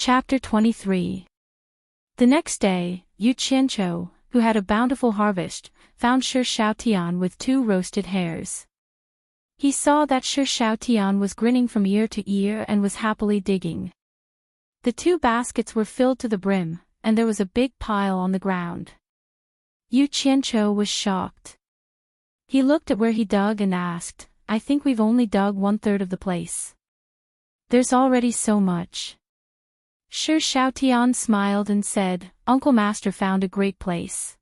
Chapter 23. The next day, Yu Qianqiu, who had a bountiful harvest, found Shi Xiaotian with 2 roasted hares. He saw that Shi Xiaotian was grinning from ear to ear and was happily digging. The 2 baskets were filled to the brim, and there was a big pile on the ground. Yu Qianqiu was shocked. He looked at where he dug and asked, "I think we've only dug 1/3 of the place. There's already so much." Shi Xiaotian smiled and said, "Uncle Master found a great place.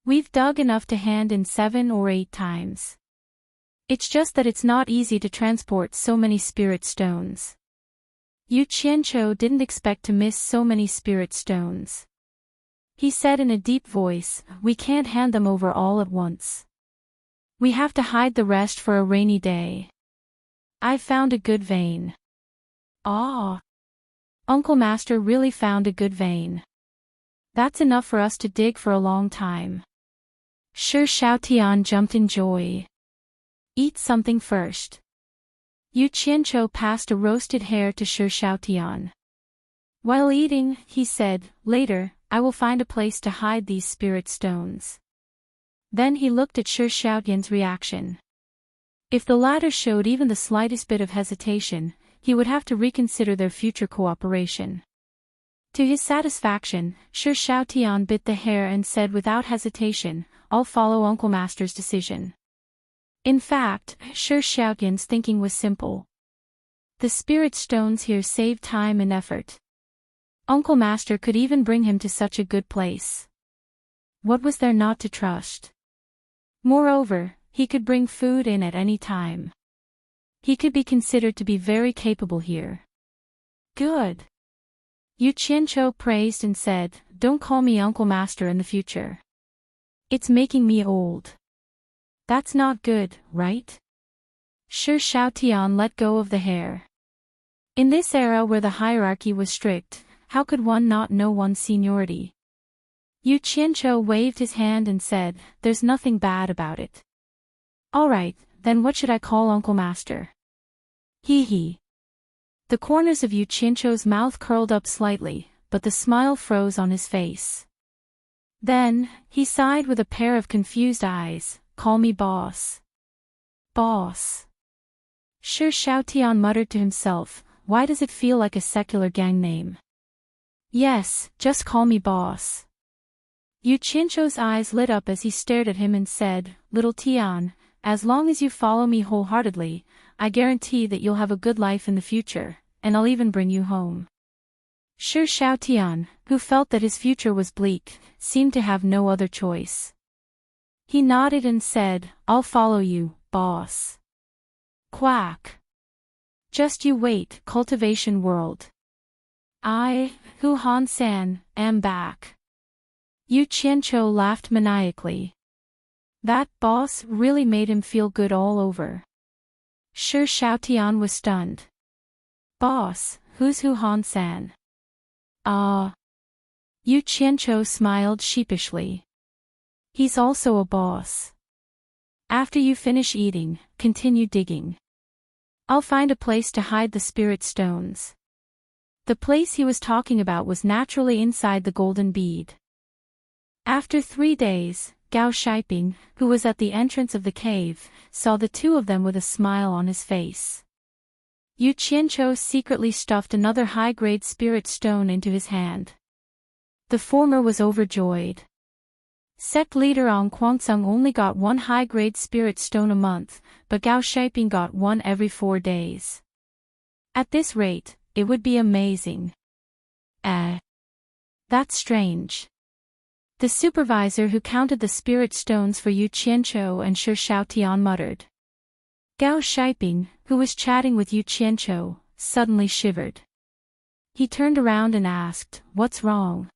We've dug enough to hand in 7 or 8 times. It's just that it's not easy to transport so many spirit stones." Yu Qianqiu didn't expect to miss so many spirit stones. He said in a deep voice, "We can't hand them over all at once. We have to hide the rest for a rainy day. I found a good vein." "Ah! Uncle Master really found a good vein. That's enough for us to dig for a long time." Shi Xiaotian jumped in joy. "Eat something first." Yu Qianqiu passed a roasted hare to Shi Xiaotian. While eating, he said, "Later, I will find a place to hide these spirit stones." Then he looked at Shi Xiaotian's reaction. If the latter showed even the slightest bit of hesitation, he would have to reconsider their future cooperation. To his satisfaction, Shi Xiaotian bit the hare and said without hesitation, "I'll follow Uncle Master's decision." In fact, Shi Xiaotian's thinking was simple. The spirit stones here saved time and effort. Uncle Master could even bring him to such a good place. What was there not to trust? Moreover, he could bring food in at any time. He could be considered to be very capable here. Good. Yu Qianqiu praised and said, "Don't call me Uncle Master in the future. It's making me old. That's not good, right?" Shi Xiaotian let go of the hare. In this era where the hierarchy was strict, how could one not know one's seniority? Yu Qianqiu waved his hand and said, "There's nothing bad about it." "All right, then what should I call Uncle Master?" Hee hee. The corners of Yu Qianqiu's mouth curled up slightly, but the smile froze on his face. Then, he sighed with a pair of confused eyes, "Call me boss." Boss. Shi Xiaotian muttered to himself, "Why does it feel like a secular gang name?" "Yes, just call me boss." Yu Qianqiu's eyes lit up as he stared at him and said, "Little Tian, as long as you follow me wholeheartedly, I guarantee that you'll have a good life in the future, and I'll even bring you home." Shi Xiaotian, who felt that his future was bleak, seemed to have no other choice. He nodded and said, "I'll follow you, boss." Quack. Just you wait, cultivation world. I, Hu Han-san, am back. Yu Qianqiu laughed maniacally. That boss really made him feel good all over. Shi Xiaotian was stunned. "Boss, who's Hu Han-san?" Yu Qianqiu smiled sheepishly. "He's also a boss. After you finish eating, continue digging. I'll find a place to hide the spirit stones." The place he was talking about was naturally inside the golden bead. After 3 days, Gao Shiping, who was at the entrance of the cave, saw the 2 of them with a smile on his face. Yu Qianqiu secretly stuffed another high-grade spirit stone into his hand. The former was overjoyed. Sect leader Ong Guangceng only got 1 high-grade spirit stone a month, but Gao Shiping got 1 every 4 days. At this rate, it would be amazing. That's strange. The supervisor who counted the spirit stones for Yu Qianqiu and Shi Xiaotian muttered. Gao Shiping, who was chatting with Yu Qianqiu, suddenly shivered. He turned around and asked, "What's wrong?"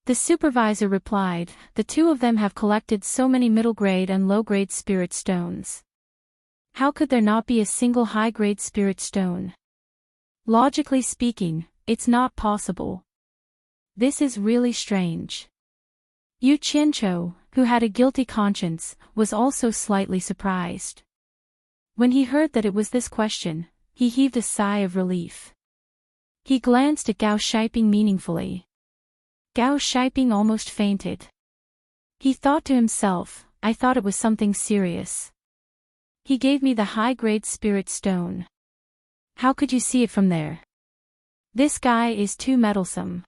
The supervisor replied, "The 2 of them have collected so many middle-grade and low-grade spirit stones. How could there not be a single high-grade spirit stone? Logically speaking, it's not possible. This is really strange." Yu Qianqiu, who had a guilty conscience, was also slightly surprised. When he heard that it was this question, he heaved a sigh of relief. He glanced at Gao Shiping meaningfully. Gao Shiping almost fainted. He thought to himself, I thought it was something serious. He gave me the high-grade spirit stone. How could you see it from there? This guy is too meddlesome.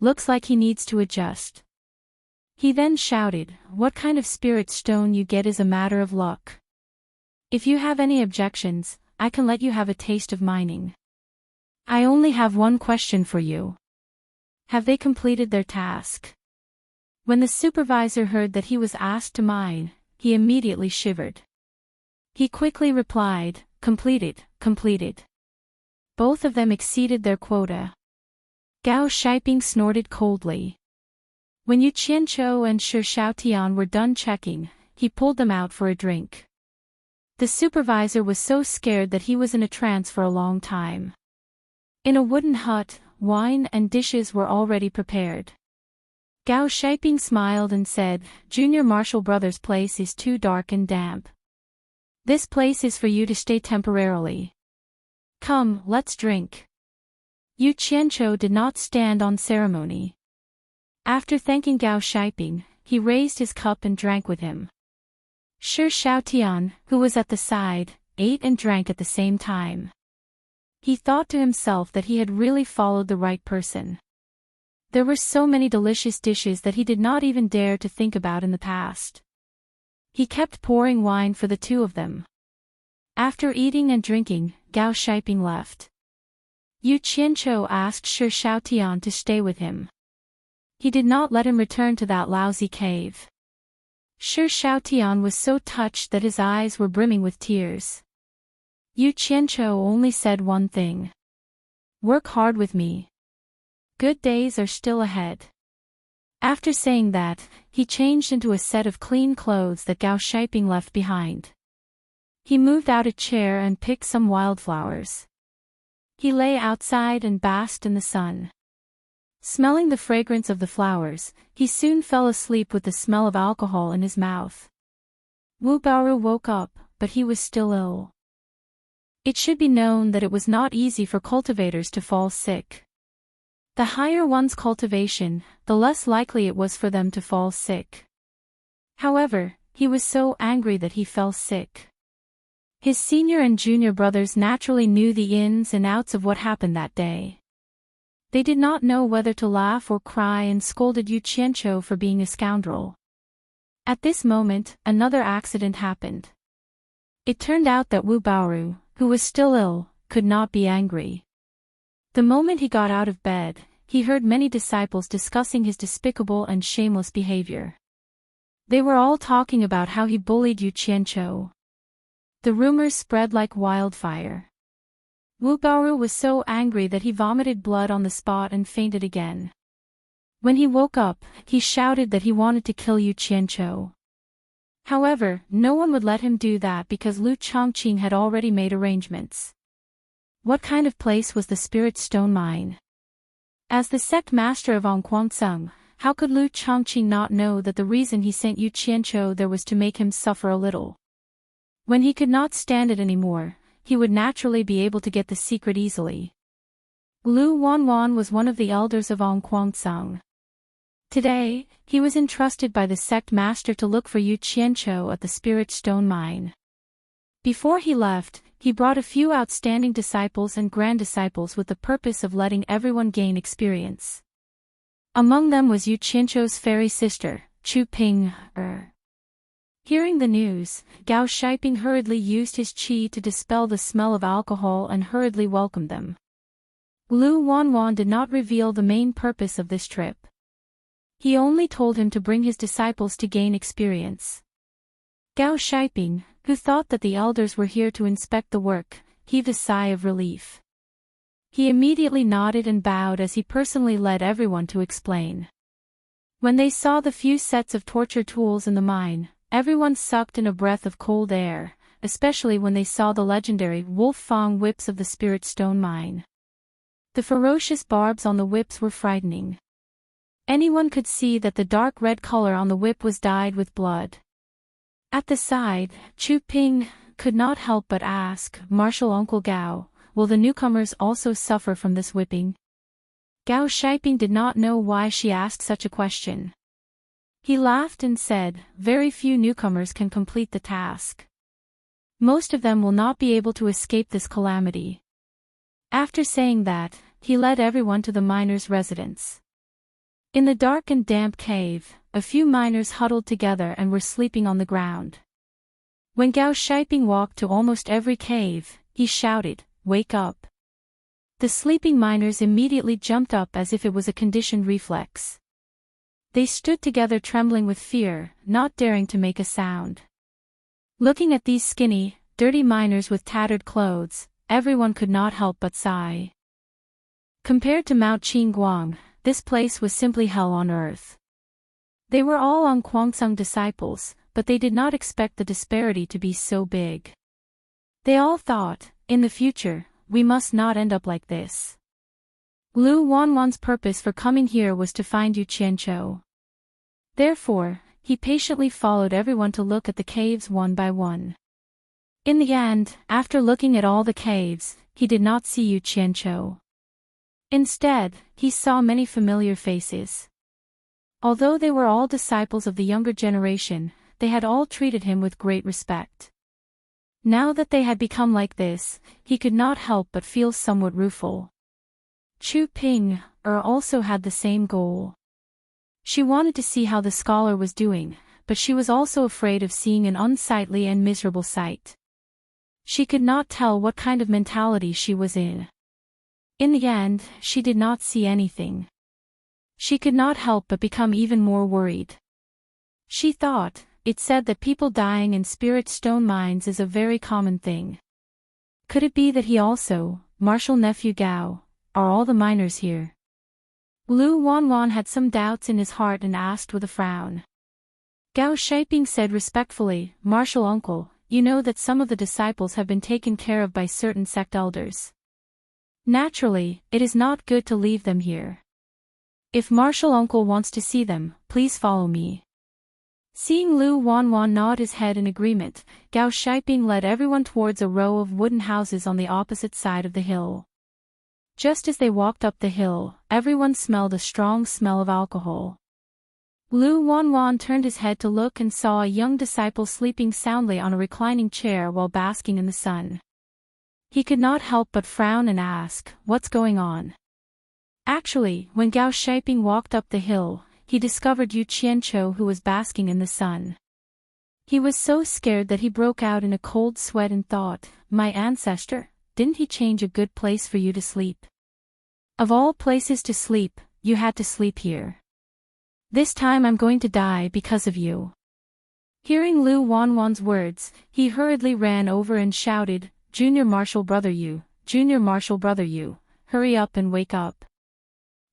Looks like he needs to adjust. He then shouted, what kind of spirit stone you get is a matter of luck. If you have any objections, I can let you have a taste of mining. I only have one question for you. Have they completed their task? When the supervisor heard that he was asked to mine, he immediately shivered. He quickly replied, completed. Both of them exceeded their quota. Gao Shiping snorted coldly. When Yu Qianqiu and Shi Xiaotian were done checking, he pulled them out for a drink. The supervisor was so scared that he was in a trance for a long time. In a wooden hut, wine and dishes were already prepared. Gao Shiping smiled and said, Junior Marshal Brothers' place is too dark and damp. This place is for you to stay temporarily. Come, let's drink. Yu Qianqiu did not stand on ceremony. After thanking Gao Shiping, he raised his cup and drank with him. Shi Xiaotian, who was at the side, ate and drank at the same time. He thought to himself that he had really followed the right person. There were so many delicious dishes that he did not even dare to think about in the past. He kept pouring wine for the two of them. After eating and drinking, Gao Shiping left. Yu Qianqiu asked Shi Xiaotian to stay with him. He did not let him return to that lousy cave. Shi Xiaotian was so touched that his eyes were brimming with tears. Yu Qianqiu only said one thing. Work hard with me. Good days are still ahead. After saying that, he changed into a set of clean clothes that Gao Shiping left behind. He moved out a chair and picked some wildflowers. He lay outside and basked in the sun. Smelling the fragrance of the flowers, he soon fell asleep with the smell of alcohol in his mouth. Wu Baoru woke up, but he was still ill. It should be known that it was not easy for cultivators to fall sick. The higher one's cultivation, the less likely it was for them to fall sick. However, he was so angry that he fell sick. His senior and junior brothers naturally knew the ins and outs of what happened that day. They did not know whether to laugh or cry and scolded Yu Qianqiu for being a scoundrel. At this moment, another accident happened. It turned out that Wu Baoru, who was still ill, could not be angry. The moment he got out of bed, he heard many disciples discussing his despicable and shameless behavior. They were all talking about how he bullied Yu Qianqiu. The rumors spread like wildfire. Wu Baoru was so angry that he vomited blood on the spot and fainted again. When he woke up, he shouted that he wanted to kill Yu Qianqiu. However, no one would let him do that because Lu Chongqing had already made arrangements. What kind of place was the spirit stone mine? As the sect master of Onquansung, how could Lu Chongqing not know that the reason he sent Yu Qianqiu there was to make him suffer a little? When he could not stand it anymore, he would naturally be able to get the secret easily. Lu Wanwan was one of the elders of Onquansung. Today, he was entrusted by the sect master to look for Yu Qianqiu at the spirit stone mine. Before he left, he brought a few outstanding disciples and grand disciples with the purpose of letting everyone gain experience. Among them was Yu Qianqiu's fairy sister, Chu Ping. Hearing the news, Gao Shiping hurriedly used his qi to dispel the smell of alcohol and hurriedly welcomed them. Lu Wanwan did not reveal the main purpose of this trip. He only told him to bring his disciples to gain experience. Gao Shiping, who thought that the elders were here to inspect the work, heaved a sigh of relief. He immediately nodded and bowed as he personally led everyone to explain. When they saw the few sets of torture tools in the mine, everyone sucked in a breath of cold air, especially when they saw the legendary Wolf Fang whips of the Spirit Stone Mine. The ferocious barbs on the whips were frightening. Anyone could see that the dark red color on the whip was dyed with blood. At the side, Chu Ping could not help but ask, "Marshal Uncle Gao, will the newcomers also suffer from this whipping? Gao Shiping did not know why she asked such a question. He laughed and said, very few newcomers can complete the task. Most of them will not be able to escape this calamity. After saying that, he led everyone to the miners' residence. In the dark and damp cave, a few miners huddled together and were sleeping on the ground. When Gao Shiping walked to almost every cave, he shouted, "Wake up!" The sleeping miners immediately jumped up as if it was a conditioned reflex. They stood together trembling with fear, not daring to make a sound. Looking at these skinny, dirty miners with tattered clothes, everyone could not help but sigh. Compared to Mount Qingguang, this place was simply hell on earth. They were all on Kuangsung disciples, but they did not expect the disparity to be so big. They all thought, in the future, we must not end up like this. Lu Wanwan's purpose for coming here was to find Yu Qianqiu. Therefore, he patiently followed everyone to look at the caves one by one. In the end, after looking at all the caves, he did not see Yu Qianqiu. Instead, he saw many familiar faces. Although they were all disciples of the younger generation, they had all treated him with great respect. Now that they had become like this, he could not help but feel somewhat rueful. Chu Ping also had the same goal. She wanted to see how the scholar was doing, but she was also afraid of seeing an unsightly and miserable sight. She could not tell what kind of mentality she was in. In the end, she did not see anything. She could not help but become even more worried. She thought, it said that people dying in spirit stone mines is a very common thing. Could it be that he also, Martial Nephew Gao, are all the miners here? Lu Wanwan had some doubts in his heart and asked with a frown. Gao Shiping said respectfully, "Martial uncle, you know that some of the disciples have been taken care of by certain sect elders. Naturally, it is not good to leave them here. If Martial uncle wants to see them, please follow me." Seeing Lu Wanwan nod his head in agreement, Gao Shiping led everyone towards a row of wooden houses on the opposite side of the hill. Just as they walked up the hill, everyone smelled a strong smell of alcohol. Lu Wanwan turned his head to look and saw a young disciple sleeping soundly on a reclining chair while basking in the sun. He could not help but frown and ask, "What's going on?" Actually, when Gao Shiping walked up the hill, he discovered Yu Qianqiu who was basking in the sun. He was so scared that he broke out in a cold sweat and thought, "My ancestor, didn't he change a good place for you to sleep? Of all places to sleep, you had to sleep here. This time I'm going to die because of you." Hearing Lu Wanwan's words, he hurriedly ran over and shouted, "Junior Martial Brother Yu, Junior Martial Brother Yu, hurry up and wake up.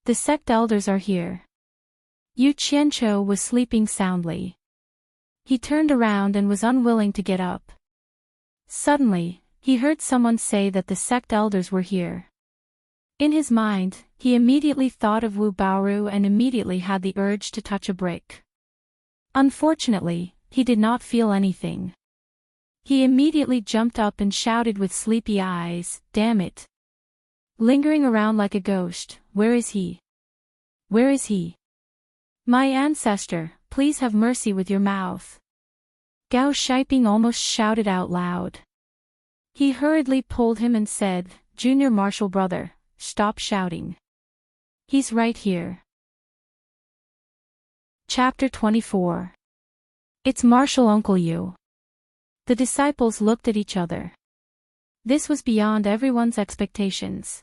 The sect elders are here." Yu Qianqiu was sleeping soundly. He turned around and was unwilling to get up. Suddenly, he heard someone say that the sect elders were here. In his mind, he immediately thought of Wu Baoru and immediately had the urge to touch a brick. Unfortunately, he did not feel anything. He immediately jumped up and shouted with sleepy eyes, "Damn it! Lingering around like a ghost, where is he? Where is he? My ancestor, please have mercy with your mouth." Gao Shiping almost shouted out loud. He hurriedly pulled him and said, "Junior Martial Brother, stop shouting. He's right here." Chapter 24. It's Martial Uncle Yu. The disciples looked at each other. This was beyond everyone's expectations.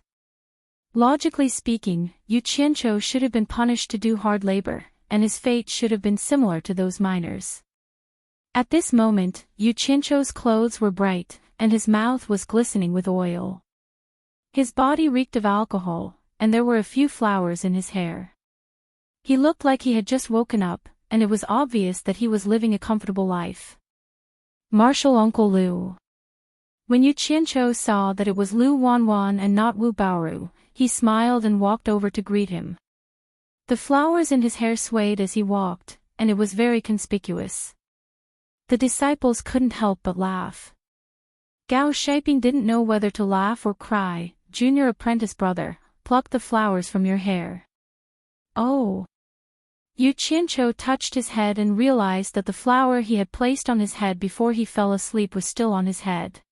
Logically speaking, Yu Qianqiu should have been punished to do hard labor, and his fate should have been similar to those miners. At this moment, Yu Qianqiu's clothes were bright, and his mouth was glistening with oil. His body reeked of alcohol, and there were a few flowers in his hair. He looked like he had just woken up, and it was obvious that he was living a comfortable life. Martial Uncle Lu. When Yu Qianqiu saw that it was Lu Wanwan and not Wu Baoru, he smiled and walked over to greet him. The flowers in his hair swayed as he walked, and it was very conspicuous. The disciples couldn't help but laugh. Gao Shiping didn't know whether to laugh or cry. Junior apprentice brother, pluck the flowers from your hair. Oh. Yu Qianqiu touched his head and realized that the flower he had placed on his head before he fell asleep was still on his head.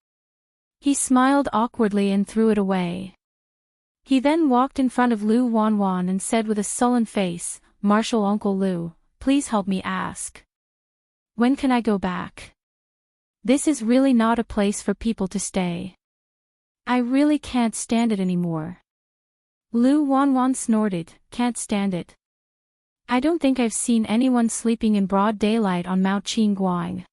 He smiled awkwardly and threw it away. He then walked in front of Lu Wanwan and said with a sullen face, "Martial Uncle Lu, please help me ask. When can I go back? This is really not a place for people to stay. I really can't stand it anymore." Lu Wanwan snorted, "Can't stand it? I don't think I've seen anyone sleeping in broad daylight on Mount Qingguang."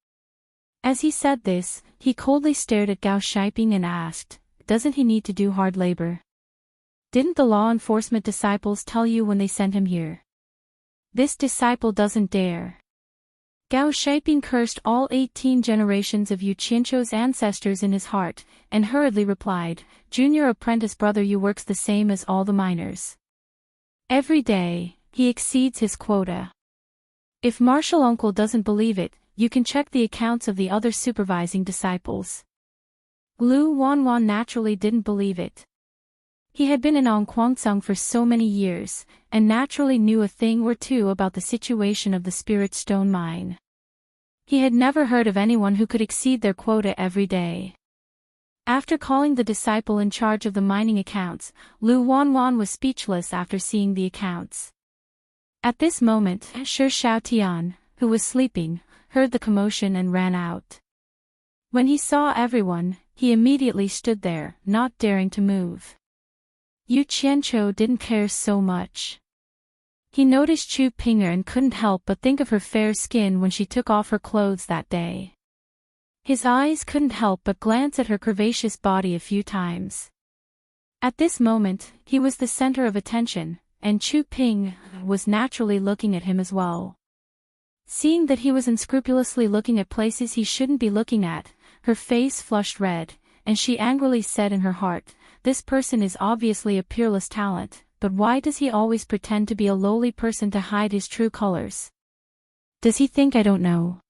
As he said this, he coldly stared at Gao Shiping and asked, "Doesn't he need to do hard labor? Didn't the law enforcement disciples tell you when they sent him here? This disciple doesn't dare." Gao Shiping cursed all 18 generations of Yu Qianqiu's ancestors in his heart, and hurriedly replied, "Junior apprentice brother Yu works the same as all the miners. Every day, he exceeds his quota. If martial uncle doesn't believe it, you can check the accounts of the other supervising disciples." Lu Wanwan naturally didn't believe it. He had been in Ongquangsong for so many years, and naturally knew a thing or two about the situation of the spirit stone mine. He had never heard of anyone who could exceed their quota every day. After calling the disciple in charge of the mining accounts, Lu Wanwan was speechless after seeing the accounts. At this moment, Shi Shaotian, who was sleeping, heard the commotion and ran out. When he saw everyone, he immediately stood there, not daring to move. Yu Qianqiu didn't care so much. He noticed Chu Ping'er and couldn't help but think of her fair skin when she took off her clothes that day. His eyes couldn't help but glance at her curvaceous body a few times. At this moment, he was the center of attention, and Chu Ping was naturally looking at him as well. Seeing that he was unscrupulously looking at places he shouldn't be looking at, her face flushed red, and she angrily said in her heart, "This person is obviously a peerless talent, but why does he always pretend to be a lowly person to hide his true colors? Does he think I don't know?"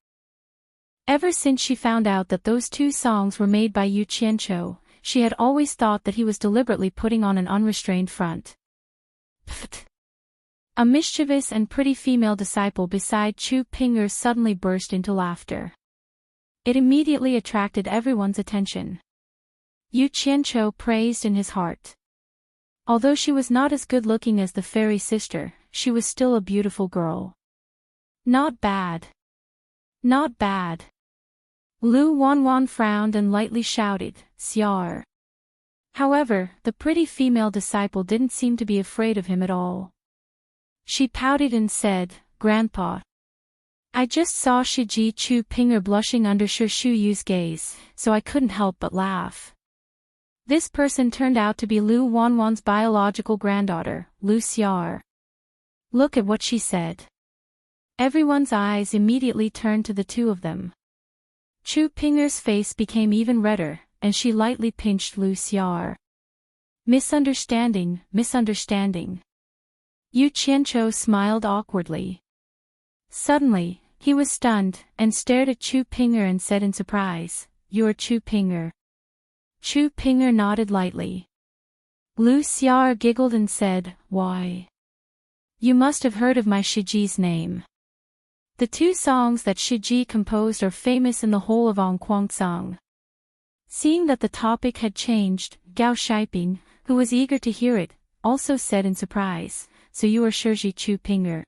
Ever since she found out that those 2 songs were made by Yu Qianqiu, she had always thought that he was deliberately putting on an unrestrained front. Pfft. A mischievous and pretty female disciple beside Chu Ping'er suddenly burst into laughter. It immediately attracted everyone's attention. Yu Qianqiu praised in his heart. Although she was not as good-looking as the fairy sister, she was still a beautiful girl. Not bad. Not bad. Lu Wanwan frowned and lightly shouted, "Xiar." However, the pretty female disciple didn't seem to be afraid of him at all. She pouted and said, "Grandpa, I just saw Shiji Chu Ping'er blushing under Shi Shuyu's gaze, so I couldn't help but laugh." This person turned out to be Lu Wanwan's biological granddaughter, Lu Xiar. Look at what she said. Everyone's eyes immediately turned to the 2 of them. Chu Ping'er's face became even redder, and she lightly pinched Lu Xiar. "Misunderstanding, misunderstanding." Yu Qianqiu smiled awkwardly. Suddenly, he was stunned, and stared at Chu Ping'er and said in surprise, "You're Chu Ping'er." Chu Ping'er nodded lightly. Lu Xiar giggled and said, "Why? You must have heard of my Shiji's name. The 2 songs that Shiji composed are famous in the whole of Ongquangsong." Seeing that the topic had changed, Gao Shiping, who was eager to hear it, also said in surprise, "So you are Shiji Chu Ping'er.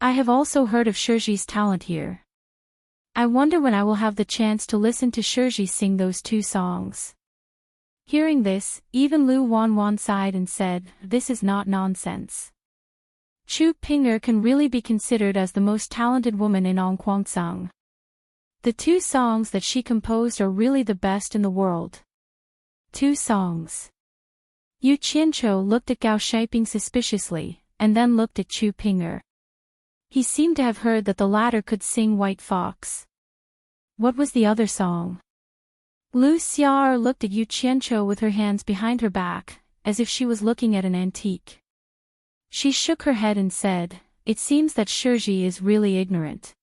I have also heard of Shiji's talent here. I wonder when I will have the chance to listen to Shiji sing those 2 songs." Hearing this, even Lu Wanwan sighed and said, "This is not nonsense. Chu Ping'er can really be considered as the most talented woman in Ongquangsong. The 2 songs that she composed are really the best in the world." 2 songs. Yu Qianqiu looked at Gao Shiping suspiciously, and then looked at Chu Ping'er. He seemed to have heard that the latter could sing White Fox. What was the other song? Lu Xiar looked at Yu Qianqiu with her hands behind her back, as if she was looking at an antique. She shook her head and said, "It seems that Shiji is really ignorant.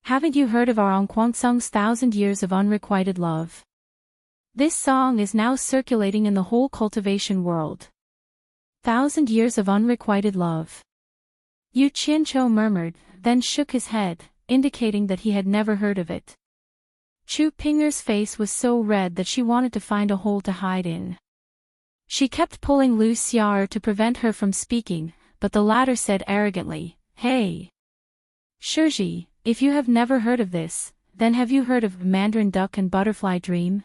Haven't you heard of our Ongquangsong's 1,000 years of unrequited love? This song is now circulating in the whole cultivation world. 1,000 years of unrequited love. Yu Qianqiu murmured, then shook his head, indicating that he had never heard of it. Chu Pinger's face was so red that she wanted to find a hole to hide in. She kept pulling Lu Xiao to prevent her from speaking, but the latter said arrogantly, "Hey, Shiji, if you have never heard of this, then have you heard of Mandarin Duck and Butterfly Dream?"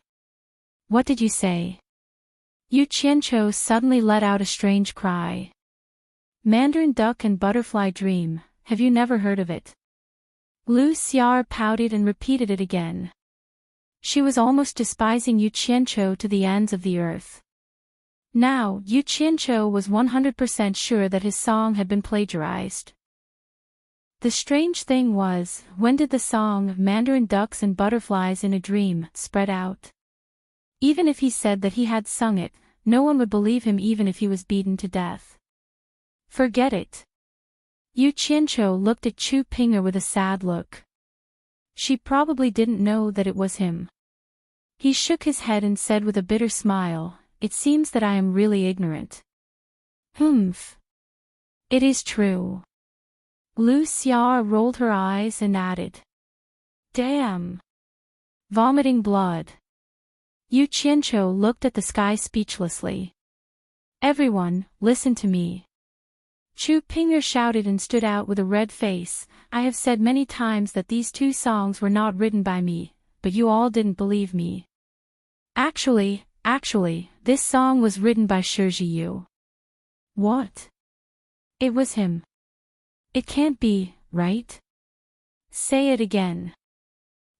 "What did you say?" Yu Qianqiu suddenly let out a strange cry. "Mandarin Duck and Butterfly Dream, have you never heard of it?" Lu Xiao pouted and repeated it again. She was almost despising Yu Qianqiu to the ends of the earth. Now, Yu Qianqiu was 100% sure that his song had been plagiarized. The strange thing was, when did the song Mandarin Ducks and Butterflies in a Dream spread out? Even if he said that he had sung it, no one would believe him even if he was beaten to death. Forget it. Yu Qianqiu looked at Chu Pinger with a sad look. She probably didn't know that it was him. He shook his head and said with a bitter smile, "It seems that I am really ignorant." "Humph. It is true." Lu Xiao rolled her eyes and added, "Damn. Vomiting blood." Yu Qianqiu looked at the sky speechlessly. "Everyone, listen to me." Chu Pinger shouted and stood out with a red face. "I have said many times that these two songs were not written by me, but you all didn't believe me. Actually, this song was written by Shiji Yu." "What? It was him. It can't be, right? Say it again."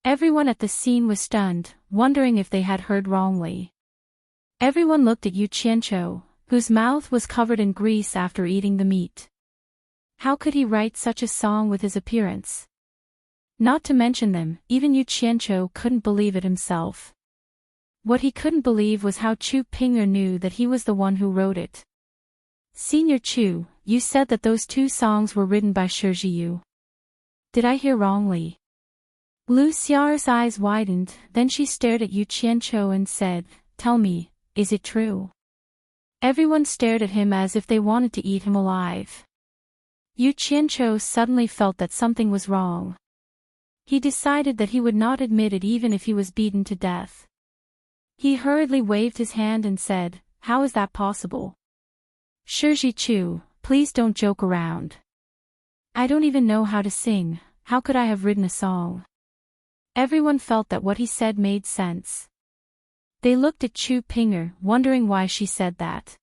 Everyone at the scene was stunned, wondering if they had heard wrongly. Everyone looked at Yu Qianqiu, whose mouth was covered in grease after eating the meat. How could he write such a song with his appearance? Not to mention them, even Yu Qianqiu couldn't believe it himself. What he couldn't believe was how Chu Pinger knew that he was the one who wrote it. "Senior Chu, you said that those two songs were written by Shiji Yu. Did I hear wrongly?" Lu Xiao's eyes widened, then she stared at Yu Qianqiu and said, "Tell me, is it true?" Everyone stared at him as if they wanted to eat him alive. Yu Qianqiu suddenly felt that something was wrong. He decided that he would not admit it even if he was beaten to death. He hurriedly waved his hand and said, "How is that possible? Shiji Chu, please don't joke around. I don't even know how to sing, how could I have written a song?" Everyone felt that what he said made sense. They looked at Chu Pinger, wondering why she said that.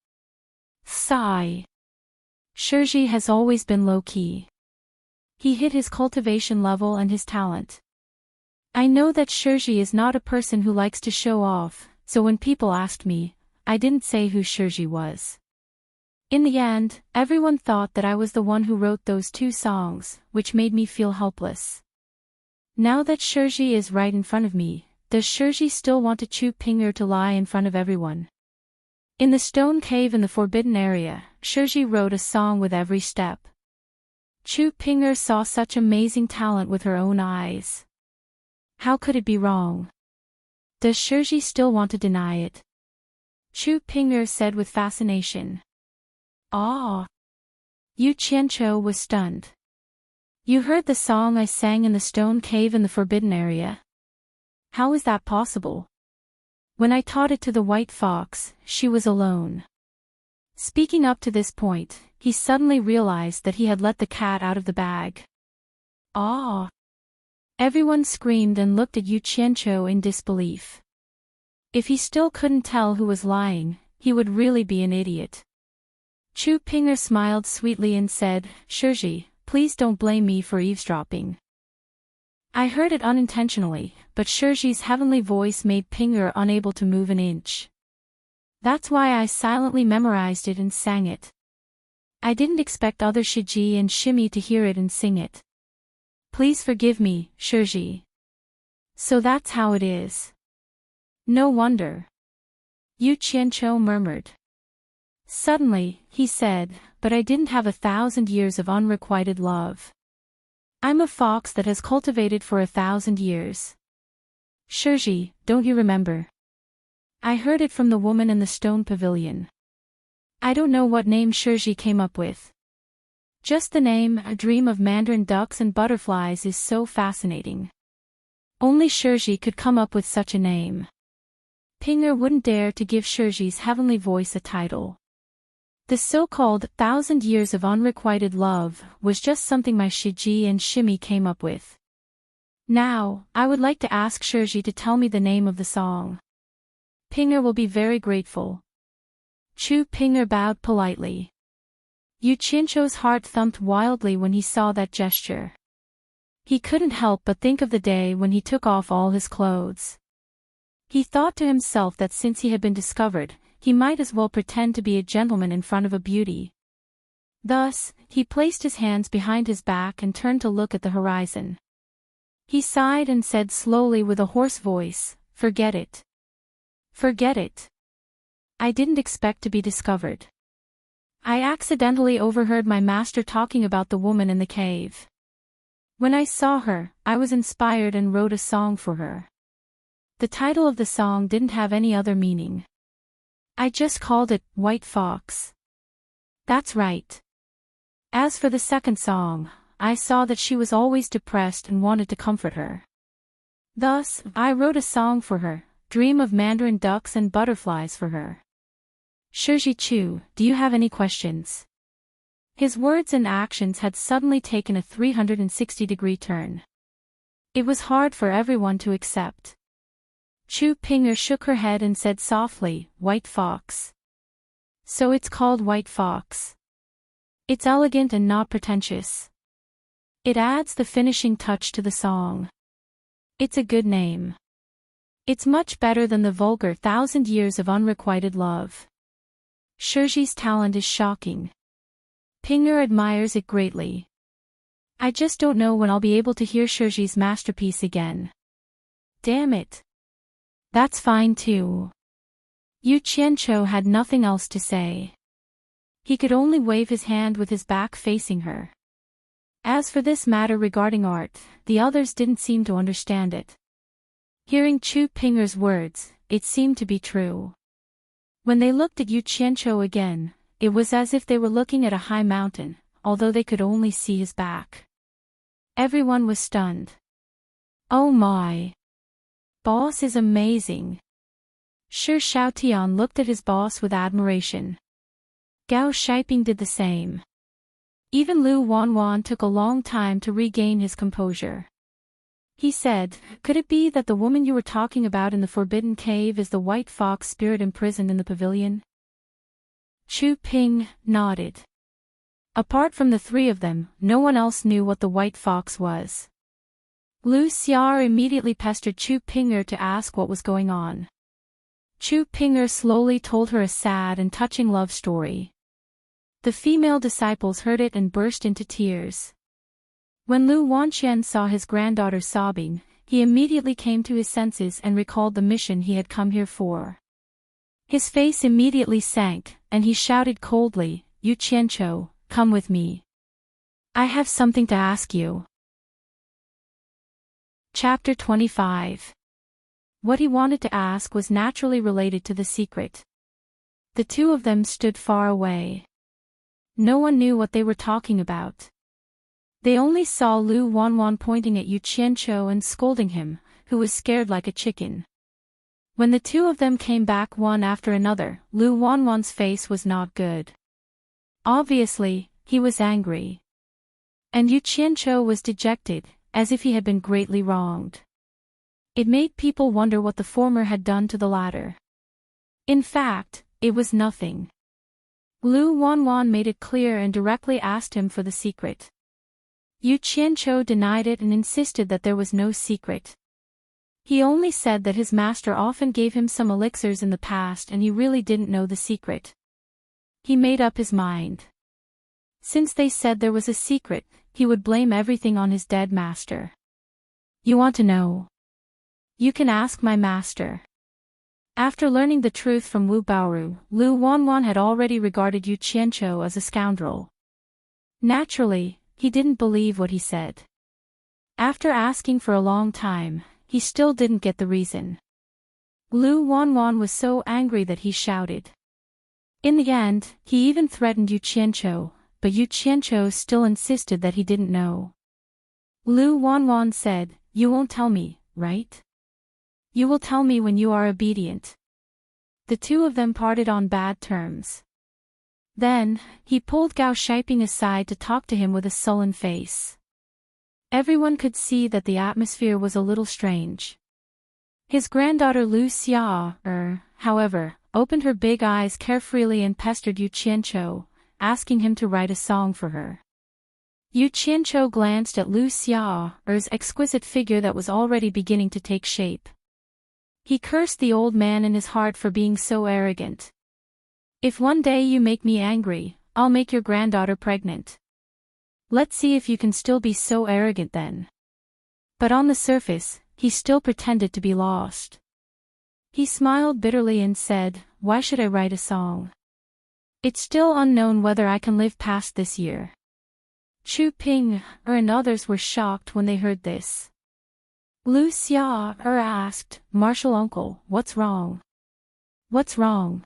Sigh. Shiji has always been low-key. He hit his cultivation level and his talent. I know that Shiji is not a person who likes to show off, so when people asked me, I didn't say who Shiji was. In the end, everyone thought that I was the one who wrote those two songs, which made me feel helpless. Now that Shiji is right in front of me, does Shiji still want to Chu Pinger to lie in front of everyone? In the stone cave in the forbidden area, Shiji wrote a song with every step. Chu Pinger saw such amazing talent with her own eyes. How could it be wrong? Does Shiji still want to deny it? Chu Pinger said with fascination. Ah! Yu Qianqiu was stunned. You heard the song I sang in the stone cave in the forbidden area? How is that possible? When I taught it to the white fox, she was alone. Speaking up to this point, he suddenly realized that he had let the cat out of the bag. Ah! Everyone screamed and looked at Yu Qianqiu in disbelief. If he still couldn't tell who was lying, he would really be an idiot. Chu Pinger smiled sweetly and said, Shiji, please don't blame me for eavesdropping. I heard it unintentionally, but Shiji's heavenly voice made Pinger unable to move an inch. That's why I silently memorized it and sang it. I didn't expect other Shiji and Shimi to hear it and sing it. Please forgive me, Shiji. So that's how it is. No wonder. Yu Qianqiu murmured. Suddenly, he said, but I didn't have 1,000 years of unrequited love. I'm a fox that has cultivated for 1,000 years. Shiji, don't you remember? I heard it from the woman in the stone pavilion. I don't know what name Shirji came up with. Just the name, A Dream of Mandarin Ducks and Butterflies, is so fascinating. Only Shirji could come up with such a name. Pinger wouldn't dare to give Shirji's heavenly voice a title. The so-called 1,000 Years of Unrequited Love was just something my Shiji and Shimi came up with. Now, I would like to ask Shirji to tell me the name of the song. Pinger will be very grateful. Chu Pinger bowed politely. Yu Qianzhou's heart thumped wildly when he saw that gesture. He couldn't help but think of the day when he took off all his clothes. He thought to himself that since he had been discovered, he might as well pretend to be a gentleman in front of a beauty. Thus, he placed his hands behind his back and turned to look at the horizon. He sighed and said slowly with a hoarse voice, "Forget it. Forget it. I didn't expect to be discovered. I accidentally overheard my master talking about the woman in the cave. When I saw her, I was inspired and wrote a song for her. The title of the song didn't have any other meaning. I just called it White Fox. That's right. As for the second song, I saw that she was always depressed and wanted to comfort her. Thus, I wrote a song for her, Dream of Mandarin Ducks and Butterflies for her. Shirji Chu, do you have any questions?" His words and actions had suddenly taken a 360-degree turn. It was hard for everyone to accept. Chu Pinger shook her head and said softly, "White Fox. So it's called White Fox. It's elegant and not pretentious. It adds the finishing touch to the song. It's a good name. It's much better than the vulgar 1,000 Years of Unrequited Love. Shirji's talent is shocking. Pinger admires it greatly. I just don't know when I'll be able to hear Shirji's masterpiece again. Damn it. That's fine too." Yu Qianzhou had nothing else to say. He could only wave his hand with his back facing her. As for this matter regarding art, the others didn't seem to understand it. Hearing Chu Pinger's words, it seemed to be true. When they looked at Yu Qianzhou again, it was as if they were looking at a high mountain, although they could only see his back. Everyone was stunned. "Oh my! Boss is amazing." Shi Shaotian looked at his boss with admiration. Gao Shiping did the same. Even Lu Wanwan took a long time to regain his composure. He said, "Could it be that the woman you were talking about in the Forbidden Cave is the white fox spirit imprisoned in the pavilion?" Chu Ping nodded. Apart from the three of them, no one else knew what the white fox was. Lu Xiar immediately pestered Chu Pinger to ask what was going on. Chu Pinger slowly told her a sad and touching love story. The female disciples heard it and burst into tears. When Lu Wanqian saw his granddaughter sobbing, he immediately came to his senses and recalled the mission he had come here for. His face immediately sank, and he shouted coldly, "Yu Qianzhou, come with me. I have something to ask you." Chapter 25. What he wanted to ask was naturally related to the secret. The two of them stood far away. No one knew what they were talking about. They only saw Lu Wanwan pointing at Yu Qianzhou and scolding him, who was scared like a chicken. When the two of them came back one after another, Lu Wanwan's face was not good. Obviously, he was angry. And Yu Qianzhou was dejected, as if he had been greatly wronged. It made people wonder what the former had done to the latter. In fact, it was nothing. Lu Wanwan made it clear and directly asked him for the secret. Yu Qianzhou denied it and insisted that there was no secret. He only said that his master often gave him some elixirs in the past and he really didn't know the secret. He made up his mind. Since they said there was a secret, he would blame everything on his dead master. "You want to know? You can ask my master." After learning the truth from Wu Baoru, Lu Wanwan had already regarded Yu Qianzhou as a scoundrel. Naturally, he didn't believe what he said. After asking for a long time, he still didn't get the reason. Lu Wanwan was so angry that he shouted. In the end, he even threatened Yu Qianqiu, but Yu Qianqiu still insisted that he didn't know. Lu Wanwan said, "You won't tell me, right? You will tell me when you are obedient." The two of them parted on bad terms. Then, he pulled Gao Shiping aside to talk to him with a sullen face. Everyone could see that the atmosphere was a little strange. His granddaughter Lu Xia, however, opened her big eyes carefreely and pestered Yu Qianqiu, asking him to write a song for her. Yu Qianqiu glanced at Lu Xia's exquisite figure that was already beginning to take shape. He cursed the old man in his heart for being so arrogant. "If one day you make me angry, I'll make your granddaughter pregnant. Let's see if you can still be so arrogant then." But on the surface, he still pretended to be lost. He smiled bitterly and said, "Why should I write a song? It's still unknown whether I can live past this year." Chu Ping and others were shocked when they heard this. Lu Xia asked, "Martial uncle, what's wrong? What's wrong?"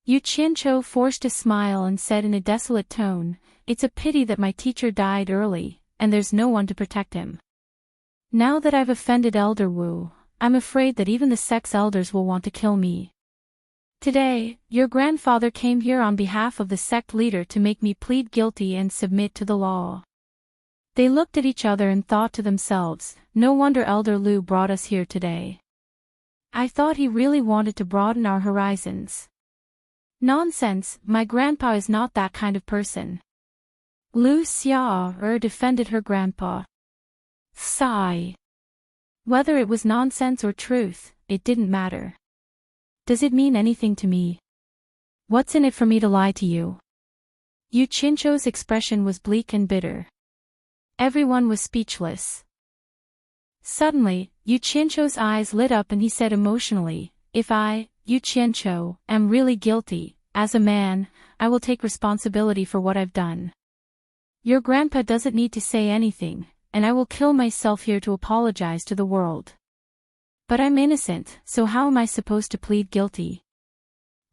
Yu Qianqiu forced a smile and said in a desolate tone, "It's a pity that my teacher died early, and there's no one to protect him. Now that I've offended Elder Wu, I'm afraid that even the sect's elders will want to kill me. Today, your grandfather came here on behalf of the sect leader to make me plead guilty and submit to the law." They looked at each other and thought to themselves, "No wonder Elder Lu brought us here today. I thought he really wanted to broaden our horizons." "Nonsense, my grandpa is not that kind of person." Lu Xia defended her grandpa. Sigh. Whether it was nonsense or truth, it didn't matter. "Does it mean anything to me? What's in it for me to lie to you?" Yu Qianqiu's expression was bleak and bitter. Everyone was speechless. Suddenly, Yu Qianqiu's eyes lit up and he said emotionally, "If I, Yu Qianqiu, am really guilty, as a man, I will take responsibility for what I've done. Your grandpa doesn't need to say anything, and I will kill myself here to apologize to the world. But I'm innocent, so how am I supposed to plead guilty?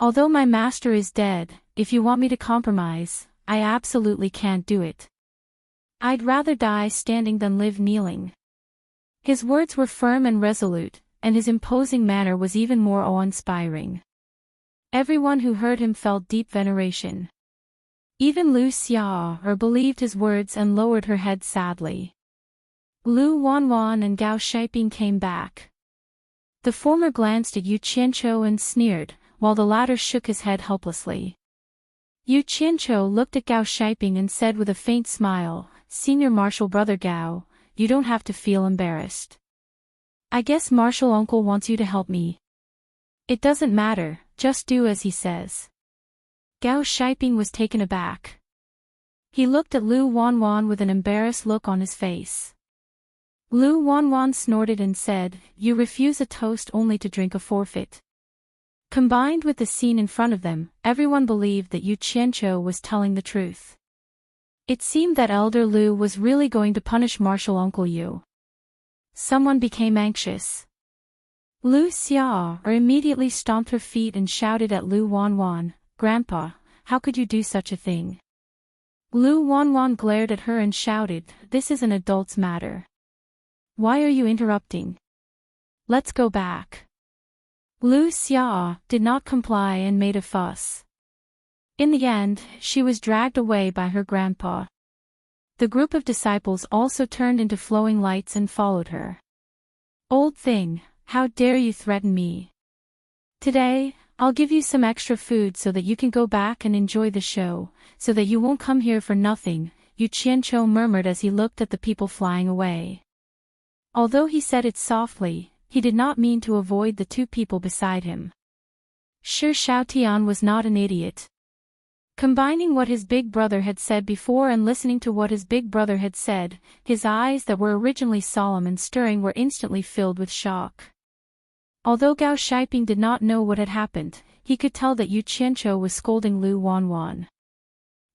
Although my master is dead, if you want me to compromise, I absolutely can't do it. I'd rather die standing than live kneeling." His words were firm and resolute, and his imposing manner was even more awe-inspiring. Everyone who heard him felt deep veneration. Even Lu Xia believed his words and lowered her head sadly. Lu Wanwan and Gao Shiping came back. The former glanced at Yu Qianqiu and sneered, while the latter shook his head helplessly. Yu Qianqiu looked at Gao Shiping and said with a faint smile, "Senior Martial Brother Gao, you don't have to feel embarrassed. I guess Martial Uncle wants you to help me. It doesn't matter, just do as he says." Gao Shiping was taken aback. He looked at Lu Wanwan with an embarrassed look on his face. Lu Wanwan snorted and said, "You refuse a toast only to drink a forfeit." Combined with the scene in front of them, everyone believed that Yu Qianqiu was telling the truth. It seemed that Elder Lu was really going to punish Martial Uncle Yu. Someone became anxious. Lu Xia immediately stomped her feet and shouted at Lu Wanwan, "Grandpa, how could you do such a thing?" Lu Wanwan glared at her and shouted, "This is an adult's matter. Why are you interrupting? Let's go back." Lu Xia did not comply and made a fuss. In the end, she was dragged away by her grandpa. The group of disciples also turned into flowing lights and followed her. "Old thing, how dare you threaten me? Today, I'll give you some extra food so that you can go back and enjoy the show, so that you won't come here for nothing," Yu Qianqiu murmured as he looked at the people flying away. Although he said it softly, he did not mean to avoid the two people beside him. Shi Shaotian was not an idiot. Combining what his big brother had said before and listening to what his big brother had said, his eyes that were originally solemn and stirring were instantly filled with shock. Although Gao Shiping did not know what had happened, he could tell that Yu Qianqiu was scolding Lu Wanwan.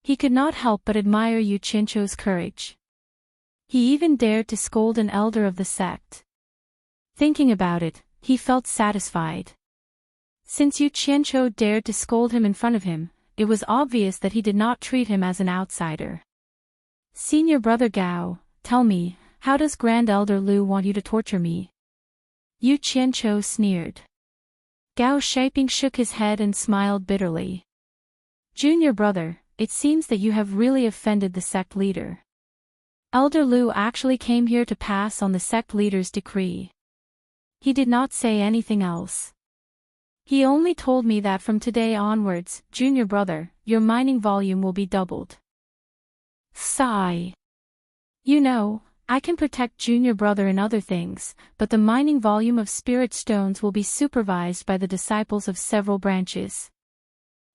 He could not help but admire Yu Qianqiu's courage. He even dared to scold an elder of the sect. Thinking about it, he felt satisfied. Since Yu Qianqiu dared to scold him in front of him, it was obvious that he did not treat him as an outsider. "Senior brother Gao, tell me, how does Grand Elder Lu want you to torture me?" Yu Qianqiu sneered. Gao Shiping shook his head and smiled bitterly. "Junior brother, it seems that you have really offended the sect leader. Elder Lu actually came here to pass on the sect leader's decree. He did not say anything else. He only told me that from today onwards, junior brother, your mining volume will be doubled." Sigh. "You know, I can protect junior brother in other things, but the mining volume of spirit stones will be supervised by the disciples of several branches.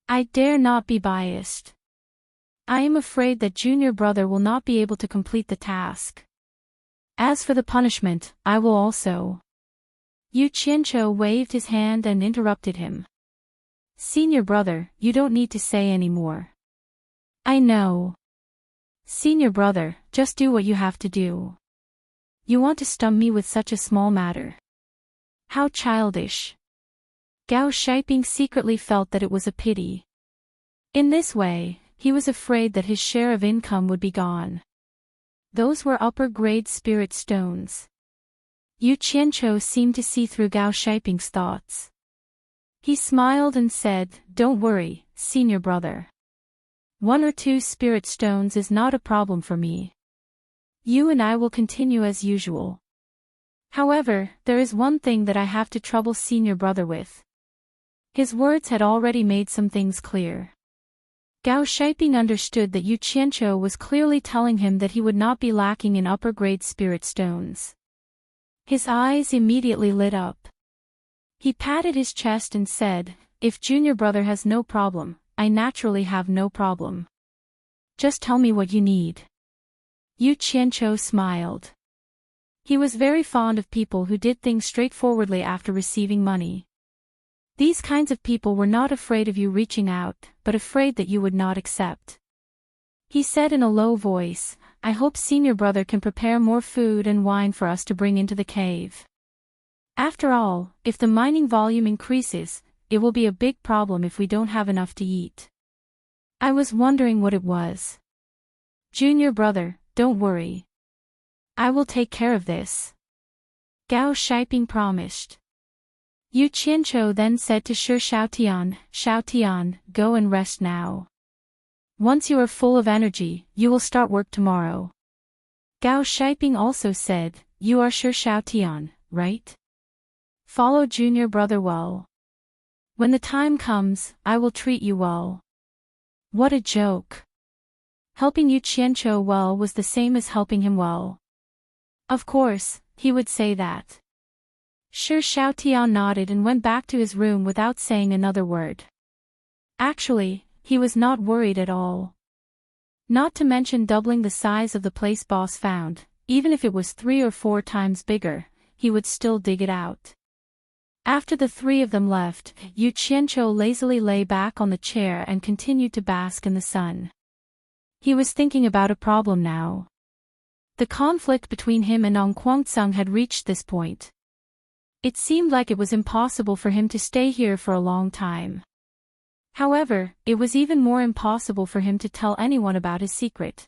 I dare not be biased. I am afraid that junior brother will not be able to complete the task. As for the punishment, I will also." Yu Qianqiu waved his hand and interrupted him. "Senior brother, you don't need to say any more. I know. Senior brother, just do what you have to do. You want to stump me with such a small matter. How childish." Gao Shiping secretly felt that it was a pity. In this way, he was afraid that his share of income would be gone. Those were upper-grade spirit stones. Yu Qianqiu seemed to see through Gao Shiping's thoughts. He smiled and said, "Don't worry, senior brother. 1 or 2 spirit stones is not a problem for me. You and I will continue as usual. However, there is one thing that I have to trouble senior brother with." His words had already made some things clear. Gao Shiping understood that Yu Qianqiu was clearly telling him that he would not be lacking in upper-grade spirit stones. His eyes immediately lit up. He patted his chest and said, "If junior brother has no problem, I naturally have no problem. Just tell me what you need." Yu Qianqiu smiled. He was very fond of people who did things straightforwardly after receiving money. These kinds of people were not afraid of you reaching out, but afraid that you would not accept. He said in a low voice, "I hope senior brother can prepare more food and wine for us to bring into the cave. After all, if the mining volume increases, it will be a big problem if we don't have enough to eat." I was wondering what it was. "Junior brother, don't worry. I will take care of this," Gao Shiping promised. Yu Qianqiu then said to Shi Xiaotian, "Go and rest now. Once you are full of energy, you will start work tomorrow." Gao Shiping also said, "You are Shi Xiaotian, right? Follow junior brother well. When the time comes, I will treat you well." What a joke. Helping Yu Qianqiu well was the same as helping him well. Of course, he would say that. Shi Xiaotian nodded and went back to his room without saying another word. Actually, he was not worried at all. Not to mention doubling the size of the place boss found, even if it was 3 or 4 times bigger, he would still dig it out. After the 3 of them left, Yu Qianqiu lazily lay back on the chair and continued to bask in the sun. He was thinking about a problem now. The conflict between him and Ong Guangceng had reached this point. It seemed like it was impossible for him to stay here for a long time. However, it was even more impossible for him to tell anyone about his secret.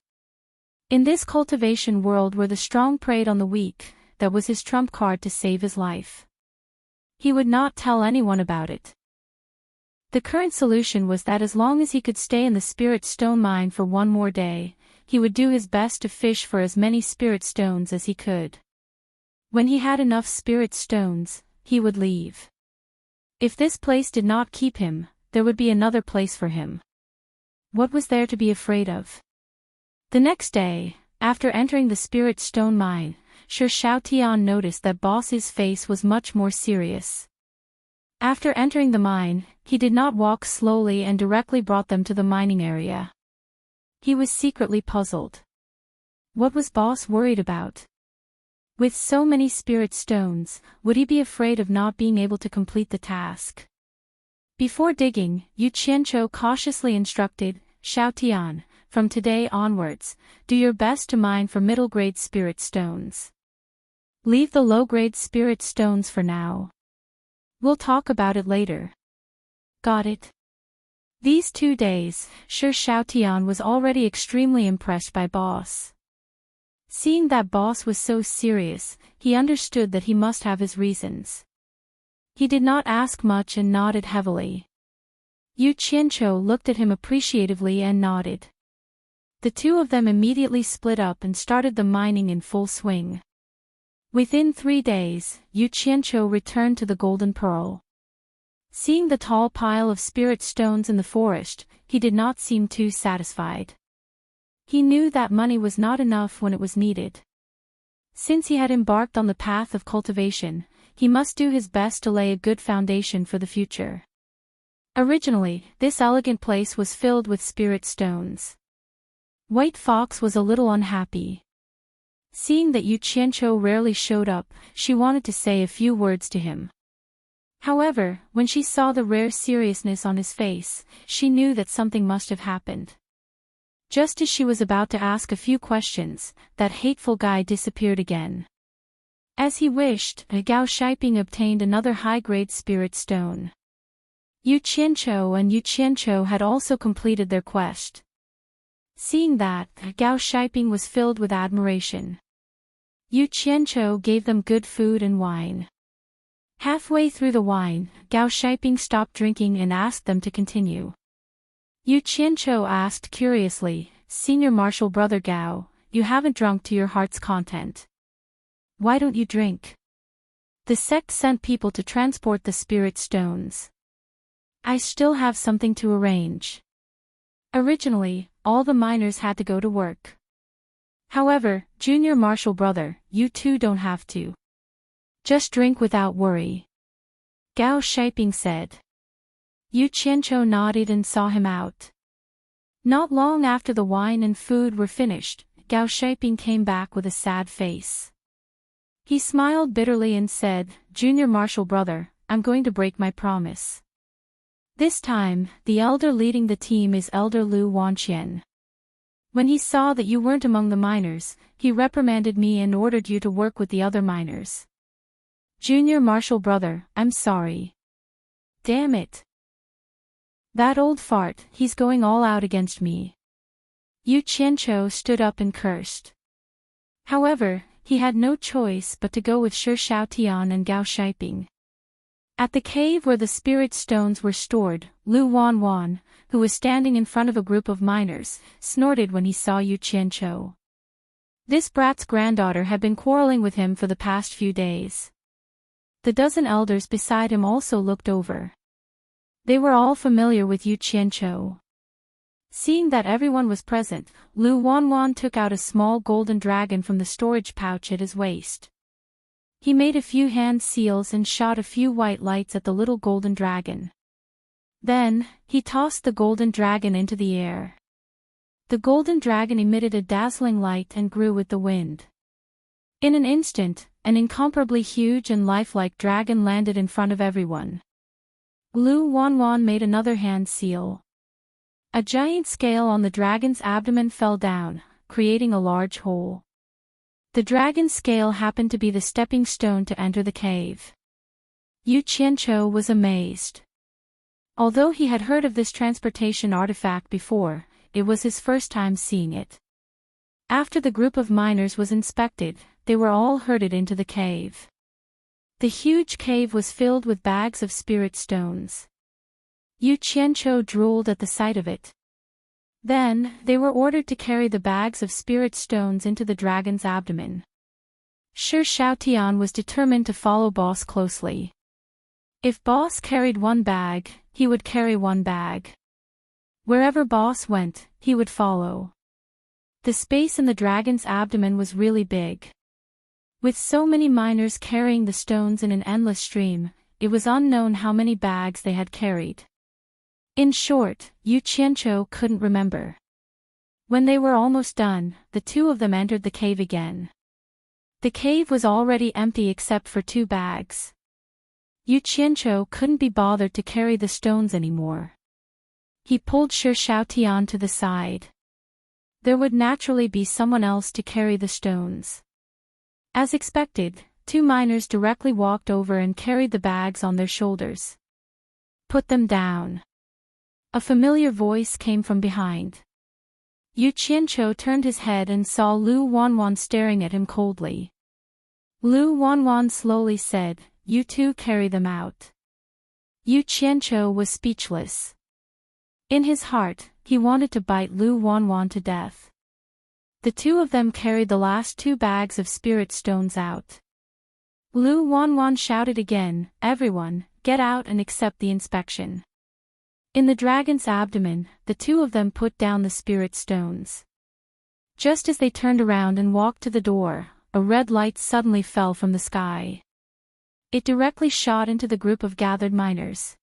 In this cultivation world where the strong preyed on the weak, that was his trump card to save his life. He would not tell anyone about it. The current solution was that as long as he could stay in the spirit stone mine for 1 more day, he would do his best to fish for as many spirit stones as he could. When he had enough spirit stones, he would leave. If this place did not keep him, there would be another place for him. What was there to be afraid of? The next day, after entering the spirit stone mine, Shi Xiaotian noticed that boss's face was much more serious. After entering the mine, he did not walk slowly and directly brought them to the mining area. He was secretly puzzled. What was boss worried about? With so many spirit stones, would he be afraid of not being able to complete the task? Before digging, Yu Qianqiu cautiously instructed, "Xiaotian, from today onwards, do your best to mine for middle-grade spirit stones. Leave the low-grade spirit stones for now. We'll talk about it later. Got it? These 2 days, Shi Xiaotian was already extremely impressed by Boss. Seeing that Boss was so serious, he understood that he must have his reasons. He did not ask much and nodded heavily. Yu Qianqiu looked at him appreciatively and nodded. The two of them immediately split up and started the mining in full swing. Within 3 days, Yu Qianqiu returned to the Golden Pearl. Seeing the tall pile of spirit stones in the forest, he did not seem too satisfied. He knew that money was not enough when it was needed. Since he had embarked on the path of cultivation, he must do his best to lay a good foundation for the future. Originally, this elegant place was filled with spirit stones. White Fox was a little unhappy. Seeing that Yu Qianqiu rarely showed up, she wanted to say a few words to him. However, when she saw the rare seriousness on his face, she knew that something must have happened. Just as she was about to ask a few questions, that hateful guy disappeared again. As he wished, Gao Shiping obtained another high-grade spirit stone. Yu Qianqiu and Yu Qianqiu had also completed their quest. Seeing that, Gao Shiping was filled with admiration. Yu Qianqiu gave them good food and wine. Halfway through the wine, Gao Shiping stopped drinking and asked them to continue. Yu Qianqiu asked curiously, "Senior Marshal Brother Gao, you haven't drunk to your heart's content. Why don't you drink?" The sect sent people to transport the spirit stones. I still have something to arrange. Originally, all the miners had to go to work. However, Junior Marshal Brother, you too don't have to. Just drink without worry. Gao Shiping said. Yu Qianqiu nodded and saw him out. Not long after the wine and food were finished, Gao Shiping came back with a sad face. He smiled bitterly and said, "Junior Marshal Brother, I'm going to break my promise. This time, the elder leading the team is Elder Lu Wanqian. When he saw that you weren't among the miners, he reprimanded me and ordered you to work with the other miners. Junior Marshal Brother, I'm sorry. Damn it. That old fart, he's going all out against me." Yu Qianqiu stood up and cursed. However, he had no choice but to go with Shi Xiaotian and Gao Shiping. At the cave where the spirit stones were stored, Lu Wanwan, who was standing in front of a group of miners, snorted when he saw Yu Qianqiu. This brat's granddaughter had been quarreling with him for the past few days. The dozen elders beside him also looked over. They were all familiar with Yu Qianqiu. Seeing that everyone was present, Lu Wanwan took out a small golden dragon from the storage pouch at his waist. He made a few hand seals and shot a few white lights at the little golden dragon. Then, he tossed the golden dragon into the air. The golden dragon emitted a dazzling light and grew with the wind. In an instant, an incomparably huge and lifelike dragon landed in front of everyone. Lu Wanwan made another hand seal. A giant scale on the dragon's abdomen fell down, creating a large hole. The dragon's scale happened to be the stepping stone to enter the cave. Yu Qianqiu was amazed. Although he had heard of this transportation artifact before, it was his first time seeing it. After the group of miners was inspected, they were all herded into the cave. The huge cave was filled with bags of spirit stones. Yu Qianqiu drooled at the sight of it. Then, they were ordered to carry the bags of spirit stones into the dragon's abdomen. Shi Xiaotian was determined to follow Boss closely. If Boss carried one bag, he would carry one bag. Wherever Boss went, he would follow. The space in the dragon's abdomen was really big. With so many miners carrying the stones in an endless stream, it was unknown how many bags they had carried. In short, Yu Qianqiu couldn't remember. When they were almost done, the two of them entered the cave again. The cave was already empty except for 2 bags. Yu Qianqiu couldn't be bothered to carry the stones anymore. He pulled Shi Xiaotian to the side. There would naturally be someone else to carry the stones. As expected, two miners directly walked over and carried the bags on their shoulders. "Put them down." A familiar voice came from behind. Yu Qianqiu turned his head and saw Lu Wanwan staring at him coldly. Lu Wanwan slowly said, "You two carry them out." Yu Qianqiu was speechless. In his heart, he wanted to bite Lu Wanwan to death. The two of them carried the last two bags of spirit stones out. Lu Wanwan shouted again, "Everyone, get out and accept the inspection." In the dragon's abdomen, the two of them put down the spirit stones. Just as they turned around and walked to the door, a red light suddenly fell from the sky. It directly shot into the group of gathered miners.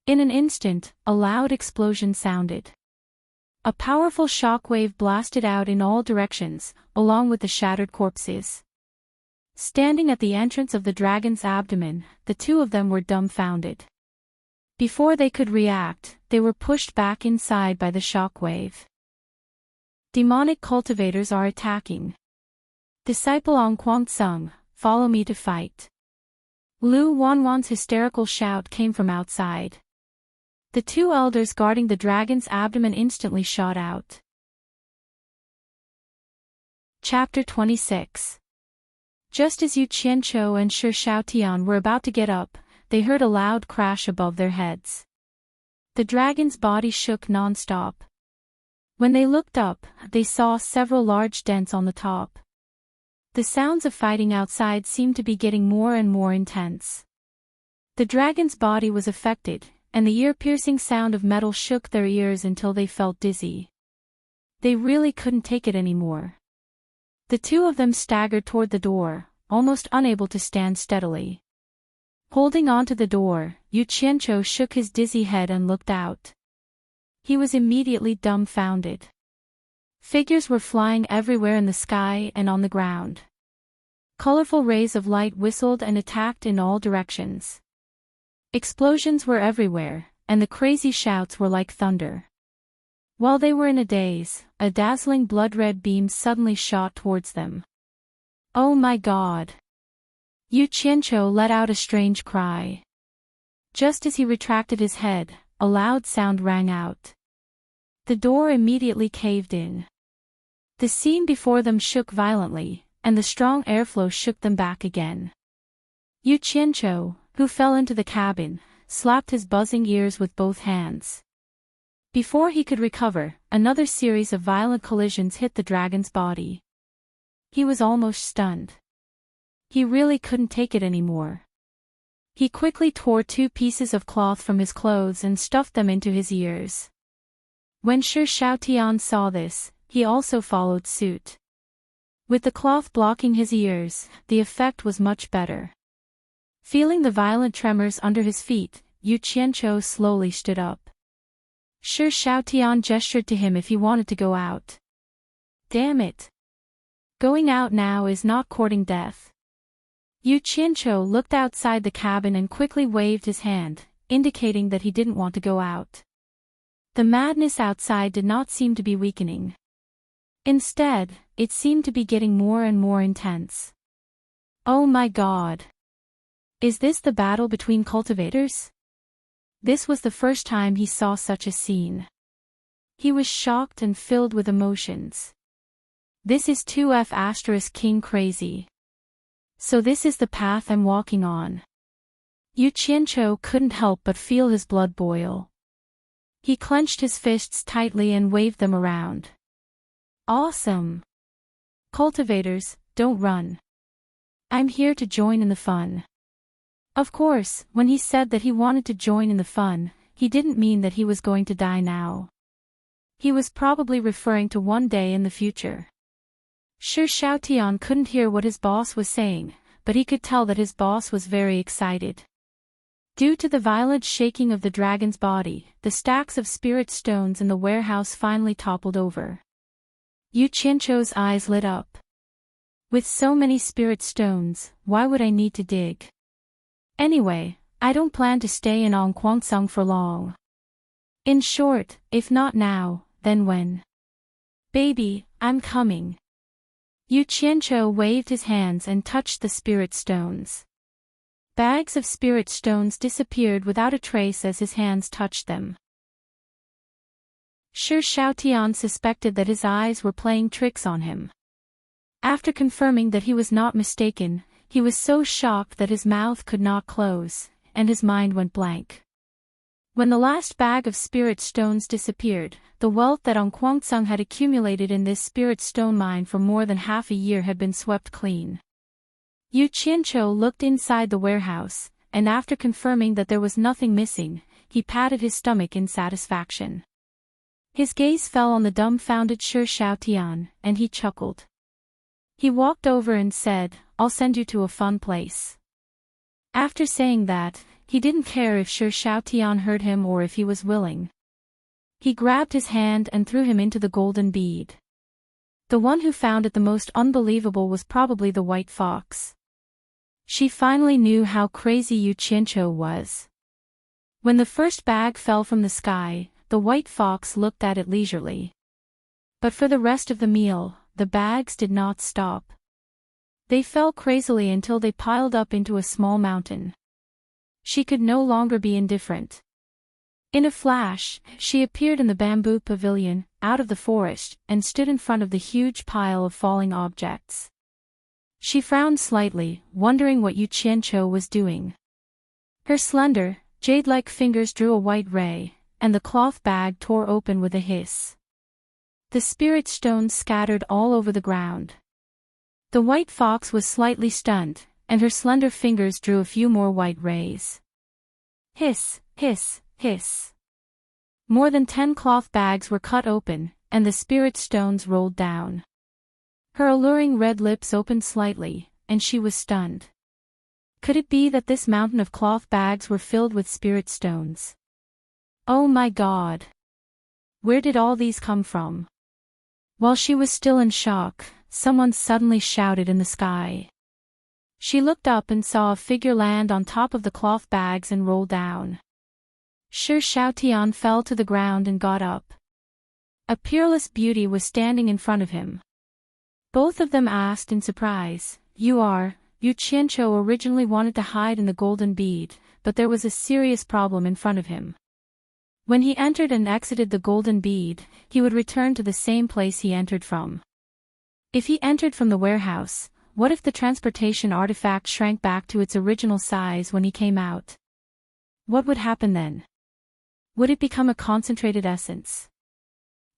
In an instant, a loud explosion sounded. A powerful shockwave blasted out in all directions, along with the shattered corpses. Standing at the entrance of the dragon's abdomen, the two of them were dumbfounded. Before they could react, they were pushed back inside by the shockwave. Demonic cultivators are attacking. Disciple Ong Kwang-tsung, follow me to fight. Lu Wanwan's hysterical shout came from outside. The two elders guarding the dragon's abdomen instantly shot out. Chapter 26. Just as Yu Qianqiu and Shi Shaotian were about to get up, they heard a loud crash above their heads. The dragon's body shook non-stop. When they looked up, they saw several large dents on the top. The sounds of fighting outside seemed to be getting more and more intense. The dragon's body was affected, and the ear-piercing sound of metal shook their ears until they felt dizzy. They really couldn't take it anymore. The two of them staggered toward the door, almost unable to stand steadily. Holding onto the door, Yu Qianqiu shook his dizzy head and looked out. He was immediately dumbfounded. Figures were flying everywhere in the sky and on the ground. Colorful rays of light whistled and attacked in all directions. Explosions were everywhere, and the crazy shouts were like thunder. While they were in a daze, a dazzling blood-red beam suddenly shot towards them. "Oh my God!" Yu Qianqiu let out a strange cry. Just as he retracted his head, a loud sound rang out. The door immediately caved in. The scene before them shook violently, and the strong airflow shook them back again. Yu Qianqiu, who fell into the cabin, slapped his buzzing ears with both hands. Before he could recover, another series of violent collisions hit the dragon's body. He was almost stunned. He really couldn't take it anymore. He quickly tore two pieces of cloth from his clothes and stuffed them into his ears. When Shi Shaotian saw this, he also followed suit. With the cloth blocking his ears, the effect was much better. Feeling the violent tremors under his feet, Yu Qianqiu slowly stood up. Shi Shaotian gestured to him if he wanted to go out. "Damn it! Going out now is not courting death." Yu Qianqiu looked outside the cabin and quickly waved his hand, indicating that he didn't want to go out. The madness outside did not seem to be weakening. Instead, it seemed to be getting more and more intense. "Oh my God! Is this the battle between cultivators?" This was the first time he saw such a scene. He was shocked and filled with emotions. This is 2F** King crazy. So this is the path I'm walking on. Yu Qianqiu couldn't help but feel his blood boil. He clenched his fists tightly and waved them around. "Awesome! Cultivators, don't run. I'm here to join in the fun." Of course, when he said that he wanted to join in the fun, he didn't mean that he was going to die now. He was probably referring to one day in the future. Shi Shaotian couldn't hear what his boss was saying, but he could tell that his boss was very excited. Due to the violent shaking of the dragon's body, the stacks of spirit stones in the warehouse finally toppled over. Yu Qianqiu's eyes lit up. With so many spirit stones, why would I need to dig? Anyway, I don't plan to stay in Ong Kwang-tsung for long. In short, if not now, then when? Baby, I'm coming. Yu Qianqiu waved his hands and touched the spirit stones. Bags of spirit stones disappeared without a trace as his hands touched them. Shi Shaotian suspected that his eyes were playing tricks on him. After confirming that he was not mistaken, he was so shocked that his mouth could not close, and his mind went blank. When the last bag of spirit stones disappeared, the wealth that Ong Guangceng had accumulated in this spirit stone mine for more than half a year had been swept clean. Yu Qianqiu looked inside the warehouse, and after confirming that there was nothing missing, he patted his stomach in satisfaction. His gaze fell on the dumbfounded Shi Shaotian, and he chuckled. He walked over and said, "I'll send you to a fun place." After saying that, he didn't care if Shi Shaotian heard him or if he was willing. He grabbed his hand and threw him into the golden bead. The one who found it the most unbelievable was probably the white fox. She finally knew how crazy Yu Qianqiu was. When the first bag fell from the sky, the white fox looked at it leisurely. But for the rest of the meal, the bags did not stop. They fell crazily until they piled up into a small mountain. She could no longer be indifferent. In a flash, she appeared in the bamboo pavilion, out of the forest, and stood in front of the huge pile of falling objects. She frowned slightly, wondering what Yu Qianqiu was doing. Her slender, jade-like fingers drew a white ray, and the cloth bag tore open with a hiss. The spirit stones scattered all over the ground. The white fox was slightly stunned, and her slender fingers drew a few more white rays. Hiss, hiss, hiss. More than 10 cloth bags were cut open, and the spirit stones rolled down. Her alluring red lips opened slightly, and she was stunned. Could it be that this mountain of cloth bags were filled with spirit stones? Oh my God! Where did all these come from? While she was still in shock, someone suddenly shouted in the sky. She looked up and saw a figure land on top of the cloth bags and roll down. Shi Shaotian fell to the ground and got up. A peerless beauty was standing in front of him. Both of them asked in surprise, Yu Qianqiu originally wanted to hide in the golden bead, but there was a serious problem in front of him. When he entered and exited the golden bead, he would return to the same place he entered from. If he entered from the warehouse, what if the transportation artifact shrank back to its original size when he came out? What would happen then? Would it become a concentrated essence?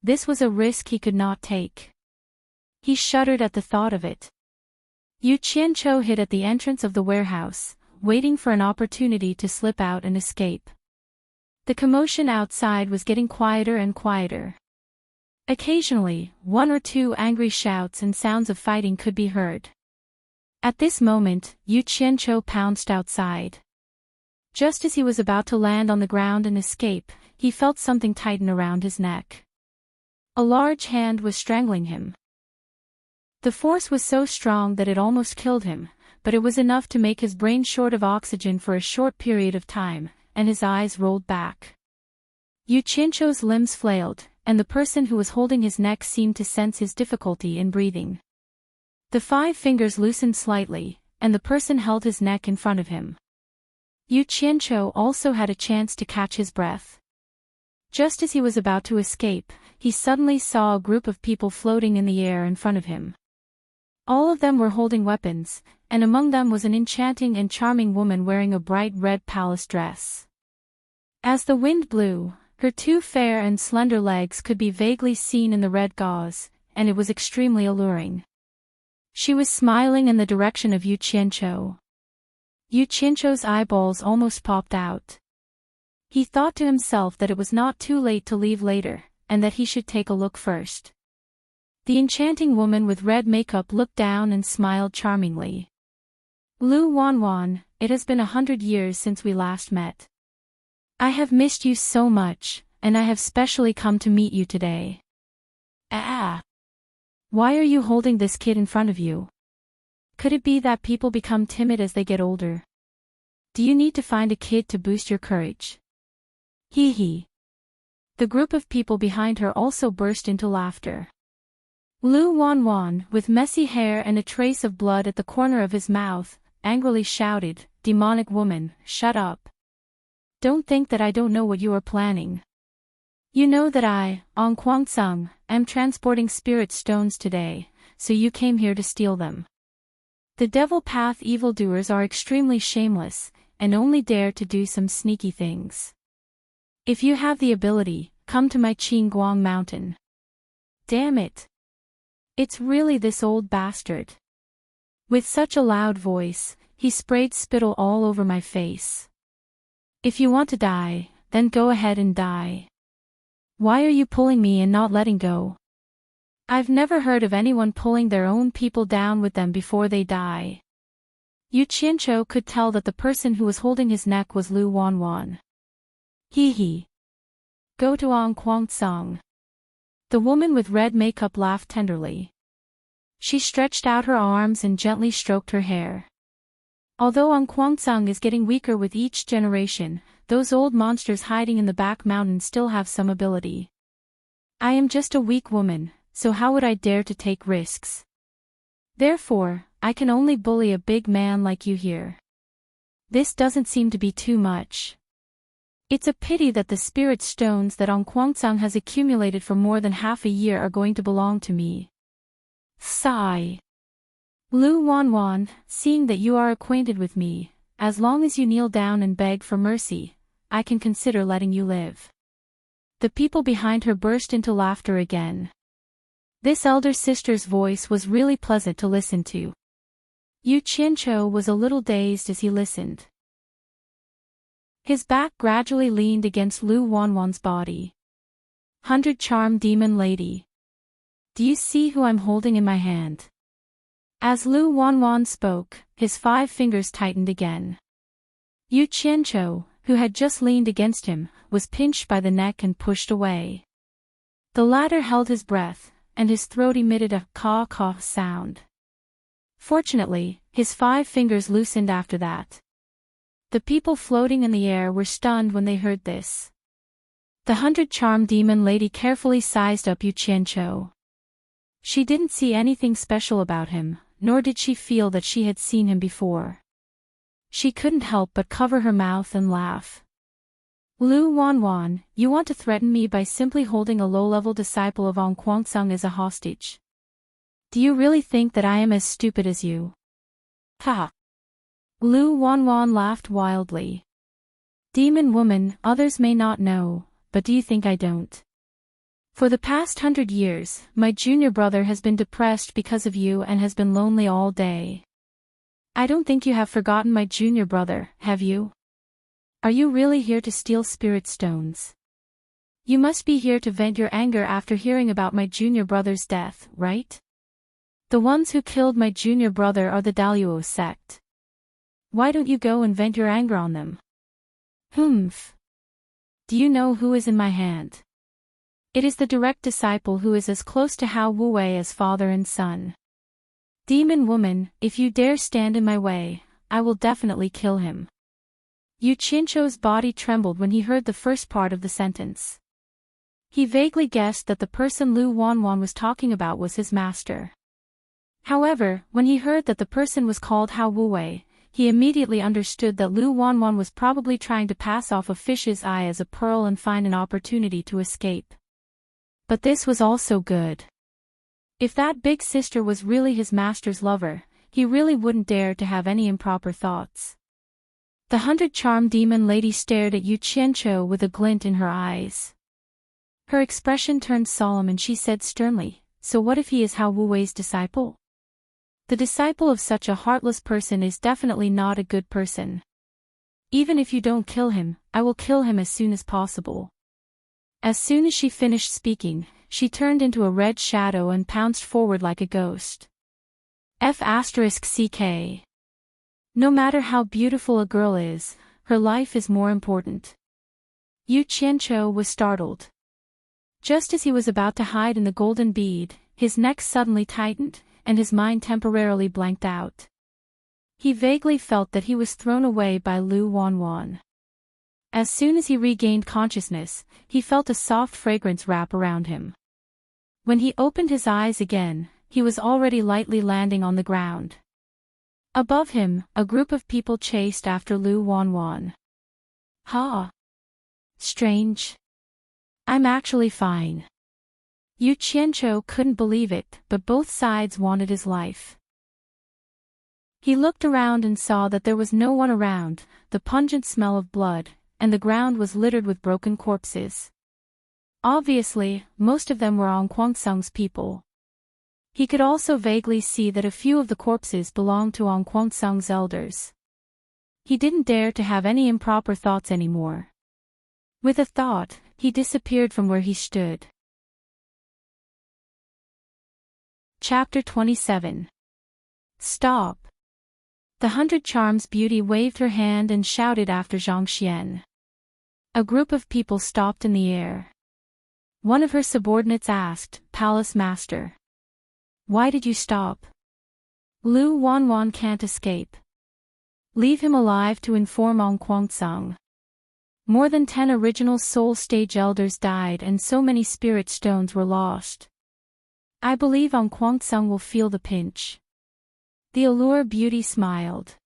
This was a risk he could not take. He shuddered at the thought of it. Yu Qianqiu hid at the entrance of the warehouse, waiting for an opportunity to slip out and escape. The commotion outside was getting quieter and quieter. Occasionally, 1 or 2 angry shouts and sounds of fighting could be heard. At this moment, Yu Qianqiu pounced outside. Just as he was about to land on the ground and escape, he felt something tighten around his neck. A large hand was strangling him. The force was so strong that it almost killed him, but it was enough to make his brain short of oxygen for a short period of time, and his eyes rolled back. Yu Qianqiu's limbs flailed, and the person who was holding his neck seemed to sense his difficulty in breathing. The 5 fingers loosened slightly, and the person held his neck in front of him. Yu Qianqiu also had a chance to catch his breath. Just as he was about to escape, he suddenly saw a group of people floating in the air in front of him. All of them were holding weapons, and among them was an enchanting and charming woman wearing a bright red palace dress. As the wind blew, her 2 fair and slender legs could be vaguely seen in the red gauze, and it was extremely alluring. She was smiling in the direction of Yu Qianqiu. Yu Qianqiu's eyeballs almost popped out. He thought to himself that it was not too late to leave later, and that he should take a look first. The enchanting woman with red makeup looked down and smiled charmingly. Lu Wanwan, it has been 100 years since we last met. I have missed you so much, and I have specially come to meet you today. Ah! Why are you holding this kid in front of you? Could it be that people become timid as they get older? Do you need to find a kid to boost your courage? Hee hee. The group of people behind her also burst into laughter. Lu Wanwan, with messy hair and a trace of blood at the corner of his mouth, angrily shouted, "Demonic woman, shut up. Don't think that I don't know what you are planning. You know that I, Ong Kwang Sung, am transporting spirit stones today, so you came here to steal them. The devil path evildoers are extremely shameless, and only dare to do some sneaky things. If you have the ability, come to my Qingguang mountain." Damn it. It's really this old bastard. With such a loud voice, he sprayed spittle all over my face. If you want to die, then go ahead and die. Why are you pulling me and not letting go? I've never heard of anyone pulling their own people down with them before they die. Yu Qianqiu could tell that the person who was holding his neck was Lu Wanwan. Hee hee. Go to Ong Kwang Song. The woman with red makeup laughed tenderly. She stretched out her arms and gently stroked her hair. Although Ong Kwang Sung is getting weaker with each generation, those old monsters hiding in the back mountain still have some ability. I am just a weak woman, so how would I dare to take risks? Therefore, I can only bully a big man like you here. This doesn't seem to be too much. It's a pity that the spirit stones that Ong Kwang Sung has accumulated for more than half a year are going to belong to me. Sigh. Lu Wanwan, seeing that you are acquainted with me, as long as you kneel down and beg for mercy, I can consider letting you live. The people behind her burst into laughter again. This elder sister's voice was really pleasant to listen to. Yu Qianqiu was a little dazed as he listened. His back gradually leaned against Lu Wanwan's body. 100 Charm Demon Lady. Do you see who I'm holding in my hand? As Lu Wanwan spoke, his 5 fingers tightened again. Yu Qianqiu, who had just leaned against him, was pinched by the neck and pushed away. The latter held his breath, and his throat emitted a caw-caw sound. Fortunately, his 5 fingers loosened after that. The people floating in the air were stunned when they heard this. The 100 Charm Demon Lady carefully sized up Yu Qianqiu. She didn't see anything special about him, nor did she feel that she had seen him before. She couldn't help but cover her mouth and laugh. Lu Wanwan, you want to threaten me by simply holding a low-level disciple of Ong Kwang Sung as a hostage? Do you really think that I am as stupid as you? Ha! Lu Wanwan laughed wildly. Demon woman, others may not know, but do you think I don't? For the past 100 years, my junior brother has been depressed because of you and has been lonely all day. I don't think you have forgotten my junior brother, have you? Are you really here to steal spirit stones? You must be here to vent your anger after hearing about my junior brother's death, right? The ones who killed my junior brother are the Daluo sect. Why don't you go and vent your anger on them? Humph. Do you know who is in my hand? It is the direct disciple who is as close to Hao Wuwei as father and son. Demon woman, if you dare stand in my way, I will definitely kill him. Yu Qianqiu's body trembled when he heard the first part of the sentence. He vaguely guessed that the person Lu Wanwan was talking about was his master. However, when he heard that the person was called Hao Wuwei, he immediately understood that Lu Wanwan was probably trying to pass off a fish's eye as a pearl and find an opportunity to escape. But this was also good. If that big sister was really his master's lover, he really wouldn't dare to have any improper thoughts. The 100 Charm Demon Lady stared at Yu Qianqiu with a glint in her eyes. Her expression turned solemn and she said sternly, so what if he is Hao Wuwei's disciple? The disciple of such a heartless person is definitely not a good person. Even if you don't kill him, I will kill him as soon as possible. As soon as she finished speaking, she turned into a red shadow and pounced forward like a ghost. F***CK. No matter how beautiful a girl is, her life is more important. Yu Qianqiu was startled. Just as he was about to hide in the golden bead, his neck suddenly tightened, and his mind temporarily blanked out. He vaguely felt that he was thrown away by Lu Wanwan. As soon as he regained consciousness, he felt a soft fragrance wrap around him. When he opened his eyes again, he was already lightly landing on the ground. Above him, a group of people chased after Lu Wanwan. Ha! Strange. I'm actually fine. Yu Qianzhou couldn't believe it, but both sides wanted his life. He looked around and saw that there was no one around, the pungent smell of blood, and the ground was littered with broken corpses. Obviously, most of them were Ong Guangsung's people. He could also vaguely see that a few of the corpses belonged to Ong Guangsung's elders. He didn't dare to have any improper thoughts anymore. With a thought, he disappeared from where he stood. Chapter 27. Stop. The 100 Charms beauty waved her hand and shouted after Zhang Xian. A group of people stopped in the air. One of her subordinates asked, "Palace Master, why did you stop? Lu Wanwan can't escape. Leave him alive to inform Ong Guangsung. More than 10 original soul stage elders died and so many spirit stones were lost. I believe Ong Guangsung will feel the pinch." The allure beauty smiled.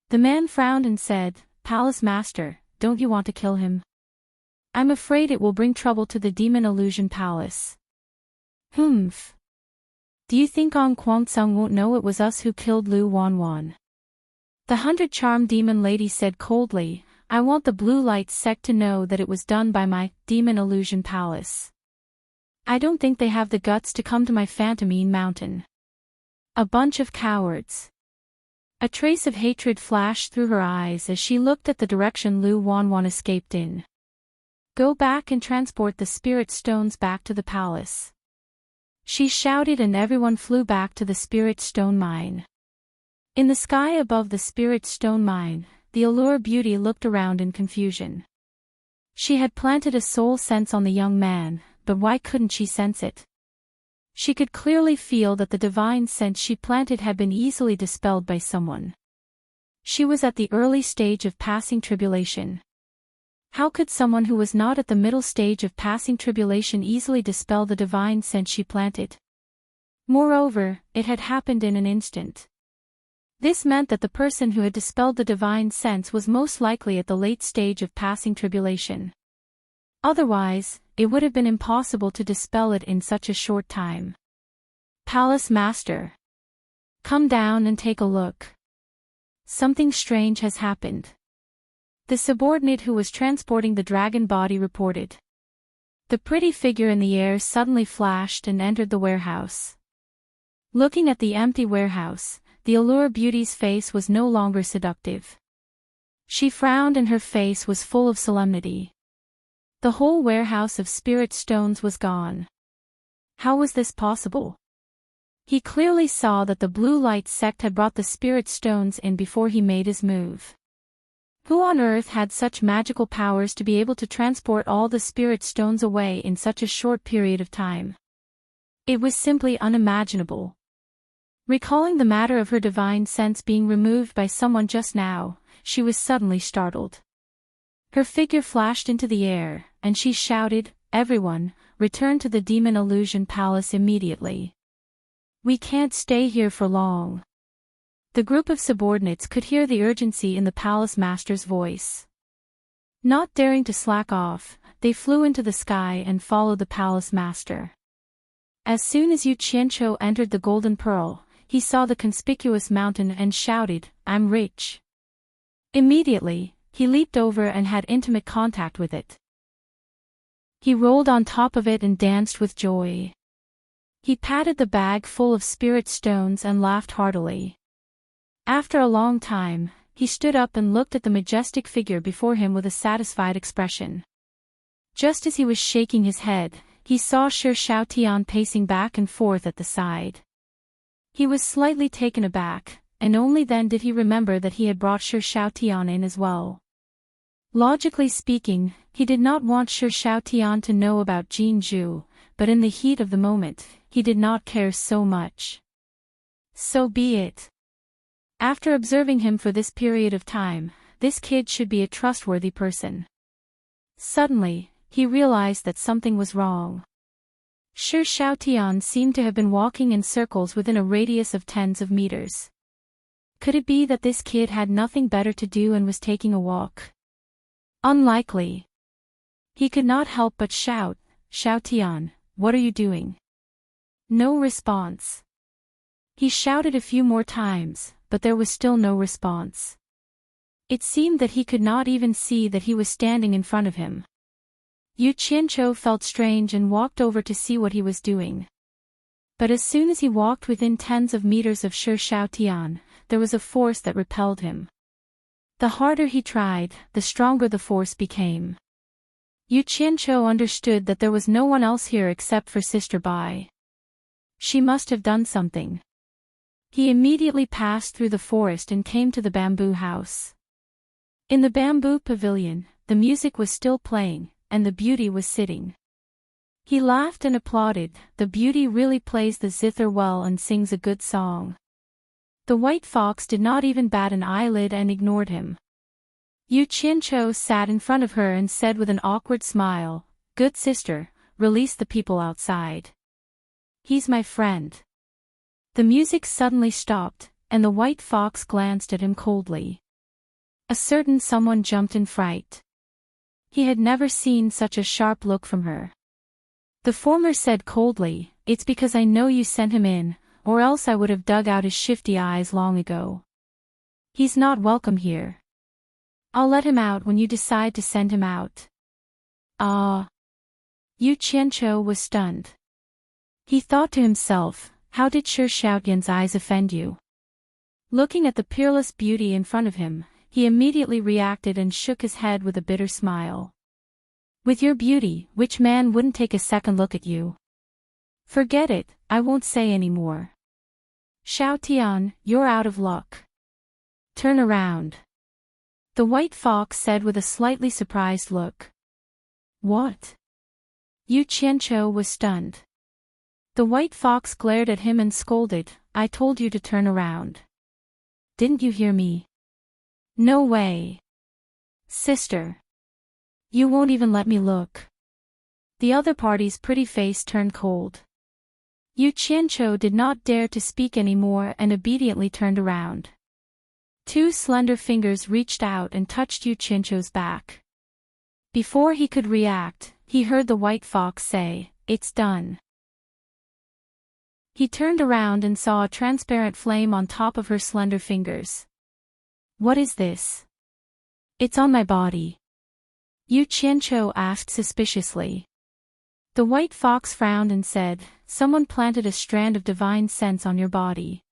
The man frowned and said, "Palace Master, don't you want to kill him? I'm afraid it will bring trouble to the Demon Illusion Palace." "Humph. Do you think Ong Guangsung won't know it was us who killed Lu Wanwan?" The 100 Charm Demon Lady said coldly, "I want the Blue Light sect to know that it was done by my Demon Illusion Palace. I don't think they have the guts to come to my Phantomine Mountain. A bunch of cowards." A trace of hatred flashed through her eyes as she looked at the direction Lu Wanwan escaped in. "Go back and transport the spirit stones back to the palace," she shouted, and everyone flew back to the spirit stone mine. In the sky above the spirit stone mine, the allure beauty looked around in confusion. She had planted a soul sense on the young man, but why couldn't she sense it? She could clearly feel that the divine sense she planted had been easily dispelled by someone. She was at the early stage of passing tribulation. How could someone who was not at the middle stage of passing tribulation easily dispel the divine sense she planted? Moreover, it had happened in an instant. This meant that the person who had dispelled the divine sense was most likely at the late stage of passing tribulation. Otherwise, it would have been impossible to dispel it in such a short time. "Palace Master, come down and take a look. Something strange has happened," the subordinate who was transporting the dragon body reported. The pretty figure in the air suddenly flashed and entered the warehouse. Looking at the empty warehouse, the allure beauty's face was no longer seductive. She frowned and her face was full of solemnity. The whole warehouse of spirit stones was gone. How was this possible? He clearly saw that the Blue Light sect had brought the spirit stones in before he made his move. Who on earth had such magical powers to be able to transport all the spirit stones away in such a short period of time? It was simply unimaginable. Recalling the matter of her divine sense being removed by someone just now, she was suddenly startled. Her figure flashed into the air, and she shouted, "Everyone, return to the Demon Illusion Palace immediately. We can't stay here for long." The group of subordinates could hear the urgency in the palace master's voice. Not daring to slack off, they flew into the sky and followed the palace master. As soon as Yu Qianzhou entered the Golden Pearl, he saw the conspicuous mountain and shouted, "I'm rich." Immediately, he leaped over and had intimate contact with it. He rolled on top of it and danced with joy. He patted the bag full of spirit stones and laughed heartily. After a long time, he stood up and looked at the majestic figure before him with a satisfied expression. Just as he was shaking his head, he saw Shi Shaotian pacing back and forth at the side. He was slightly taken aback, and only then did he remember that he had brought Shi Shaotian in as well. Logically speaking, he did not want Shi Shaotian to know about Jin Zhu, but in the heat of the moment, he did not care so much. So be it. After observing him for this period of time, this kid should be a trustworthy person. Suddenly, he realized that something was wrong. Shi Xiaotian seemed to have been walking in circles within a radius of tens of meters. Could it be that this kid had nothing better to do and was taking a walk? Unlikely. He could not help but shout, "Xiaotian, what are you doing?" No response. He shouted a few more times, but there was still no response. It seemed that he could not even see that he was standing in front of him. Yu Qianqiu felt strange and walked over to see what he was doing. But as soon as he walked within tens of meters of Shi Xiaotian, there was a force that repelled him. The harder he tried, the stronger the force became. Yu Qianqiu understood that there was no one else here except for Sister Bai. She must have done something. He immediately passed through the forest and came to the bamboo house. In the bamboo pavilion, the music was still playing, and the beauty was sitting. He laughed and applauded. The beauty really plays the zither well and sings a good song. The white fox did not even bat an eyelid and ignored him. Yu Qianqiu sat in front of her and said with an awkward smile, "Good sister, release the people outside. He's my friend." The music suddenly stopped, and the white fox glanced at him coldly. A certain someone jumped in fright. He had never seen such a sharp look from her. The former said coldly, "It's because I know you sent him in, or else I would have dug out his shifty eyes long ago. He's not welcome here. I'll let him out when you decide to send him out." Ah! Yu Qianqiu was stunned. He thought to himself, how did Shi Xiaotian's eyes offend you? Looking at the peerless beauty in front of him, he immediately reacted and shook his head with a bitter smile. With your beauty, which man wouldn't take a second look at you? Forget it, I won't say any more. Xiaotian, you're out of luck. Turn around. The white fox said with a slightly surprised look. What? Yu Qianqiu was stunned. The white fox glared at him and scolded, "I told you to turn around. Didn't you hear me?" "No way. Sister. You won't even let me look." The other party's pretty face turned cold. Yu Qianqiu did not dare to speak any more and obediently turned around. Two slender fingers reached out and touched Yu Qianqiu's back. Before he could react, he heard the white fox say, "It's done." He turned around and saw a transparent flame on top of her slender fingers. "What is this?" "It's on my body." Yu Qianqiu asked suspiciously. The white fox frowned and said, "Someone planted a strand of divine sense on your body.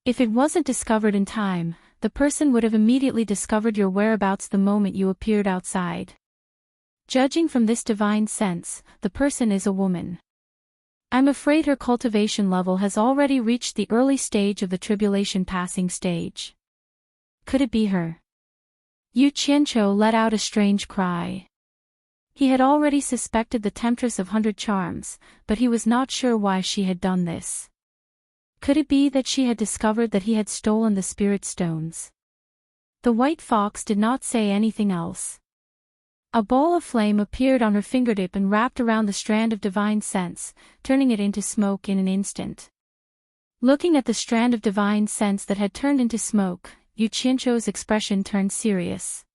If it wasn't discovered in time, the person would have immediately discovered your whereabouts the moment you appeared outside. Judging from this divine sense, the person is a woman. I'm afraid her cultivation level has already reached the early stage of the tribulation passing stage. Could it be her?" Yu Qianqiu let out a strange cry. He had already suspected the temptress of 100 charms, but he was not sure why she had done this. Could it be that she had discovered that he had stolen the spirit stones? The white fox did not say anything else. A ball of flame appeared on her fingertip and wrapped around the strand of divine sense, turning it into smoke in an instant. Looking at the strand of divine sense that had turned into smoke, Yu Qianqiu's expression turned serious.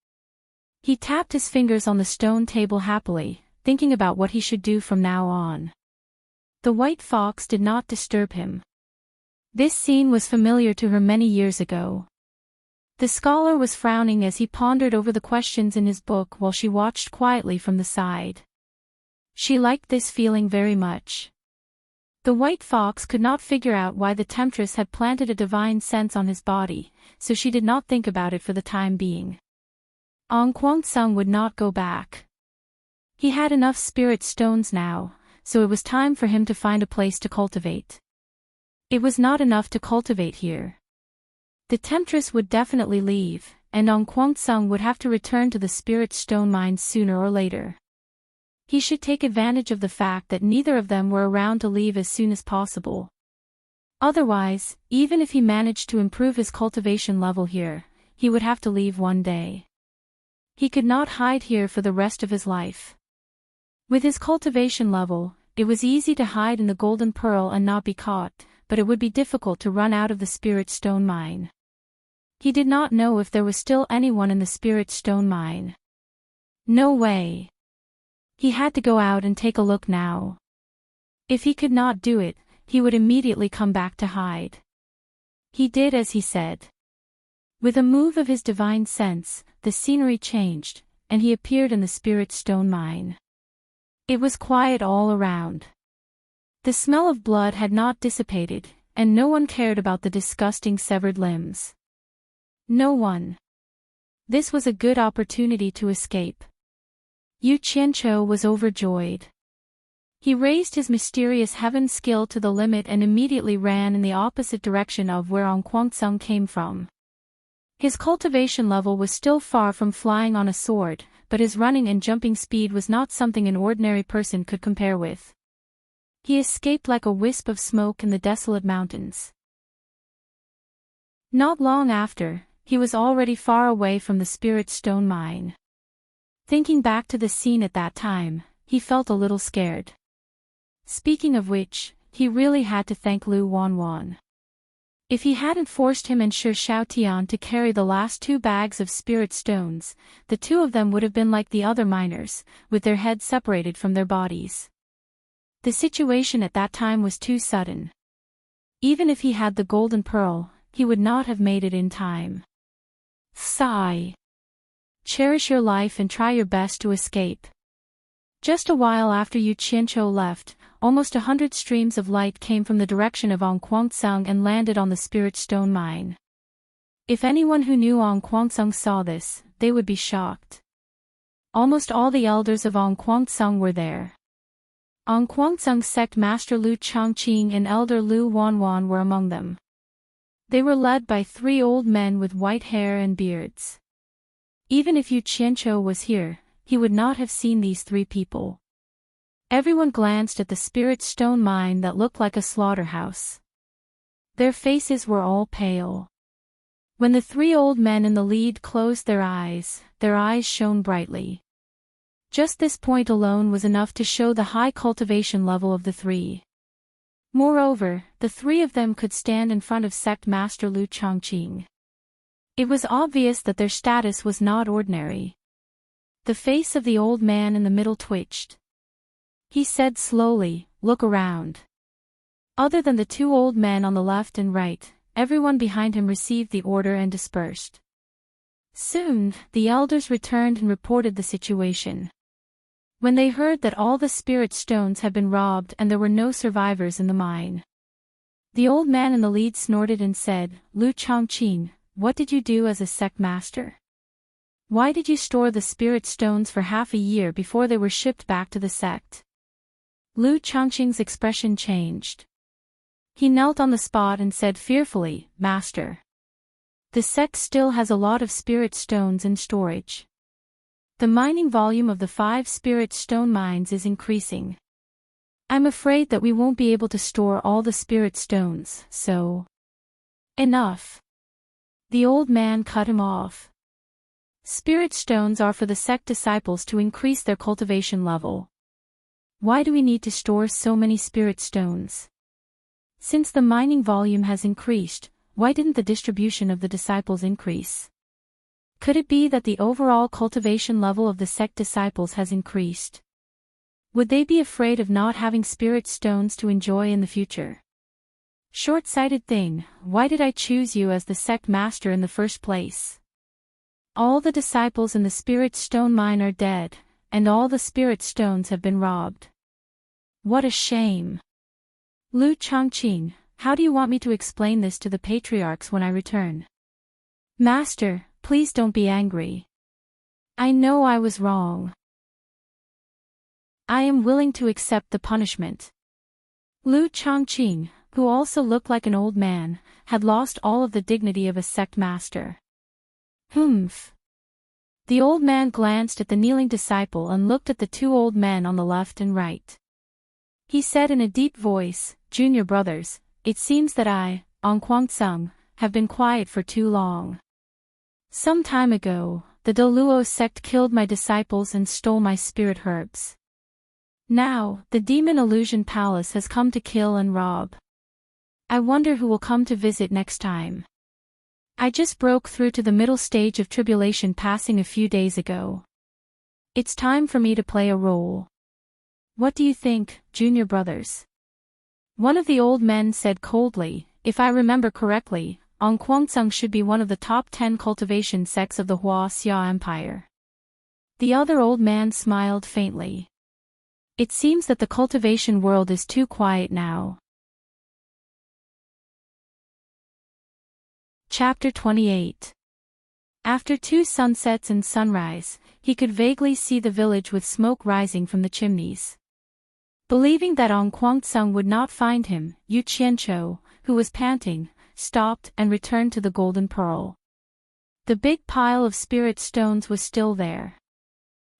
He tapped his fingers on the stone table happily, thinking about what he should do from now on. The white fox did not disturb him. This scene was familiar to her many years ago. The scholar was frowning as he pondered over the questions in his book while she watched quietly from the side. She liked this feeling very much. The white fox could not figure out why the temptress had planted a divine sense on his body, so she did not think about it for the time being. Kuang-tsung would not go back. He had enough spirit stones now, so it was time for him to find a place to cultivate. It was not enough to cultivate here. The temptress would definitely leave, and Kuang-tsung would have to return to the spirit stone mines sooner or later. He should take advantage of the fact that neither of them were around to leave as soon as possible. Otherwise, even if he managed to improve his cultivation level here, he would have to leave one day. He could not hide here for the rest of his life. With his cultivation level, it was easy to hide in the golden pearl and not be caught, but it would be difficult to run out of the spirit stone mine. He did not know if there was still anyone in the spirit stone mine. No way. He had to go out and take a look now. If he could not do it, he would immediately come back to hide. He did as he said. With a move of his divine sense, the scenery changed, and he appeared in the spirit stone mine. It was quiet all around. The smell of blood had not dissipated, and no one cared about the disgusting severed limbs. No one. This was a good opportunity to escape. Yu Qianqiu was overjoyed. He raised his mysterious heaven skill to the limit and immediately ran in the opposite direction of where An Kuang-tsung came from. His cultivation level was still far from flying on a sword, but his running and jumping speed was not something an ordinary person could compare with. He escaped like a wisp of smoke in the desolate mountains. Not long after, he was already far away from the spirit stone mine. Thinking back to the scene at that time, he felt a little scared. Speaking of which, he really had to thank Lu Wanwan. If he hadn't forced him and Shi Xiaotian to carry the last 2 bags of spirit stones, the 2 of them would have been like the other miners, with their heads separated from their bodies. The situation at that time was too sudden. Even if he had the golden pearl, he would not have made it in time. Sigh. Cherish your life and try your best to escape. Just a while after Yu Qianqiu left, almost 100 streams of light came from the direction of An Kuang-tsung and landed on the spirit stone mine. If anyone who knew An Kuang-tsung saw this, they would be shocked. Almost all the elders of An Kuang-tsung were there. An Kuang-tsung's sect master Lu Changqing and elder Lu Wanwan were among them. They were led by 3 old men with white hair and beards. Even if Yu Qianqiu was here, he would not have seen these 3 people. Everyone glanced at the spirit stone mine that looked like a slaughterhouse. Their faces were all pale. When the 3 old men in the lead closed their eyes shone brightly. Just this point alone was enough to show the high cultivation level of the 3. Moreover, the 3 of them could stand in front of sect master Lu Changqing. It was obvious that their status was not ordinary. The face of the old man in the middle twitched. He said slowly, "Look around." Other than the 2 old men on the left and right, everyone behind him received the order and dispersed. Soon, the elders returned and reported the situation. When they heard that all the spirit stones had been robbed and there were no survivors in the mine, the old man in the lead snorted and said, "Lu Changqing, what did you do as a sect master? Why did you store the spirit stones for half a year before they were shipped back to the sect?" Lu Changqing's expression changed. He knelt on the spot and said fearfully, "Master, the sect still has a lot of spirit stones in storage. The mining volume of the 5 spirit stone mines is increasing. I'm afraid that we won't be able to store all the spirit stones, so..." "Enough." The old man cut him off. "Spirit stones are for the sect disciples to increase their cultivation level. Why do we need to store so many spirit stones? Since the mining volume has increased, why didn't the distribution of the disciples increase? Could it be that the overall cultivation level of the sect disciples has increased? Would they be afraid of not having spirit stones to enjoy in the future? Short-sighted thing, why did I choose you as the sect master in the first place? All the disciples in the spirit stone mine are dead, and all the spirit stones have been robbed. What a shame. Lu Changqing, how do you want me to explain this to the patriarchs when I return?" "Master, please don't be angry. I know I was wrong. I am willing to accept the punishment." Lu Changqing, who also looked like an old man, had lost all of the dignity of a sect master. "Humph." The old man glanced at the kneeling disciple and looked at the 2 old men on the left and right. He said in a deep voice, "Junior brothers, it seems that I, An Kuang-tsung, have been quiet for too long. Some time ago, the Deluo sect killed my disciples and stole my spirit herbs. Now, the demon illusion palace has come to kill and rob. I wonder who will come to visit next time. I just broke through to the middle stage of tribulation passing a few days ago. It's time for me to play a role. What do you think, junior brothers? One of the old men said coldly, if I remember correctly, Ongkwangtsung should be one of the top 10 cultivation sects of the Hua-Xia Empire. The other old man smiled faintly. It seems that the cultivation world is too quiet now. Chapter 28. After 2 sunsets and sunrise, he could vaguely see the village with smoke rising from the chimneys. Believing that Ongkwangtsung would not find him, Yu Qianqiu, who was panting, stopped and returned to the Golden Pearl. The big pile of spirit stones was still there.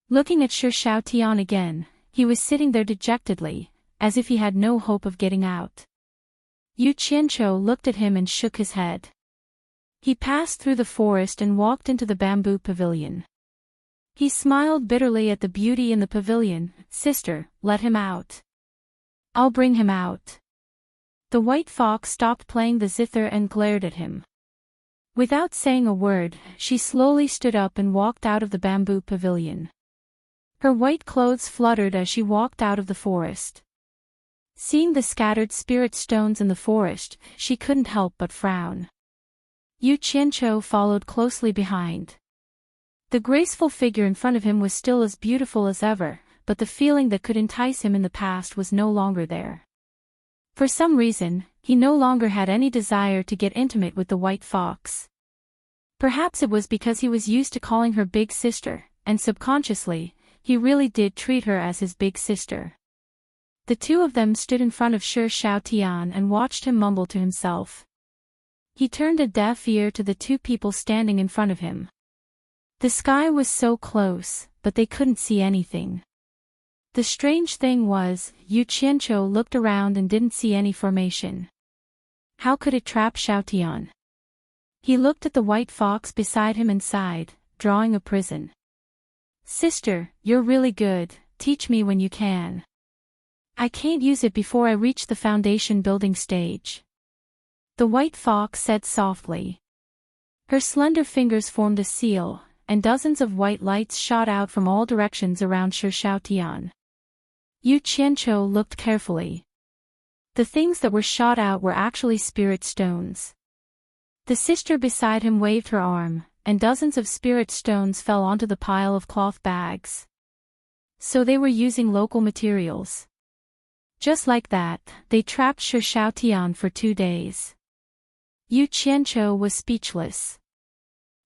Looking at Shi Shaotian again, he was sitting there dejectedly, as if he had no hope of getting out. Yu Qianqiu looked at him and shook his head. He passed through the forest and walked into the bamboo pavilion. He smiled bitterly at the beauty in the pavilion. Sister, let him out. I'll bring him out. The white fox stopped playing the zither and glared at him. Without saying a word, she slowly stood up and walked out of the bamboo pavilion. Her white clothes fluttered as she walked out of the forest. Seeing the scattered spirit stones in the forest, she couldn't help but frown. Yu Qianqiu followed closely behind. The graceful figure in front of him was still as beautiful as ever, but the feeling that could entice him in the past was no longer there. For some reason, he no longer had any desire to get intimate with the white fox. Perhaps it was because he was used to calling her big sister, and subconsciously, he really did treat her as his big sister. The two of them stood in front of Shi Shaotian and watched him mumble to himself. He turned a deaf ear to the two people standing in front of him. The sky was so close, but they couldn't see anything. The strange thing was, Yu Qianqiu looked around and didn't see any formation. How could it trap Shaotian? He looked at the white fox beside him and sighed, drawing a prison. Sister, you're really good, teach me when you can. I can't use it before I reach the foundation building stage. The white fox said softly. Her slender fingers formed a seal, and dozens of white lights shot out from all directions around Shi Shaotian. Yu Qianqiu looked carefully. The things that were shot out were actually spirit stones. The sister beside him waved her arm, and dozens of spirit stones fell onto the pile of cloth bags. So they were using local materials. Just like that, they trapped Shi Shaotian for 2 days. Yu Qianqiu was speechless.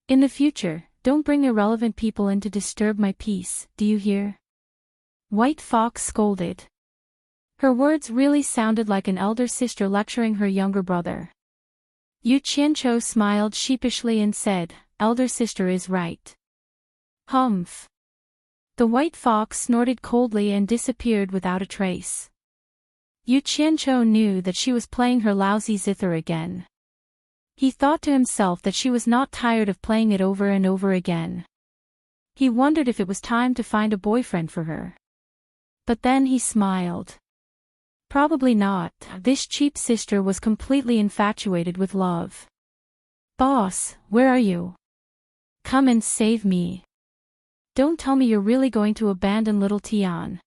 In the future, don't bring irrelevant people in to disturb my peace, do you hear? White Fox scolded. Her words really sounded like an elder sister lecturing her younger brother. Yu Qianqiu smiled sheepishly and said, Elder sister is right. Humph. The white fox snorted coldly and disappeared without a trace. Yu Qianqiu knew that she was playing her lousy zither again. He thought to himself that she was not tired of playing it over and over again. He wondered if it was time to find a boyfriend for her. But then he smiled. Probably not, this cheap sister was completely infatuated with love. Boss, where are you? Come and save me. Don't tell me you're really going to abandon little Tian.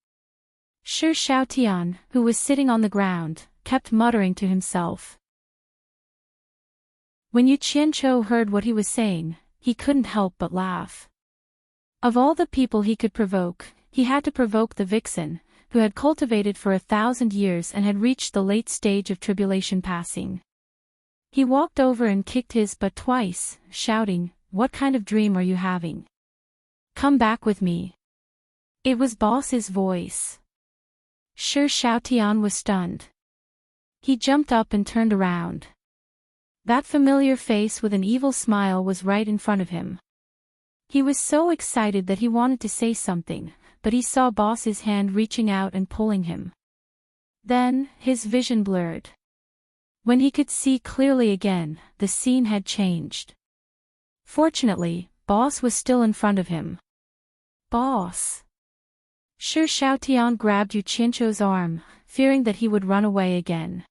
Shi Shaotian, who was sitting on the ground, kept muttering to himself. When Yu Qianqiu heard what he was saying, he couldn't help but laugh. Of all the people he could provoke, he had to provoke the vixen, who had cultivated for 1,000 years and had reached the late stage of tribulation passing. He walked over and kicked his butt twice, shouting, What kind of dream are you having? Come back with me. It was boss's voice. Shi Shaotian was stunned. He jumped up and turned around. That familiar face with an evil smile was right in front of him. He was so excited that he wanted to say something, but he saw boss's hand reaching out and pulling him. Then, his vision blurred. When he could see clearly again, the scene had changed. Fortunately, boss was still in front of him. Boss! Shi Xiaotian grabbed Yu Qianzhou's arm, fearing that he would run away again.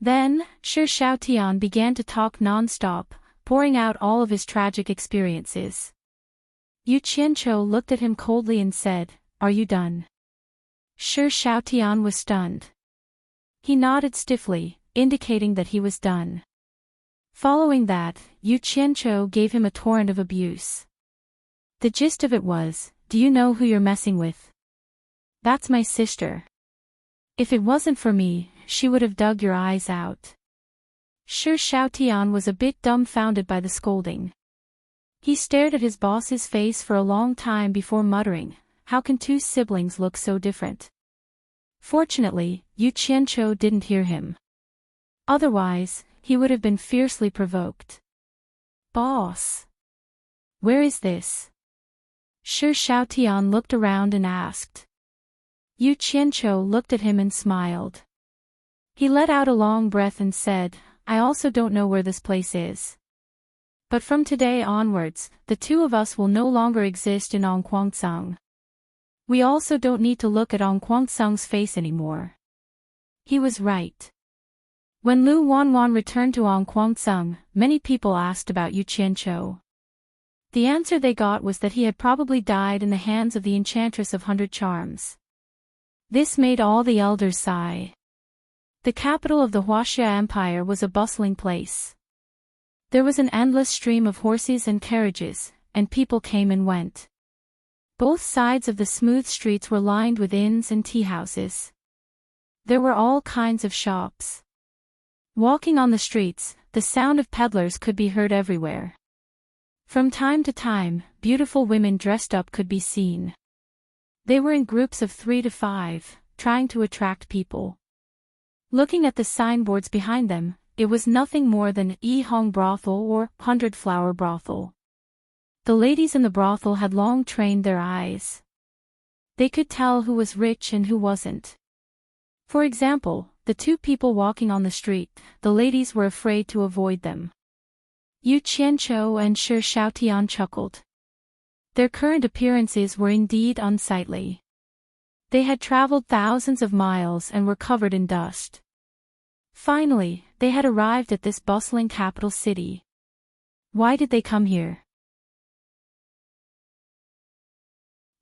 Then, Shi Xiaotian began to talk non-stop, pouring out all of his tragic experiences. Yu Qianzhou looked at him coldly and said, "Are you done?" Shi Xiaotian was stunned. He nodded stiffly, indicating that he was done. Following that, Yu Qianzhou gave him a torrent of abuse. The gist of it was, "Do you know who you're messing with? That's my sister. If it wasn't for me, she would have dug your eyes out." Shi Xiaotian was a bit dumbfounded by the scolding. He stared at his boss's face for a long time before muttering, "How can two siblings look so different?" Fortunately, Yu Qianzhou didn't hear him. Otherwise, he would have been fiercely provoked. "Boss, where is this?" Shi Xiaotian looked around and asked. Yu Qianzhou looked at him and smiled. He let out a long breath and said, "I also don't know where this place is. But from today onwards, the two of us will no longer exist in Ongquangsang. We also don't need to look at Ongquangsang's face anymore." He was right. When Lu Wanwan returned to Ongquangsang, many people asked about Yu Qianzhou. The answer they got was that he had probably died in the hands of the Enchantress of 100 Charms. This made all the elders sigh. The capital of the Huaxia Empire was a bustling place. There was an endless stream of horses and carriages, and people came and went. Both sides of the smooth streets were lined with inns and tea houses. There were all kinds of shops. Walking on the streets, the sound of peddlers could be heard everywhere. From time to time, beautiful women dressed up could be seen. They were in groups of 3 to 5, trying to attract people. Looking at the signboards behind them, it was nothing more than Yi Hong Brothel or 100-Flower Brothel. The ladies in the brothel had long trained their eyes. They could tell who was rich and who wasn't. For example, the two people walking on the street, the ladies were afraid to avoid them. Yu Qianzhou and Shi Xiaotian chuckled. Their current appearances were indeed unsightly. They had traveled thousands of miles and were covered in dust. Finally, they had arrived at this bustling capital city. Why did they come here?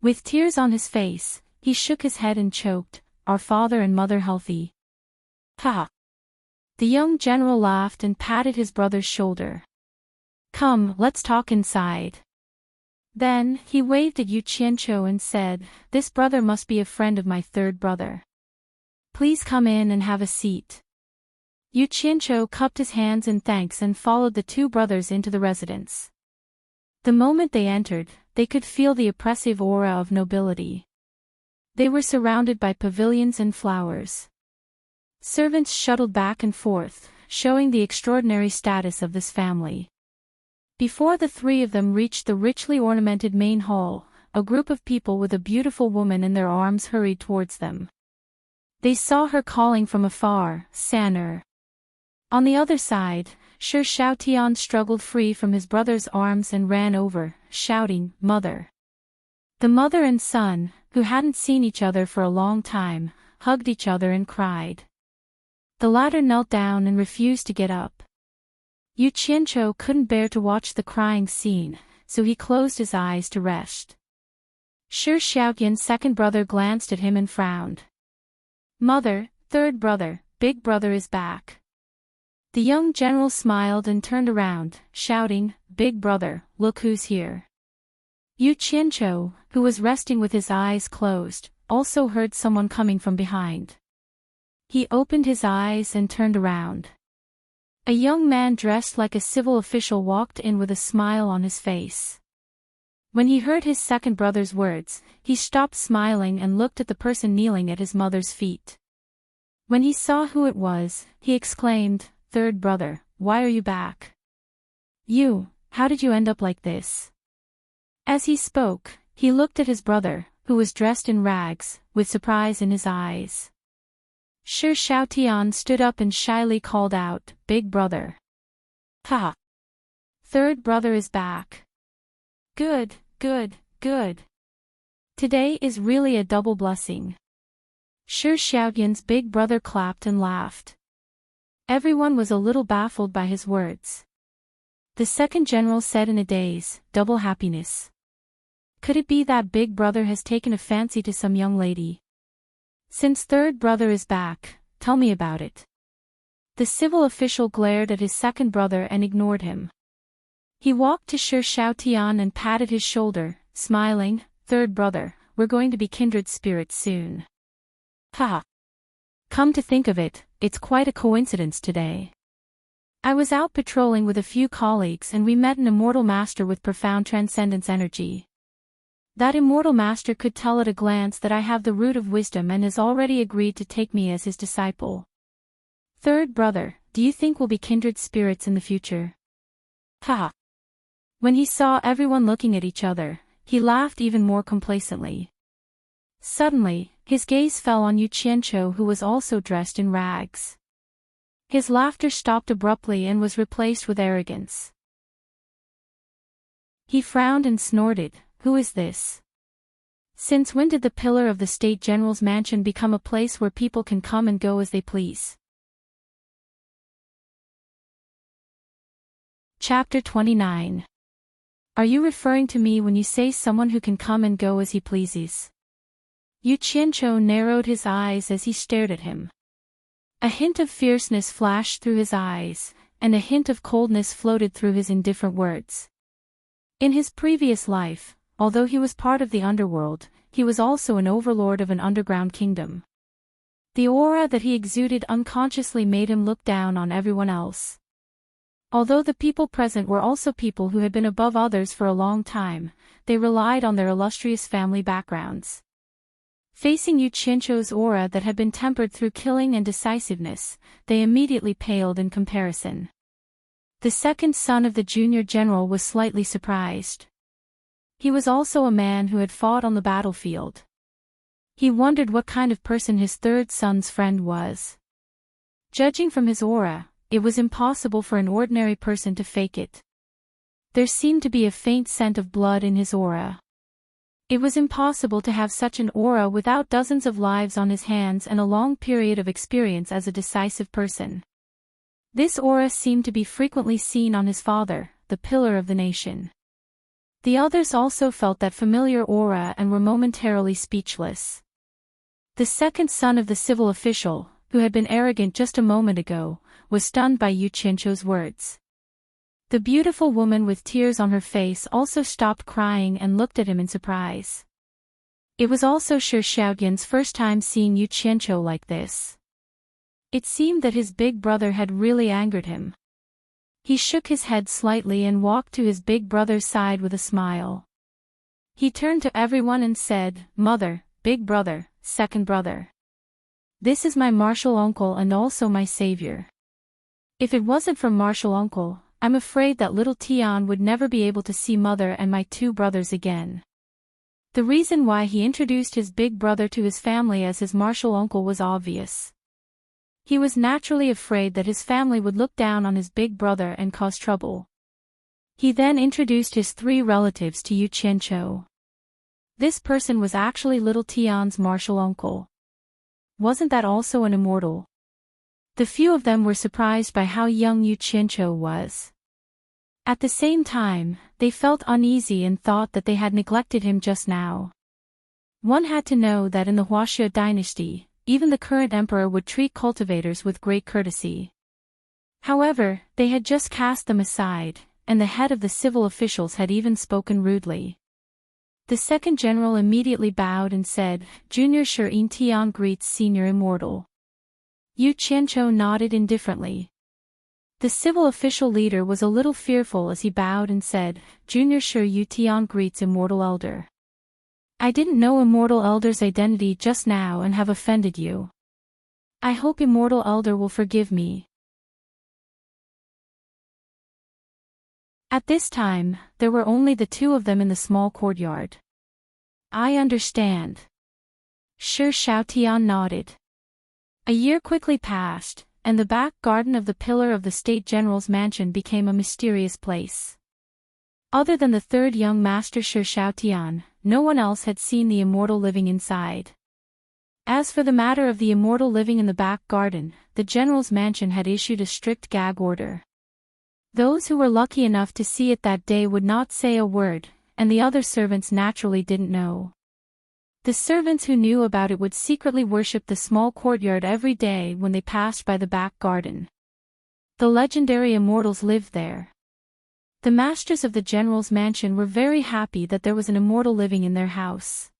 With tears on his face, he shook his head and choked, "Our father and mother healthy." Ha! The young general laughed and patted his brother's shoulder. "Come, let's talk inside." Then, he waved at Yu Qianzhou and said, "This brother must be a friend of my third brother. Please come in and have a seat." Yu Qianzhou cupped his hands in thanks and followed the two brothers into the residence. The moment they entered, they could feel the oppressive aura of nobility. They were surrounded by pavilions and flowers. Servants shuttled back and forth, showing the extraordinary status of this family. Before the three of them reached the richly ornamented main hall, a group of people with a beautiful woman in their arms hurried towards them. They saw her calling from afar, "San'er." On the other side, Shi Xiaotian struggled free from his brother's arms and ran over, shouting, "Mother!" The mother and son, who hadn't seen each other for a long time, hugged each other and cried. The latter knelt down and refused to get up. Yu Qianzhou couldn't bear to watch the crying scene, so he closed his eyes to rest. Shi Xiaotian's second brother glanced at him and frowned. "Mother, third brother, big brother is back." The young general smiled and turned around, shouting, "Big brother, look who's here." Yu Qianzhou, who was resting with his eyes closed, also heard someone coming from behind. He opened his eyes and turned around. A young man dressed like a civil official walked in with a smile on his face. When he heard his second brother's words, he stopped smiling and looked at the person kneeling at his mother's feet. When he saw who it was, he exclaimed, "Third brother, why are you back? You, how did you end up like this?" As he spoke, he looked at his brother, who was dressed in rags, with surprise in his eyes. Shi Xiaotian stood up and shyly called out, "Big brother." "Ha! Third brother is back. Good, good, good." Today is really a double blessing. Shi Xiaotian's big brother clapped and laughed. Everyone was a little baffled by his words. The second general said in a daze, double happiness. Could it be that big brother has taken a fancy to some young lady? Since third brother is back, tell me about it. The civil official glared at his second brother and ignored him. He walked to Shi Xiaotian and patted his shoulder, smiling, third brother, we're going to be kindred spirits soon. Haha. Come to think of it, it's quite a coincidence today. I was out patrolling with a few colleagues and we met an immortal master with profound transcendence energy. That immortal master could tell at a glance that I have the root of wisdom and has already agreed to take me as his disciple. Third brother, do you think we'll be kindred spirits in the future? Haha. When he saw everyone looking at each other, he laughed even more complacently. Suddenly, his gaze fell on Yu Qianqiu, who was also dressed in rags. His laughter stopped abruptly and was replaced with arrogance. He frowned and snorted, who is this? Since when did the pillar of the State General's mansion become a place where people can come and go as they please? Chapter 29. Are you referring to me when you say someone who can come and go as he pleases? Yu Qianqiu narrowed his eyes as he stared at him. A hint of fierceness flashed through his eyes, and a hint of coldness floated through his indifferent words. In his previous life, although he was part of the underworld, he was also an overlord of an underground kingdom. The aura that he exuded unconsciously made him look down on everyone else. Although the people present were also people who had been above others for a long time, they relied on their illustrious family backgrounds. Facing Yu Qianqiu's aura that had been tempered through killing and decisiveness, they immediately paled in comparison. The second son of the junior general was slightly surprised. He was also a man who had fought on the battlefield. He wondered what kind of person his third son's friend was. Judging from his aura, it was impossible for an ordinary person to fake it. There seemed to be a faint scent of blood in his aura. It was impossible to have such an aura without dozens of lives on his hands and a long period of experience as a decisive person. This aura seemed to be frequently seen on his father, the pillar of the nation. The others also felt that familiar aura and were momentarily speechless. The second son of the civil official, who had been arrogant just a moment ago, was stunned by Yu Qianqiu's words. The beautiful woman with tears on her face also stopped crying and looked at him in surprise. It was also Shi Xiaotian's first time seeing Yu Qianqiu like this. It seemed that his big brother had really angered him. He shook his head slightly and walked to his big brother's side with a smile. He turned to everyone and said, "Mother, big brother, second brother. This is my martial uncle and also my savior. If it wasn't for martial uncle, I'm afraid that little Tian would never be able to see mother and my two brothers again." The reason why he introduced his big brother to his family as his martial uncle was obvious. He was naturally afraid that his family would look down on his big brother and cause trouble. He then introduced his three relatives to Yu Qianqiu. This person was actually little Tian's martial uncle. Wasn't that also an immortal? The few of them were surprised by how young Yu Qianqiu was. At the same time, they felt uneasy and thought that they had neglected him just now. One had to know that in the Huaxia dynasty, even the current emperor would treat cultivators with great courtesy. However, they had just cast them aside, and the head of the civil officials had even spoken rudely. The second general immediately bowed and said, "Junior Shi Tian greets Senior Immortal." Yu Qianqiu nodded indifferently. The civil official leader was a little fearful as he bowed and said, "Junior Shi Tian greets Immortal Elder. I didn't know Immortal Elder's identity just now and have offended you. I hope Immortal Elder will forgive me." At this time, there were only the two of them in the small courtyard. "I understand." Shi Xiaotian nodded. A year quickly passed, and the back garden of the pillar of the State General's mansion became a mysterious place. Other than the third young master Shi Xiaotian, no one else had seen the immortal living inside. As for the matter of the immortal living in the back garden, the general's mansion had issued a strict gag order. Those who were lucky enough to see it that day would not say a word, and the other servants naturally didn't know. The servants who knew about it would secretly worship the small courtyard every day when they passed by the back garden. The legendary immortals lived there. The masters of the general's mansion were very happy that there was an immortal living in their house.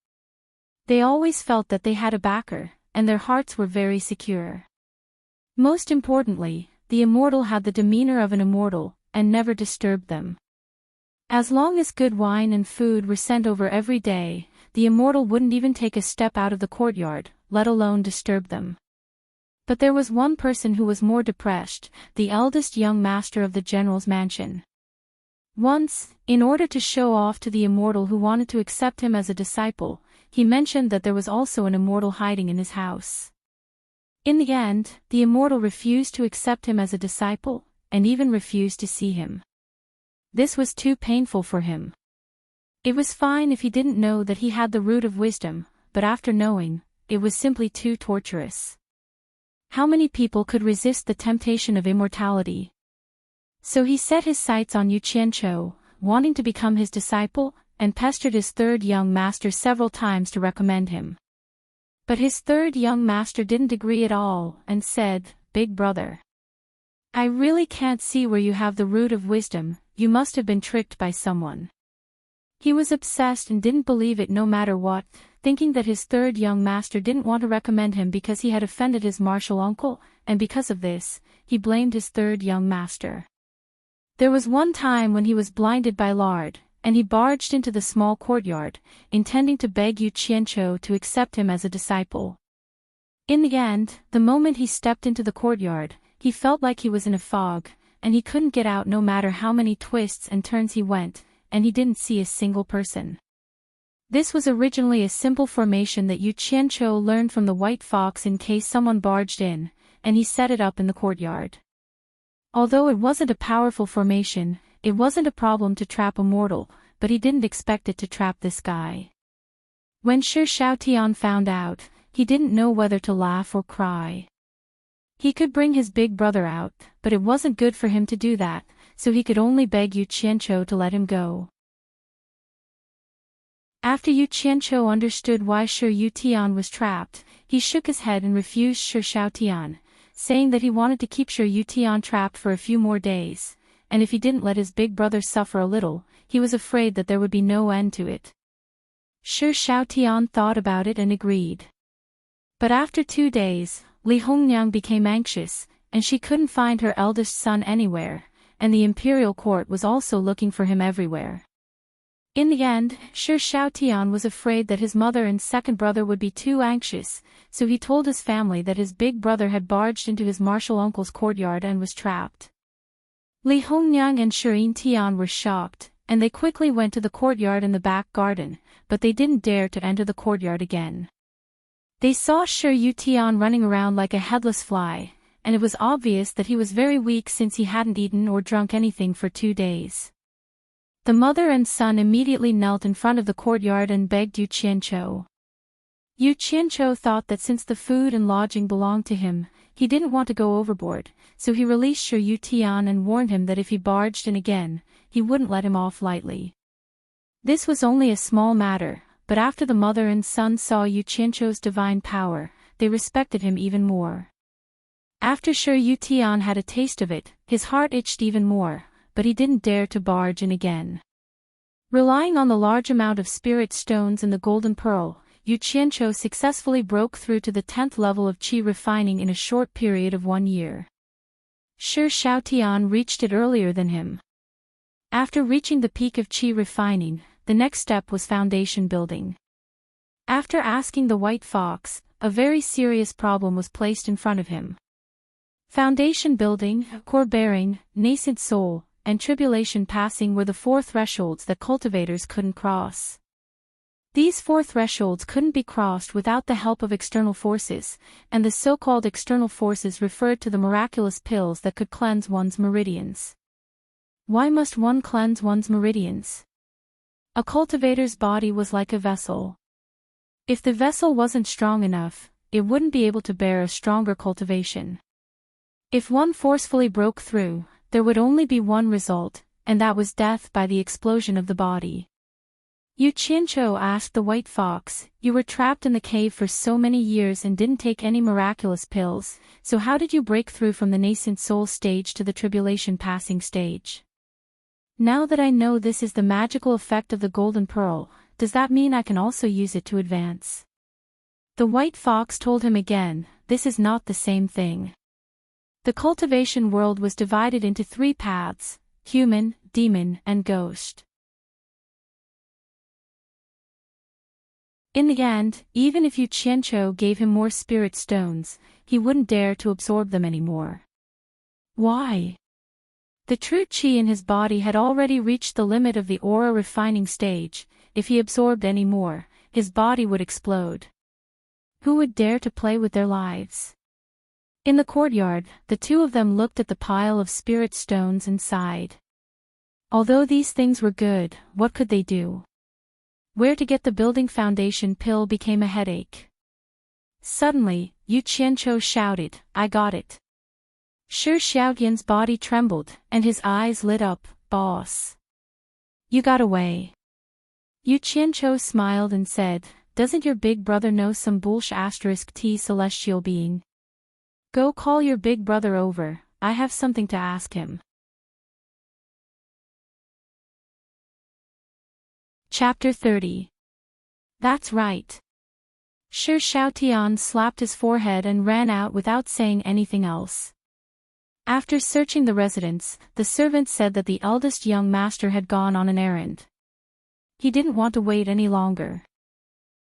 They always felt that they had a backer, and their hearts were very secure. Most importantly, the immortal had the demeanor of an immortal, and never disturbed them. As long as good wine and food were sent over every day, the immortal wouldn't even take a step out of the courtyard, let alone disturb them. But there was one person who was more depressed, the eldest young master of the general's mansion. Once, in order to show off to the immortal who wanted to accept him as a disciple, he mentioned that there was also an immortal hiding in his house. In the end, the immortal refused to accept him as a disciple, and even refused to see him. This was too painful for him. It was fine if he didn't know that he had the root of wisdom, but after knowing, it was simply too torturous. How many people could resist the temptation of immortality? So he set his sights on Yu Qianqiu, wanting to become his disciple, and pestered his third young master several times to recommend him. But his third young master didn't agree at all, and said, "Big brother, I really can't see where you have the root of wisdom, you must have been tricked by someone." He was obsessed and didn't believe it no matter what, thinking that his third young master didn't want to recommend him because he had offended his martial uncle, and because of this, he blamed his third young master. There was one time when he was blinded by lard, and he barged into the small courtyard, intending to beg Yu Qianqiu to accept him as a disciple. In the end, the moment he stepped into the courtyard, he felt like he was in a fog, and he couldn't get out no matter how many twists and turns he went, and he didn't see a single person. This was originally a simple formation that Yu Qianqiu learned from the white fox in case someone barged in, and he set it up in the courtyard. Although it wasn't a powerful formation, it wasn't a problem to trap a mortal, but he didn't expect it to trap this guy. When Shi Shaotian found out, he didn't know whether to laugh or cry. He could bring his big brother out, but it wasn't good for him to do that, so he could only beg Yu Qianqiu to let him go. After Yu Qianqiu understood why Shi Yutian was trapped, he shook his head and refused Shi Shaotian, saying that he wanted to keep Shi Yutian trapped for a few more days, and if he didn't let his big brother suffer a little, he was afraid that there would be no end to it. Shi Shaotian thought about it and agreed. But after 2 days, Li Hongniang became anxious, and she couldn't find her eldest son anywhere, and the imperial court was also looking for him everywhere. In the end, Shi Shaotian was afraid that his mother and second brother would be too anxious, so he told his family that his big brother had barged into his martial uncle's courtyard and was trapped. Li Hongniang and Shi Yintian were shocked, and they quickly went to the courtyard in the back garden, but they didn't dare to enter the courtyard again. They saw Shi Yutian running around like a headless fly, and it was obvious that he was very weak since he hadn't eaten or drunk anything for 2 days. The mother and son immediately knelt in front of the courtyard and begged Yu Qianqiu. Yu Qianqiu thought that since the food and lodging belonged to him, he didn't want to go overboard, so he released Shi Yutian and warned him that if he barged in again, he wouldn't let him off lightly. This was only a small matter, but after the mother and son saw Yu Qianqiu's divine power, they respected him even more. After Shi Yutian had a taste of it, his heart itched even more, but he didn't dare to barge in again. Relying on the large amount of spirit stones and the golden pearl, Yu Qianqiu successfully broke through to the 10th level of qi refining in a short period of 1 year. Shi Shaotian reached it earlier than him. After reaching the peak of qi refining, the next step was foundation building. After asking the white fox, a very serious problem was placed in front of him. Foundation building, core bearing, nascent soul, and tribulation passing were the 4 thresholds that cultivators couldn't cross. These 4 thresholds couldn't be crossed without the help of external forces, and the so-called external forces referred to the miraculous pills that could cleanse one's meridians. Why must one cleanse one's meridians? A cultivator's body was like a vessel. If the vessel wasn't strong enough, it wouldn't be able to bear a stronger cultivation. If one forcefully broke through, there would only be one result, and that was death by the explosion of the body. Yu Qianqiu asked the white fox, "You were trapped in the cave for so many years and didn't take any miraculous pills, so how did you break through from the nascent soul stage to the tribulation passing stage?" Now that I know this is the magical effect of the golden pearl, does that mean I can also use it to advance? The white fox told him again, this is not the same thing. The cultivation world was divided into 3 paths: human, demon, and ghost. In the end, even if Yu Qianqiu gave him more spirit stones, he wouldn't dare to absorb them anymore. Why? The true qi in his body had already reached the limit of the aura refining stage. If he absorbed any more, his body would explode. Who would dare to play with their lives? In the courtyard, the two of them looked at the pile of spirit stones and sighed. Although these things were good, what could they do? Where to get the building foundation pill became a headache. Suddenly, Yu Qianqiu shouted, "I got it." Shi Xiaotian's body trembled, and his eyes lit up. "Boss. You got away." Yu Qianqiu smiled and said, "Doesn't your big brother know some *T celestial being? Go call your big brother over, I have something to ask him." Chapter 30. That's right. Shi Xiaotian slapped his forehead and ran out without saying anything else. After searching the residence, the servant said that the eldest young master had gone on an errand. He didn't want to wait any longer.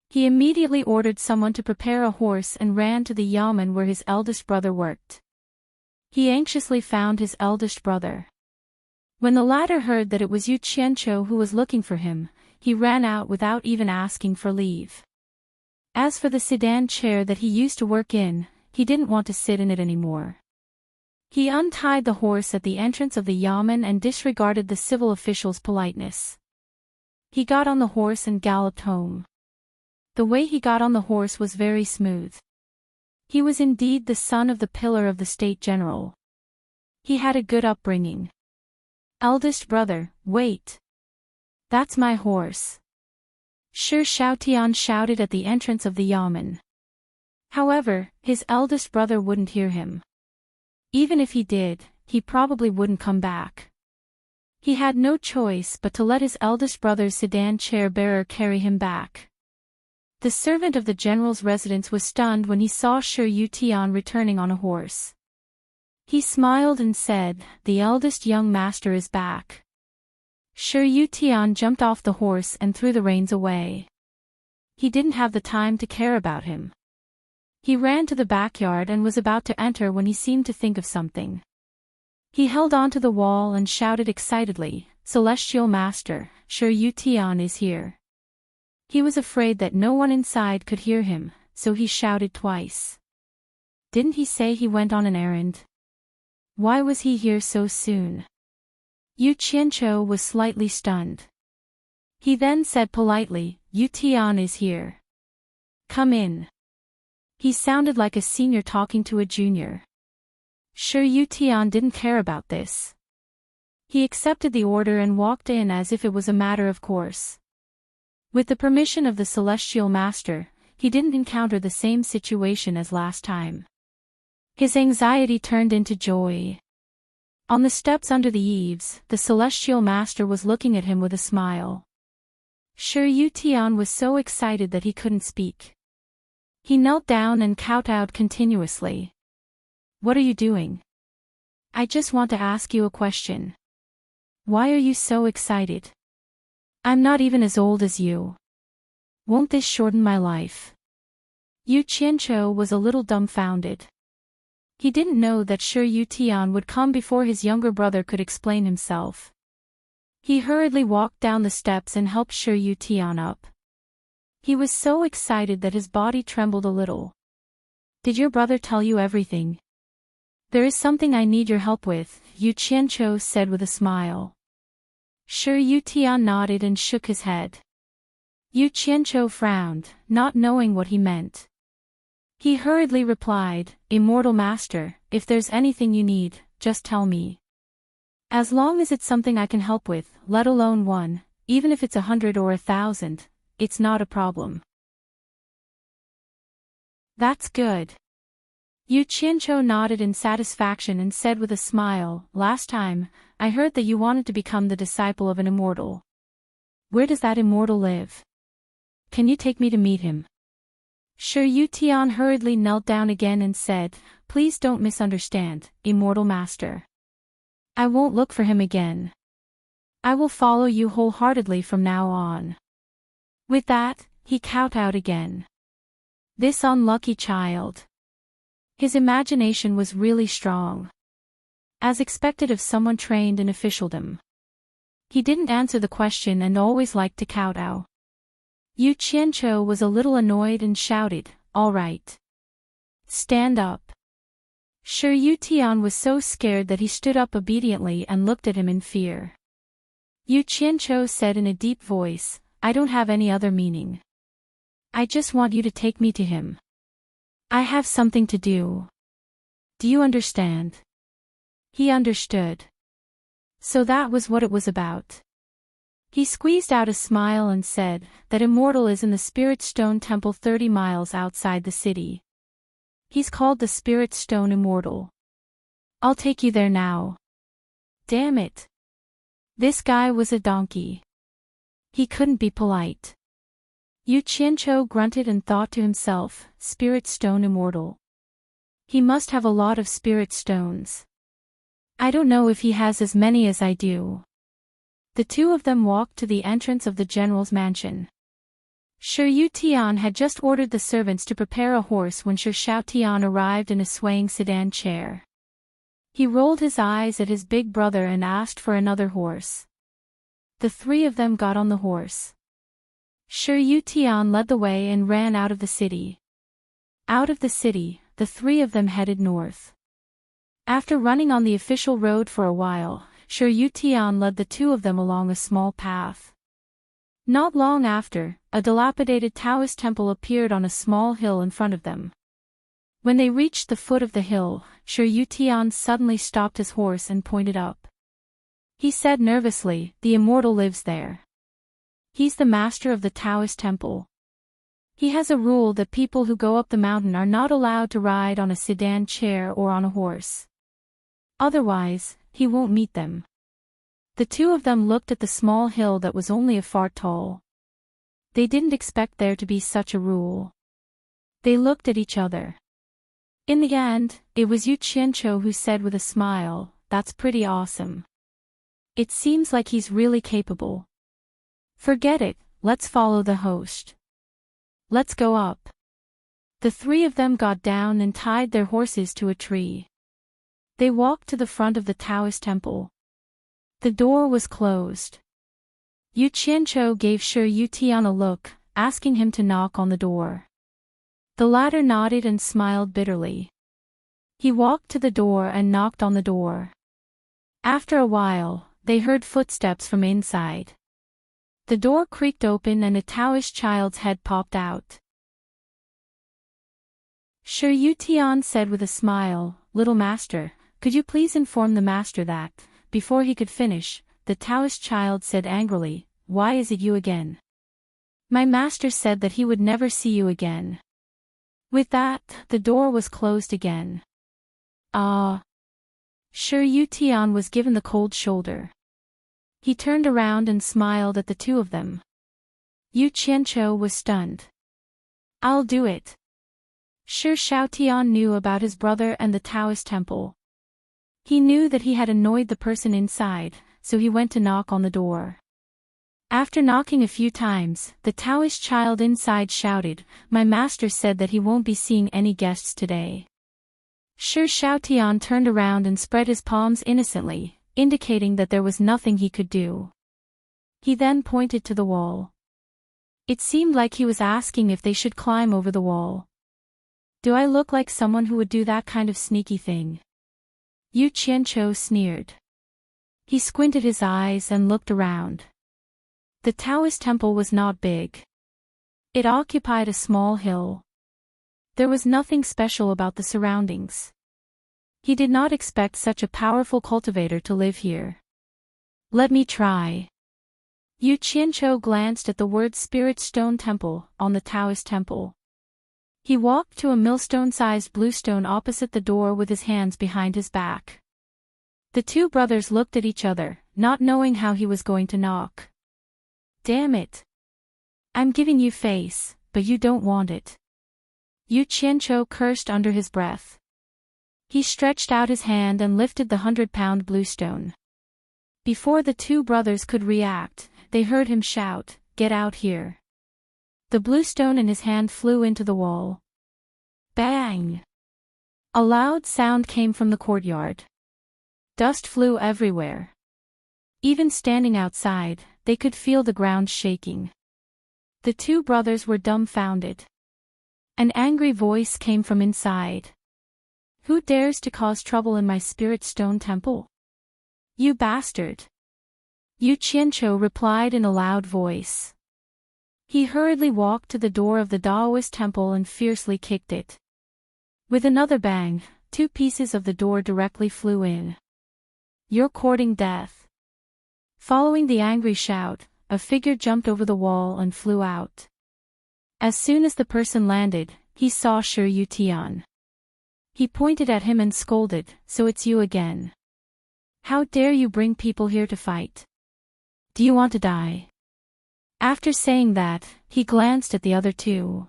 He immediately ordered someone to prepare a horse and ran to the yamen where his eldest brother worked. He anxiously found his eldest brother. When the latter heard that it was Yu Qianqiu who was looking for him, he ran out without even asking for leave. As for the sedan chair that he used to work in, he didn't want to sit in it anymore. He untied the horse at the entrance of the yamen and disregarded the civil official's politeness. He got on the horse and galloped home. The way he got on the horse was very smooth. He was indeed the son of the pillar of the state general. He had a good upbringing. "Eldest brother, wait. That's my horse." Shi Xiaotian shouted at the entrance of the yamen. However, his eldest brother wouldn't hear him. Even if he did, he probably wouldn't come back. He had no choice but to let his eldest brother's sedan chair bearer carry him back. The servant of the general's residence was stunned when he saw Shi Yutian returning on a horse. He smiled and said, "The eldest young master is back." Shi Yutian jumped off the horse and threw the reins away. He didn't have the time to care about him. He ran to the backyard and was about to enter when he seemed to think of something. He held on to the wall and shouted excitedly, "Celestial Master, Shi Yutian is here." He was afraid that no one inside could hear him, so he shouted twice. Didn't he say he went on an errand? Why was he here so soon? Yu Qianqiu was slightly stunned. He then said politely, "Yutian is here. Come in." He sounded like a senior talking to a junior. Shi Yutian didn't care about this. He accepted the order and walked in as if it was a matter of course. With the permission of the celestial master, he didn't encounter the same situation as last time. His anxiety turned into joy. On the steps under the eaves, the celestial master was looking at him with a smile. Shi Yutian was so excited that he couldn't speak. He knelt down and kowtowed continuously. "What are you doing?" "I just want to ask you a question." "Why are you so excited?" "I'm not even as old as you. Won't this shorten my life?" Yu Qianqiu was a little dumbfounded. He didn't know that Shi Yutian would come before his younger brother could explain himself. He hurriedly walked down the steps and helped Shi Yutian up. He was so excited that his body trembled a little. "Did your brother tell you everything?" "There is something I need your help with," Yu Qianqiu said with a smile. Shi Tian nodded and shook his head. Yu Qianzhou frowned, not knowing what he meant. He hurriedly replied, Immortal Master, if there's anything you need, just tell me. As long as it's something I can help with, let alone one, even if it's 100 or 1,000, it's not a problem. That's good. Yu Qianzhou nodded in satisfaction and said with a smile, Last time, I heard that you wanted to become the disciple of an immortal. Where does that immortal live? Can you take me to meet him? Shi Tian hurriedly knelt down again and said, Please don't misunderstand, Immortal Master. I won't look for him again. I will follow you wholeheartedly from now on. With that, he kowtowed again. This unlucky child. His imagination was really strong. As expected of someone trained in officialdom. He didn't answer the question and always liked to kowtow. Yu Qianzhou was a little annoyed and shouted, All right. Stand up. Shi Tian was so scared that he stood up obediently and looked at him in fear. Yu Qianzhou said in a deep voice, I don't have any other meaning. I just want you to take me to him. I have something to do. Do you understand? He understood. So that was what it was about. He squeezed out a smile and said, That immortal is in the Spirit Stone Temple 30 miles outside the city. He's called the Spirit Stone Immortal. I'll take you there now. Damn it. This guy was a donkey. He couldn't be polite. Yu Qianzhou grunted and thought to himself, Spirit Stone Immortal. He must have a lot of spirit stones. I don't know if he has as many as I do. The two of them walked to the entrance of the general's mansion. Shi Tian had just ordered the servants to prepare a horse when Shi Tian arrived in a swaying sedan chair. He rolled his eyes at his big brother and asked for another horse. The three of them got on the horse. Shi Tian led the way and ran out of the city. Out of the city, the three of them headed north. After running on the official road for a while, Shi Tian led the two of them along a small path. Not long after, a dilapidated Taoist temple appeared on a small hill in front of them. When they reached the foot of the hill, Shi Tian suddenly stopped his horse and pointed up. He said nervously, The immortal lives there. He's the master of the Taoist temple. He has a rule that people who go up the mountain are not allowed to ride on a sedan chair or on a horse. Otherwise, he won't meet them. The two of them looked at the small hill that was only a foot tall. They didn't expect there to be such a rule. They looked at each other. In the end, it was Yu Qianzhou who said with a smile, That's pretty awesome. It seems like he's really capable. Forget it, let's follow the host. Let's go up. The three of them got down and tied their horses to a tree. They walked to the front of the Taoist temple. The door was closed. Yu Qianzhou gave Shi Tian a look, asking him to knock on the door. The latter nodded and smiled bitterly. He walked to the door and knocked on the door. After a while, they heard footsteps from inside. The door creaked open and a Taoist child's head popped out. Shi Tian said with a smile, Little master, could you please inform the master that, before he could finish, the Taoist child said angrily, Why is it you again? My master said that he would never see you again. With that, the door was closed again. Shi Tian was given the cold shoulder. He turned around and smiled at the two of them. Yu Qianzhou was stunned. I'll do it. Shi Tian knew about his brother and the Taoist temple. He knew that he had annoyed the person inside, so he went to knock on the door. After knocking a few times, the Taoist child inside shouted, My master said that he won't be seeing any guests today. Shi Tian turned around and spread his palms innocently, indicating that there was nothing he could do. He then pointed to the wall. It seemed like he was asking if they should climb over the wall. Do I look like someone who would do that kind of sneaky thing? Yu Qianzhou sneered. He squinted his eyes and looked around. The Taoist temple was not big. It occupied a small hill. There was nothing special about the surroundings. He did not expect such a powerful cultivator to live here. Let me try. Yu Qianqiu glanced at the word Spirit Stone Temple on the Taoist temple. He walked to a millstone-sized bluestone opposite the door with his hands behind his back. The two brothers looked at each other, not knowing how he was going to knock. Damn it. I'm giving you face, but you don't want it. Yu Qianqiu cursed under his breath. He stretched out his hand and lifted the 100-pound bluestone. Before the two brothers could react, they heard him shout, "Get out here." The bluestone in his hand flew into the wall. Bang! A loud sound came from the courtyard. Dust flew everywhere. Even standing outside, they could feel the ground shaking. The two brothers were dumbfounded. An angry voice came from inside. Who dares to cause trouble in my spirit stone temple? You bastard! Yu Qianqiu replied in a loud voice. He hurriedly walked to the door of the Taoist temple and fiercely kicked it. With another bang, 2 pieces of the door directly flew in. You're courting death. Following the angry shout, a figure jumped over the wall and flew out. As soon as the person landed, he saw Shi Yutian. He pointed at him and scolded, "So it's you again. How dare you bring people here to fight? Do you want to die?" After saying that, he glanced at the other two.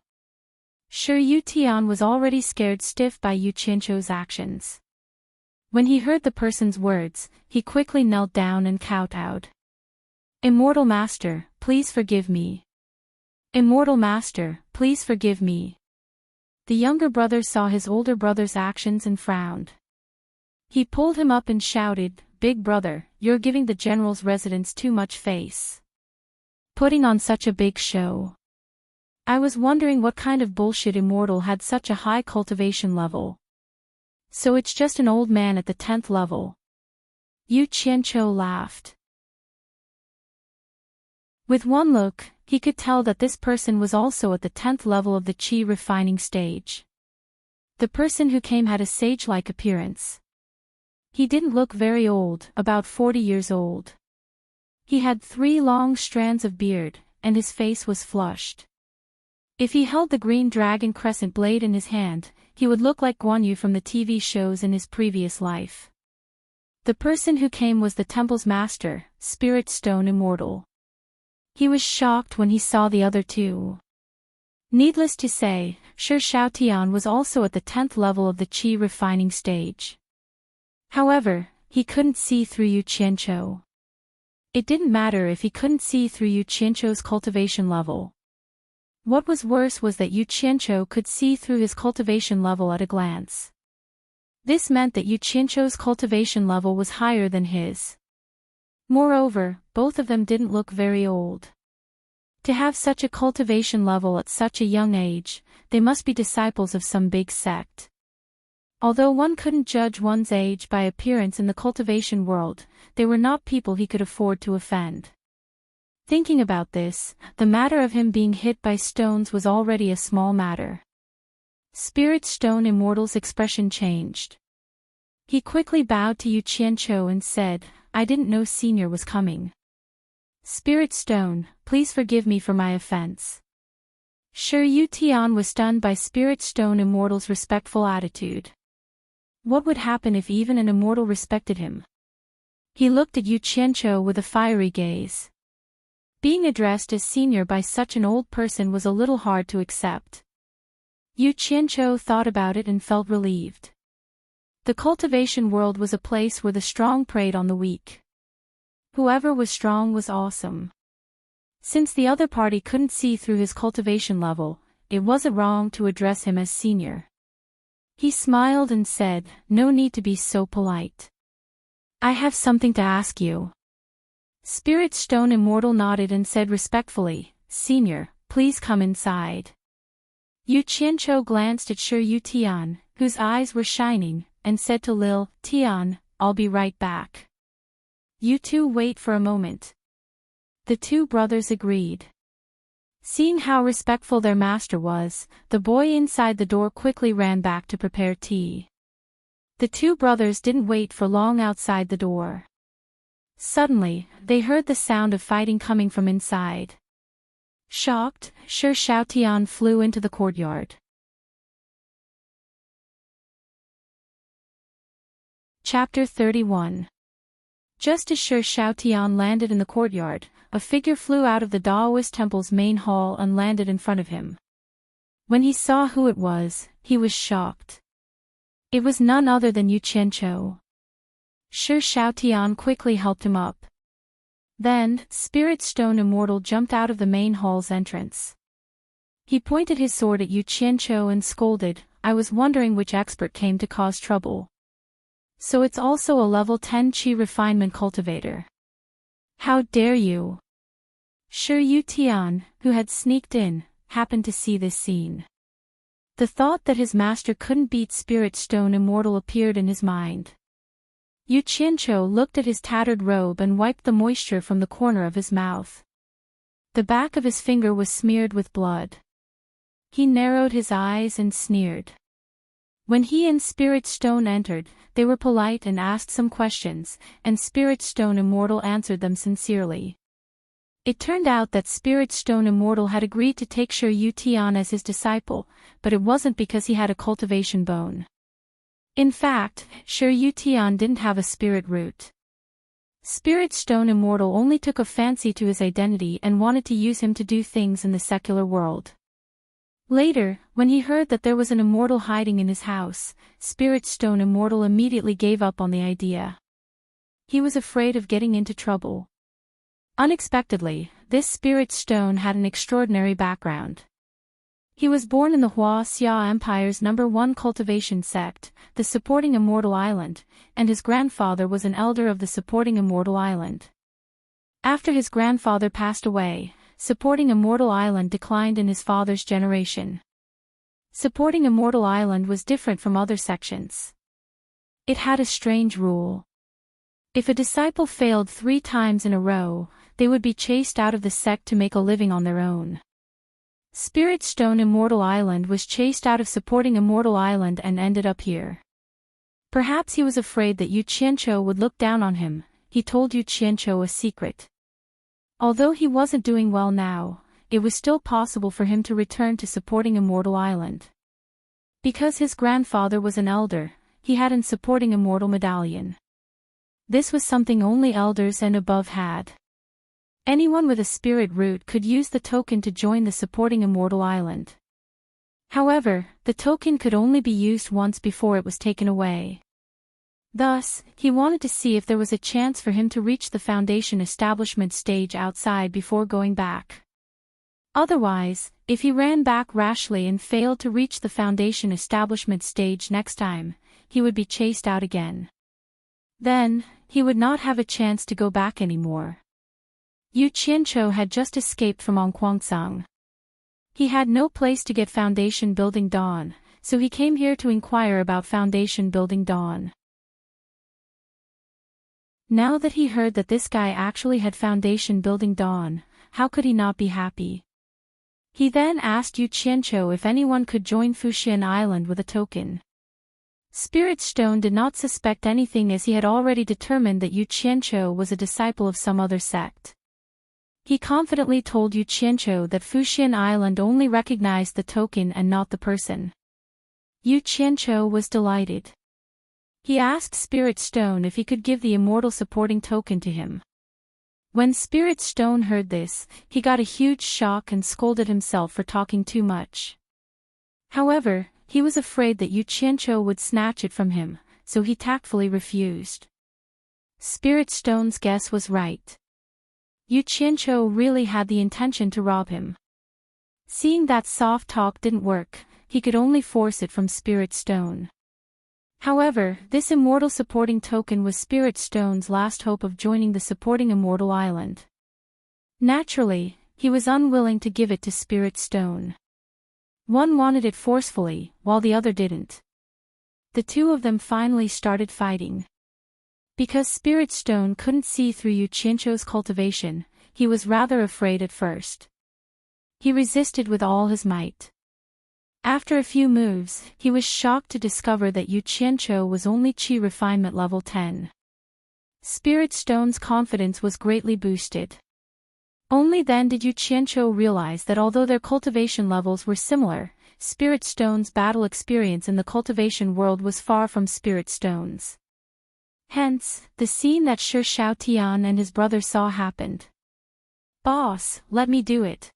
Shi Yutian was already scared stiff by Yu Qianqiu's actions. When he heard the person's words, he quickly knelt down and kowtowed. "Immortal Master, please forgive me. Immortal Master, please forgive me." The younger brother saw his older brother's actions and frowned. He pulled him up and shouted, "Big brother, you're giving the general's residence too much face. Putting on such a big show. I was wondering what kind of bullshit immortal had such a high cultivation level. So it's just an old man at the 10th level." Yu Qianqiu laughed. With one look, he could tell that this person was also at the 10th level of the qi refining stage. The person who came had a sage-like appearance. He didn't look very old, about 40 years old. He had 3 long strands of beard, and his face was flushed. If he held the green dragon crescent blade in his hand, he would look like Guan Yu from the TV shows in his previous life. The person who came was the temple's master, Spirit Stone Immortal. He was shocked when he saw the other two. Needless to say, Shi Shaotian was also at the 10th level of the qi refining stage. However, he couldn't see through Yu Qianqiu. It didn't matter if he couldn't see through Yu Qianqiu's cultivation level. What was worse was that Yu Qianqiu could see through his cultivation level at a glance. This meant that Yu Qianqiu's cultivation level was higher than his. Moreover, both of them didn't look very old. To have such a cultivation level at such a young age, they must be disciples of some big sect. Although one couldn't judge one's age by appearance in the cultivation world, they were not people he could afford to offend. Thinking about this, the matter of him being hit by stones was already a small matter. Spirit Stone Immortal's expression changed. He quickly bowed to Yu Qianqiu and said, "I didn't know Senior was coming. Spirit Stone, please forgive me for my offense." Shi Yutian was stunned by Spirit Stone Immortal's respectful attitude. What would happen if even an immortal respected him? He looked at Yu Qianqiu with a fiery gaze. Being addressed as senior by such an old person was a little hard to accept. Yu Qianqiu thought about it and felt relieved. The cultivation world was a place where the strong preyed on the weak. Whoever was strong was awesome. Since the other party couldn't see through his cultivation level, it wasn't wrong to address him as senior. He smiled and said, "No need to be so polite. I have something to ask you." Spirit Stone Immortal nodded and said respectfully, "Senior, please come inside." Yu Qianqiu glanced at Shi Yutian, whose eyes were shining, and said to Lil Tian, "I'll be right back." You two wait for a moment. The two brothers agreed. Seeing how respectful their master was, the boy inside the door quickly ran back to prepare tea. The two brothers didn't wait for long outside the door. Suddenly, they heard the sound of fighting coming from inside. Shocked, Sher Xiaotian flew into the courtyard. Chapter 31. Just as Sher Xiaotian landed in the courtyard, a figure flew out of the Daoist temple's main hall and landed in front of him. When he saw who it was, he was shocked. It was none other than Yu Qianqiu. Sher Xiaotian quickly helped him up. Then, Spirit Stone Immortal jumped out of the main hall's entrance. He pointed his sword at Yu Qianqiu and scolded, "I was wondering which expert came to cause trouble. So it's also a level 10 Qi refinement cultivator. How dare you?" Shi Yutian, who had sneaked in, happened to see this scene. The thought that his master couldn't beat Spirit Stone Immortal appeared in his mind. Yu Qianqiu looked at his tattered robe and wiped the moisture from the corner of his mouth. The back of his finger was smeared with blood. He narrowed his eyes and sneered. When he and Spirit Stone entered, they were polite and asked some questions, and Spirit Stone Immortal answered them sincerely. It turned out that Spirit Stone Immortal had agreed to take Shi Yutian as his disciple, but it wasn't because he had a cultivation bone. In fact, Shi Yutian didn't have a spirit root. Spirit Stone Immortal only took a fancy to his identity and wanted to use him to do things in the secular world. Later, when he heard that there was an immortal hiding in his house, Spirit Stone Immortal immediately gave up on the idea. He was afraid of getting into trouble. Unexpectedly, this Spirit Stone had an extraordinary background. He was born in the Hua-Xia Empire's No. 1 cultivation sect, the Supporting Immortal Island, and his grandfather was an elder of the Supporting Immortal Island. After his grandfather passed away, Supporting Immortal Island declined in his father's generation. Supporting Immortal Island was different from other sections. It had a strange rule. If a disciple failed 3 times in a row, they would be chased out of the sect to make a living on their own. Spirit Stone Immortal Island was chased out of Supporting Immortal Island and ended up here. Perhaps he was afraid that Yu Qianqiu would look down on him. He told Yu Qianqiu a secret. Although he wasn't doing well now, it was still possible for him to return to Supporting Immortal Island. Because his grandfather was an elder, he had an Supporting Immortal medallion. This was something only elders and above had. Anyone with a spirit root could use the token to join the Supporting Immortal Island. However, the token could only be used once before it was taken away. Thus, he wanted to see if there was a chance for him to reach the Foundation establishment stage outside before going back. Otherwise, if he ran back rashly and failed to reach the Foundation establishment stage next time, he would be chased out again. Then, he would not have a chance to go back anymore. Yu Qianqiu had just escaped from Onquangsang. He had no place to get Foundation Building Dawn, so he came here to inquire about Foundation Building Dawn. Now that he heard that this guy actually had Foundation Building Dawn, how could he not be happy? He then asked Yu Qianqiu if anyone could join Fuxian Island with a token. Spirit Stone did not suspect anything as he had already determined that Yu Qianqiu was a disciple of some other sect. He confidently told Yu Qianqiu that Fuxian Island only recognized the token and not the person. Yu Qianqiu was delighted. He asked Spirit Stone if he could give the immortal supporting token to him. When Spirit Stone heard this, he got a huge shock and scolded himself for talking too much. However, he was afraid that Yu Qianqiu would snatch it from him, so he tactfully refused. Spirit Stone's guess was right. Yu Qianqiu really had the intention to rob him. Seeing that soft talk didn't work, he could only force it from Spirit Stone. However, this immortal supporting token was Spirit Stone's last hope of joining the Supporting Immortal Island. Naturally, he was unwilling to give it to Spirit Stone. One wanted it forcefully, while the other didn't. The two of them finally started fighting. Because Spirit Stone couldn't see through Yu Qianzhou's cultivation, he was rather afraid at first. He resisted with all his might. After a few moves, he was shocked to discover that Yu Qianzhou was only Qi refinement level 10. Spirit Stone's confidence was greatly boosted. Only then did Yu Qianzhou realize that although their cultivation levels were similar, Spirit Stone's battle experience in the cultivation world was far from Spirit Stone's. Hence, the scene that Shi Shaotian and his brother saw happened. "Boss, let me do it."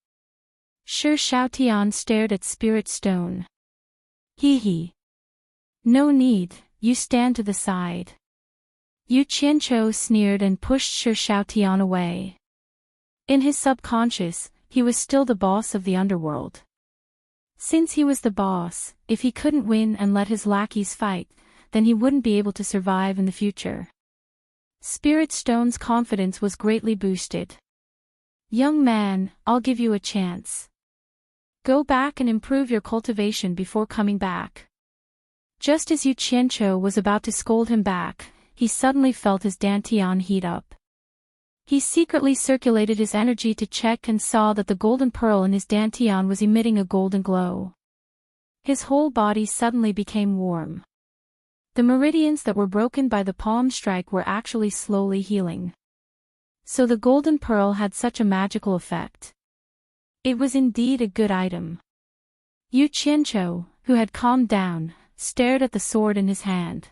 Shi Shaotian stared at Spirit Stone. Hee. "No need, you stand to the side." Yu Qianzhou sneered and pushed Shi Shaotian away. In his subconscious, he was still the boss of the underworld. Since he was the boss, if he couldn't win and let his lackeys fight, then he wouldn't be able to survive in the future. Spirit Stone's confidence was greatly boosted. "Young man, I'll give you a chance. Go back and improve your cultivation before coming back." Just as Yu Qianzhou was about to scold him back, he suddenly felt his dantian heat up. He secretly circulated his energy to check and saw that the golden pearl in his dantian was emitting a golden glow. His whole body suddenly became warm. The meridians that were broken by the palm strike were actually slowly healing. So the golden pearl had such a magical effect. It was indeed a good item. Yu Qianzhou, who had calmed down, stared at the sword in his hand.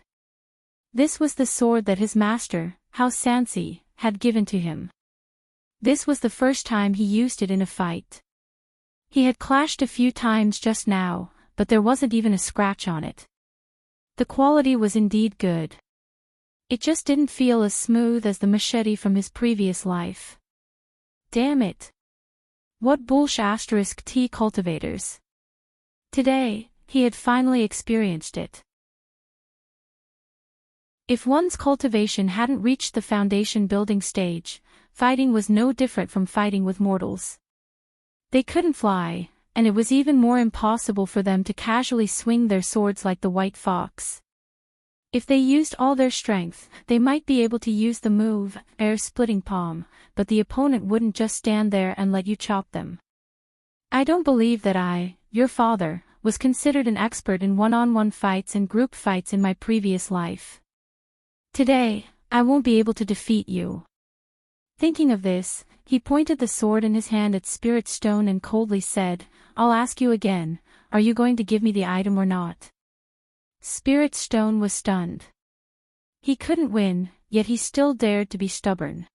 This was the sword that his master, Hao Sansi, had given to him. This was the first time he used it in a fight. He had clashed a few times just now, but there wasn't even a scratch on it. The quality was indeed good. It just didn't feel as smooth as the machete from his previous life. Damn it. What bullsh** T cultivators. Today, he had finally experienced it. If one's cultivation hadn't reached the foundation building stage, fighting was no different from fighting with mortals. They couldn't fly, and it was even more impossible for them to casually swing their swords like the white fox. If they used all their strength, they might be able to use the move, air-splitting palm, but the opponent wouldn't just stand there and let you chop them. I don't believe that I, your father, was considered an expert in one-on-one fights and group fights in my previous life. Today, I won't be able to defeat you. Thinking of this, he pointed the sword in his hand at Spirit Stone and coldly said, "I'll ask you again, are you going to give me the item or not?" Spirit Stone was stunned. He couldn't win, yet he still dared to be stubborn.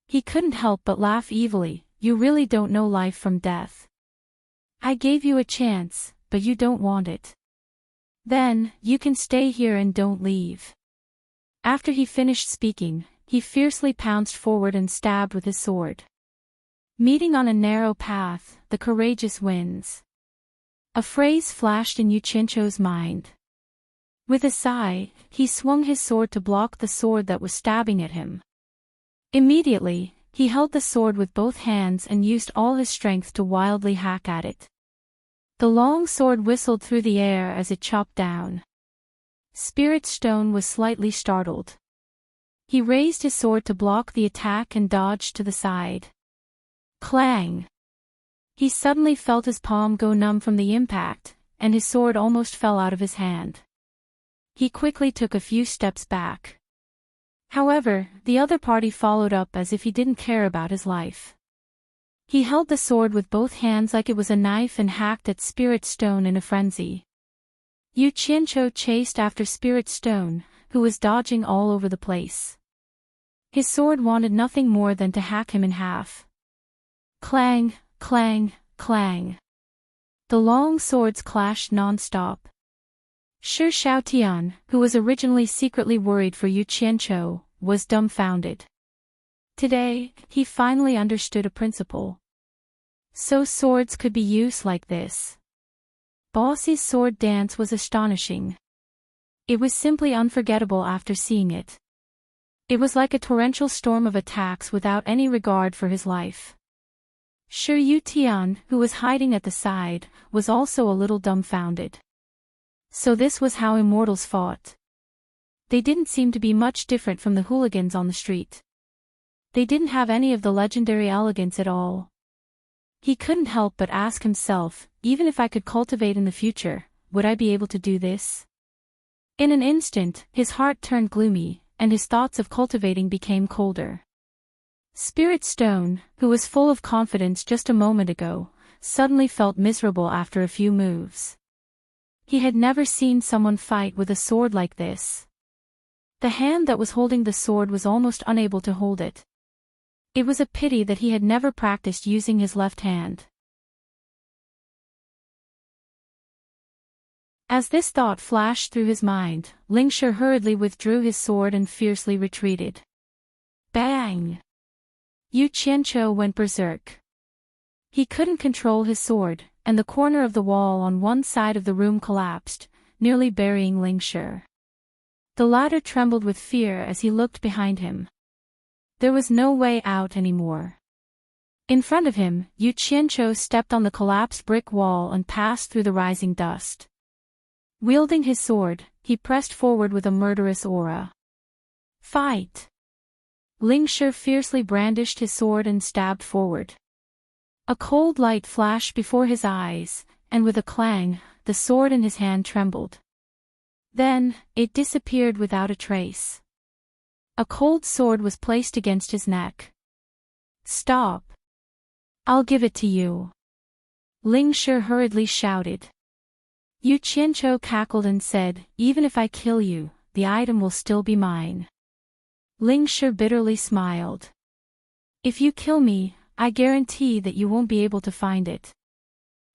He couldn't help but laugh evilly. "You really don't know life from death. I gave you a chance, but you don't want it. Then, you can stay here and don't leave." After he finished speaking, he fiercely pounced forward and stabbed with his sword. Meeting on a narrow path, the courageous wins. A phrase flashed in Yu Qianzhou's mind. With a sigh, he swung his sword to block the sword that was stabbing at him. Immediately, he held the sword with both hands and used all his strength to wildly hack at it. The long sword whistled through the air as it chopped down. Spirit Stone was slightly startled. He raised his sword to block the attack and dodged to the side. Clang! He suddenly felt his palm go numb from the impact, and his sword almost fell out of his hand. He quickly took a few steps back. However, the other party followed up as if he didn't care about his life. He held the sword with both hands like it was a knife and hacked at Spirit Stone in a frenzy. Yu Qianzhou chased after Spirit Stone, who was dodging all over the place. His sword wanted nothing more than to hack him in half. Clang, clang, clang. The long swords clashed non-stop. Shi Shaotian, who was originally secretly worried for Yu Qianzhou, was dumbfounded. Today, he finally understood a principle. So swords could be used like this. Bossy's sword dance was astonishing. It was simply unforgettable after seeing it. It was like a torrential storm of attacks without any regard for his life. Shi Yutian, who was hiding at the side, was also a little dumbfounded. So this was how immortals fought. They didn't seem to be much different from the hooligans on the street. They didn't have any of the legendary elegance at all. He couldn't help but ask himself, even if I could cultivate in the future, would I be able to do this? In an instant, his heart turned gloomy, and his thoughts of cultivating became colder. Spirit Stone, who was full of confidence just a moment ago, suddenly felt miserable after a few moves. He had never seen someone fight with a sword like this. The hand that was holding the sword was almost unable to hold it. It was a pity that he had never practiced using his left hand. As this thought flashed through his mind, Lingshi hurriedly withdrew his sword and fiercely retreated. Bang! Yu Qianqiu went berserk. He couldn't control his sword, and the corner of the wall on one side of the room collapsed, nearly burying Lingshi. The latter trembled with fear as he looked behind him. There was no way out anymore. In front of him, Yu Qianqiu stepped on the collapsed brick wall and passed through the rising dust. Wielding his sword, he pressed forward with a murderous aura. Fight! Lingshi fiercely brandished his sword and stabbed forward. A cold light flashed before his eyes, and with a clang, the sword in his hand trembled. Then, it disappeared without a trace. A cold sword was placed against his neck. Stop! I'll give it to you. Lingshi hurriedly shouted. Yu Qianqiu cackled and said, even if I kill you, the item will still be mine. Lingshi bitterly smiled. If you kill me, I guarantee that you won't be able to find it.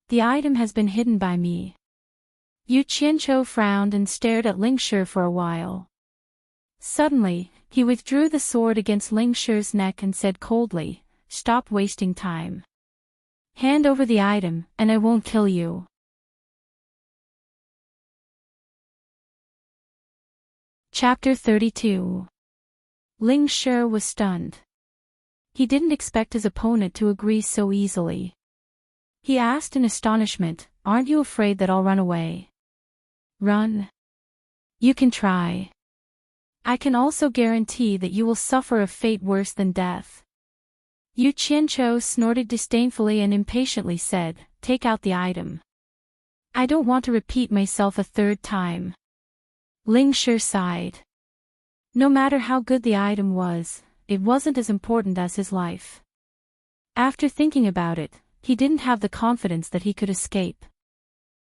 The item has been hidden by me. Yu Qianqiu frowned and stared at Lingshi for a while. Suddenly, he withdrew the sword against Lingshi's neck and said coldly, stop wasting time. Hand over the item, and I won't kill you. Chapter 32. Lingshi was stunned. He didn't expect his opponent to agree so easily. He asked in astonishment, aren't you afraid that I'll run away? Run? You can try. I can also guarantee that you will suffer a fate worse than death. Yu Qianqiu snorted disdainfully and impatiently said, take out the item. I don't want to repeat myself a third time. Lingshi sighed. No matter how good the item was, it wasn't as important as his life. After thinking about it, he didn't have the confidence that he could escape.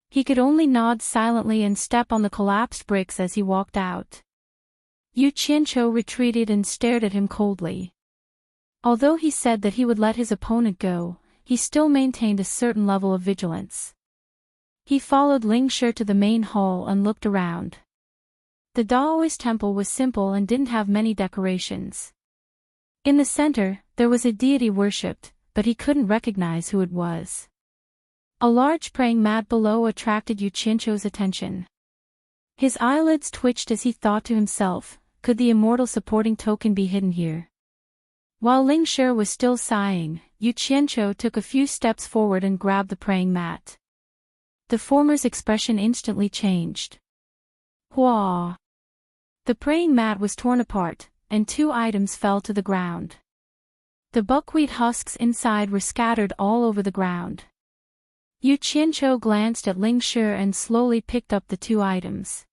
He could only nod silently and step on the collapsed bricks as he walked out. Yu Qianqiu retreated and stared at him coldly. Although he said that he would let his opponent go, he still maintained a certain level of vigilance. He followed Lingshi to the main hall and looked around. The Daoist temple was simple and didn't have many decorations. In the center, there was a deity worshipped, but he couldn't recognize who it was. A large praying mat below attracted Yu Qianqiu's attention. His eyelids twitched as he thought to himself, could the immortal supporting token be hidden here? While Lingshi was still sighing, Yu Qianqiu took a few steps forward and grabbed the praying mat. The former's expression instantly changed. Hua! The praying mat was torn apart, and 2 items fell to the ground. The buckwheat husks inside were scattered all over the ground. Yu Qianqiu glanced at Lingshi and slowly picked up the 2 items.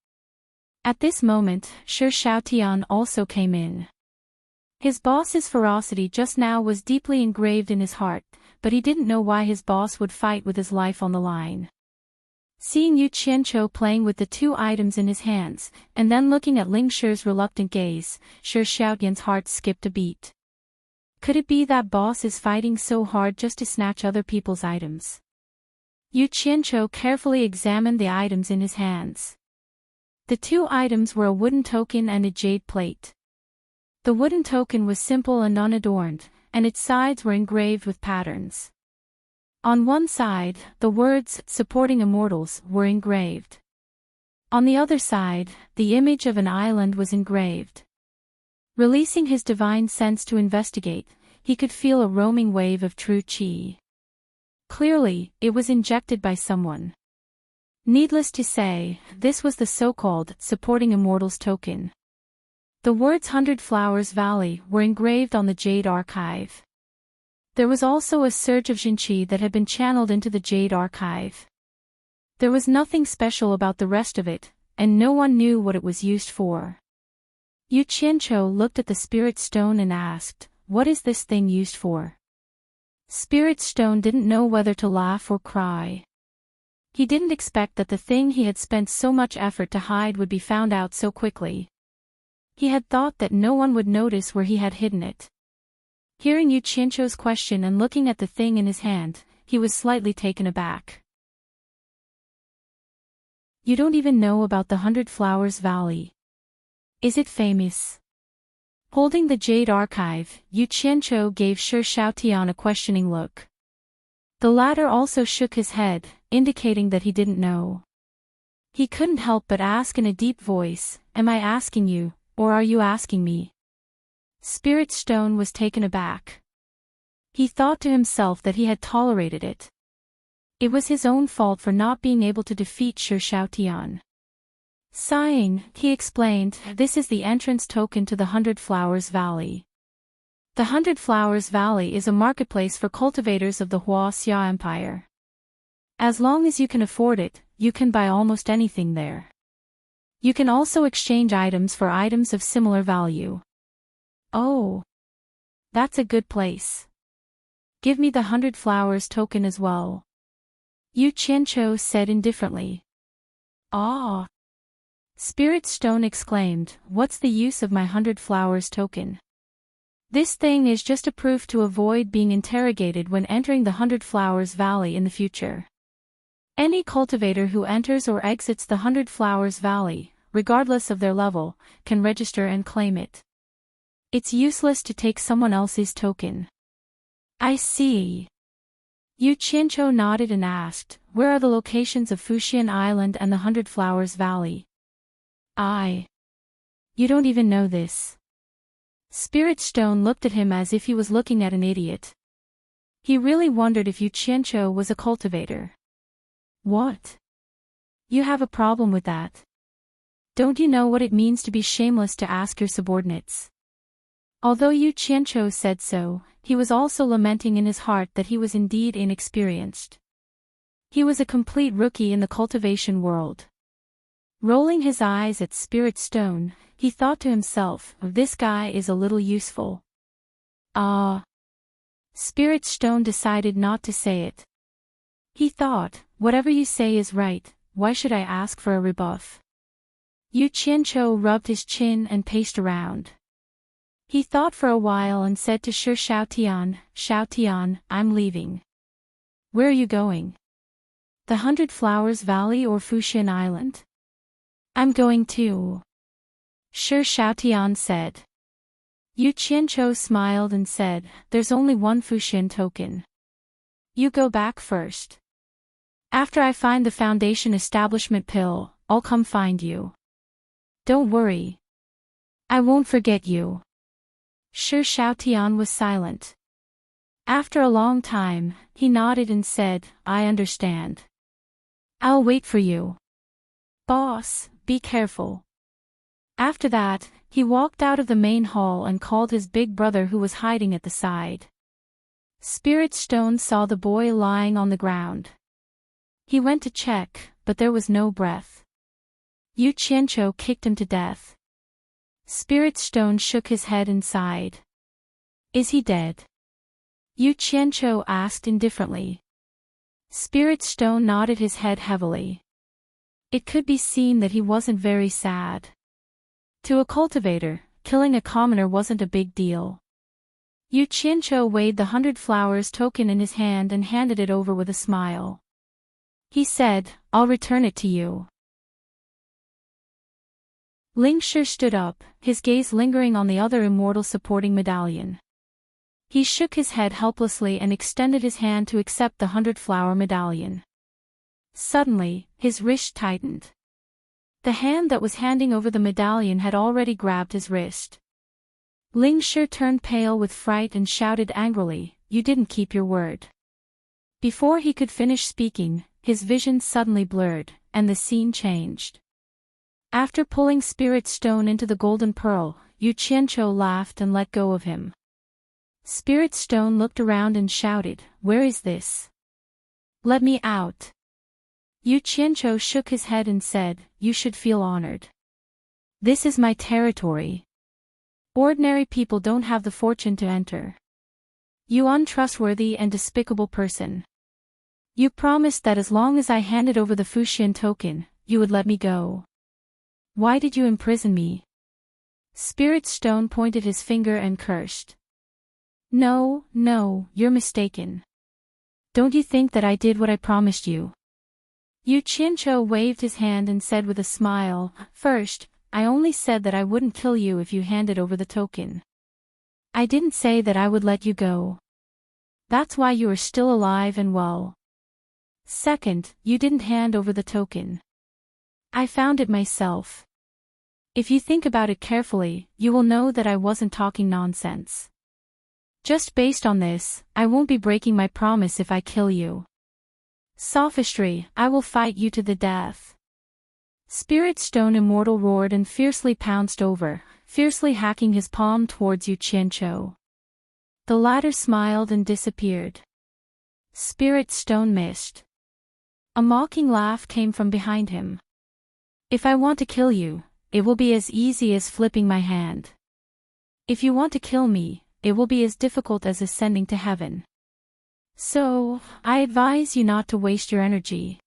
At this moment, Shi Xiaotian also came in. His boss's ferocity just now was deeply engraved in his heart, but he didn't know why his boss would fight with his life on the line. Seeing Yu Qianqiu playing with the 2 items in his hands, and then looking at Lingshi's reluctant gaze, Shi Xiaotian's heart skipped a beat. Could it be that boss is fighting so hard just to snatch other people's items? Yu Qianqiu carefully examined the items in his hands. The 2 items were a wooden token and a jade plate. The wooden token was simple and unadorned, and its sides were engraved with patterns. On one side, the words, supporting immortals, were engraved. On the other side, the image of an island was engraved. Releasing his divine sense to investigate, he could feel a roaming wave of true qi. Clearly, it was injected by someone. Needless to say, this was the so-called supporting immortals token. The words 100 Flowers Valley were engraved on the jade archive. There was also a surge of Jinqi that had been channeled into the jade archive. There was nothing special about the rest of it, and no one knew what it was used for. Yu Qianqiu looked at the spirit stone and asked, "What is this thing used for?" Spirit stone didn't know whether to laugh or cry. He didn't expect that the thing he had spent so much effort to hide would be found out so quickly. He had thought that no one would notice where he had hidden it. Hearing Yu Qianqiu's question and looking at the thing in his hand, he was slightly taken aback. "You don't even know about the 100 Flowers Valley. Is it famous?" Holding the jade archive, Yu Qianqiu gave Shi Shaotian a questioning look. The latter also shook his head, indicating that he didn't know. He couldn't help but ask in a deep voice, "Am I asking you, or are you asking me?" Spirit Stone was taken aback. He thought to himself that he had tolerated it. It was his own fault for not being able to defeat Shi Shaotian. Sighing, he explained, "This is the entrance token to the 100 Flowers Valley. The 100 Flowers Valley is a marketplace for cultivators of the Huaxia Empire. As long as you can afford it, you can buy almost anything there. You can also exchange items for items of similar value." "Oh, that's a good place. Give me the 100 Flowers token as well," Yu Qianqiu said indifferently. "Ah!" Spirit Stone exclaimed, "What's the use of my 100 Flowers token? This thing is just a proof to avoid being interrogated when entering the 100 Flowers Valley in the future. Any cultivator who enters or exits the 100 Flowers Valley, regardless of their level, can register and claim it. It's useless to take someone else's token." "I see." Yu Qianqiu nodded and asked, "Where are the locations of Fuxian Island and the 100 Flowers Valley?" You don't even know this." Spirit Stone looked at him as if he was looking at an idiot. He really wondered if Yu Qianqiu was a cultivator. "What? You have a problem with that? Don't you know what it means to be shameless to ask your subordinates?" Although Yu Qianqiu said so, he was also lamenting in his heart that he was indeed inexperienced. He was a complete rookie in the cultivation world. Rolling his eyes at Spirit Stone, he thought to himself, "This guy is a little useful." Spirit Stone decided not to say it. He thought, "Whatever you say is right, why should I ask for a rebuff?" Yu Qianqiu rubbed his chin and paced around. He thought for a while and said to Shi Shaotian, "Shaotian, I'm leaving." "Where are you going? The 100 Flowers Valley or Fuxian Island?" "I'm going too," Shi Shaotian said. Yu Qianqiu smiled and said, "There's only one Fuxian token. You go back first. After I find the Foundation Establishment pill, I'll come find you. Don't worry. I won't forget you." Shi Shaotian was silent. After a long time, he nodded and said, "I understand. I'll wait for you. Boss, be careful." After that, he walked out of the main hall and called his big brother who was hiding at the side. Spirit Stone saw the boy lying on the ground. He went to check, but there was no breath. Yu Qianqiu kicked him to death. Spirit Stone shook his head and sighed. "Is he dead?" Yu Qianqiu asked indifferently. Spirit Stone nodded his head heavily. It could be seen that he wasn't very sad. To a cultivator, killing a commoner wasn't a big deal. Yu Qianqiu weighed the 100 Flowers token in his hand and handed it over with a smile. He said, "I'll return it to you." Ling Shi stood up, his gaze lingering on the other immortal supporting medallion. He shook his head helplessly and extended his hand to accept the 100-flower medallion. Suddenly, his wrist tightened. The hand that was handing over the medallion had already grabbed his wrist. Ling Shi turned pale with fright and shouted angrily, "You didn't keep your word." Before he could finish speaking, his vision suddenly blurred, and the scene changed. After pulling Spirit Stone into the golden pearl, Yu Qianqiu laughed and let go of him. Spirit Stone looked around and shouted, "Where is this? Let me out." Yu Qianqiu shook his head and said, "You should feel honored. This is my territory. Ordinary people don't have the fortune to enter. You untrustworthy and despicable person. You promised that as long as I handed over the Fuxian token, you would let me go. Why did you imprison me?" Spirit Stone pointed his finger and cursed. No, you're mistaken. Don't you think that I did what I promised you?" Yu Qianqiu waved his hand and said with a smile, "First, I only said that I wouldn't kill you if you handed over the token. I didn't say that I would let you go. That's why you are still alive and well. Second, you didn't hand over the token. I found it myself. If you think about it carefully, you will know that I wasn't talking nonsense. Just based on this, I won't be breaking my promise if I kill you. Sophistry, I will fight you to the death." Spirit Stone Immortal roared and fiercely pounced over, fiercely hacking his palm towards Yu Qianqiu. The latter smiled and disappeared. Spirit Stone missed. A mocking laugh came from behind him. "If I want to kill you, it will be as easy as flipping my hand. If you want to kill me, it will be as difficult as ascending to heaven. So, I advise you not to waste your energy."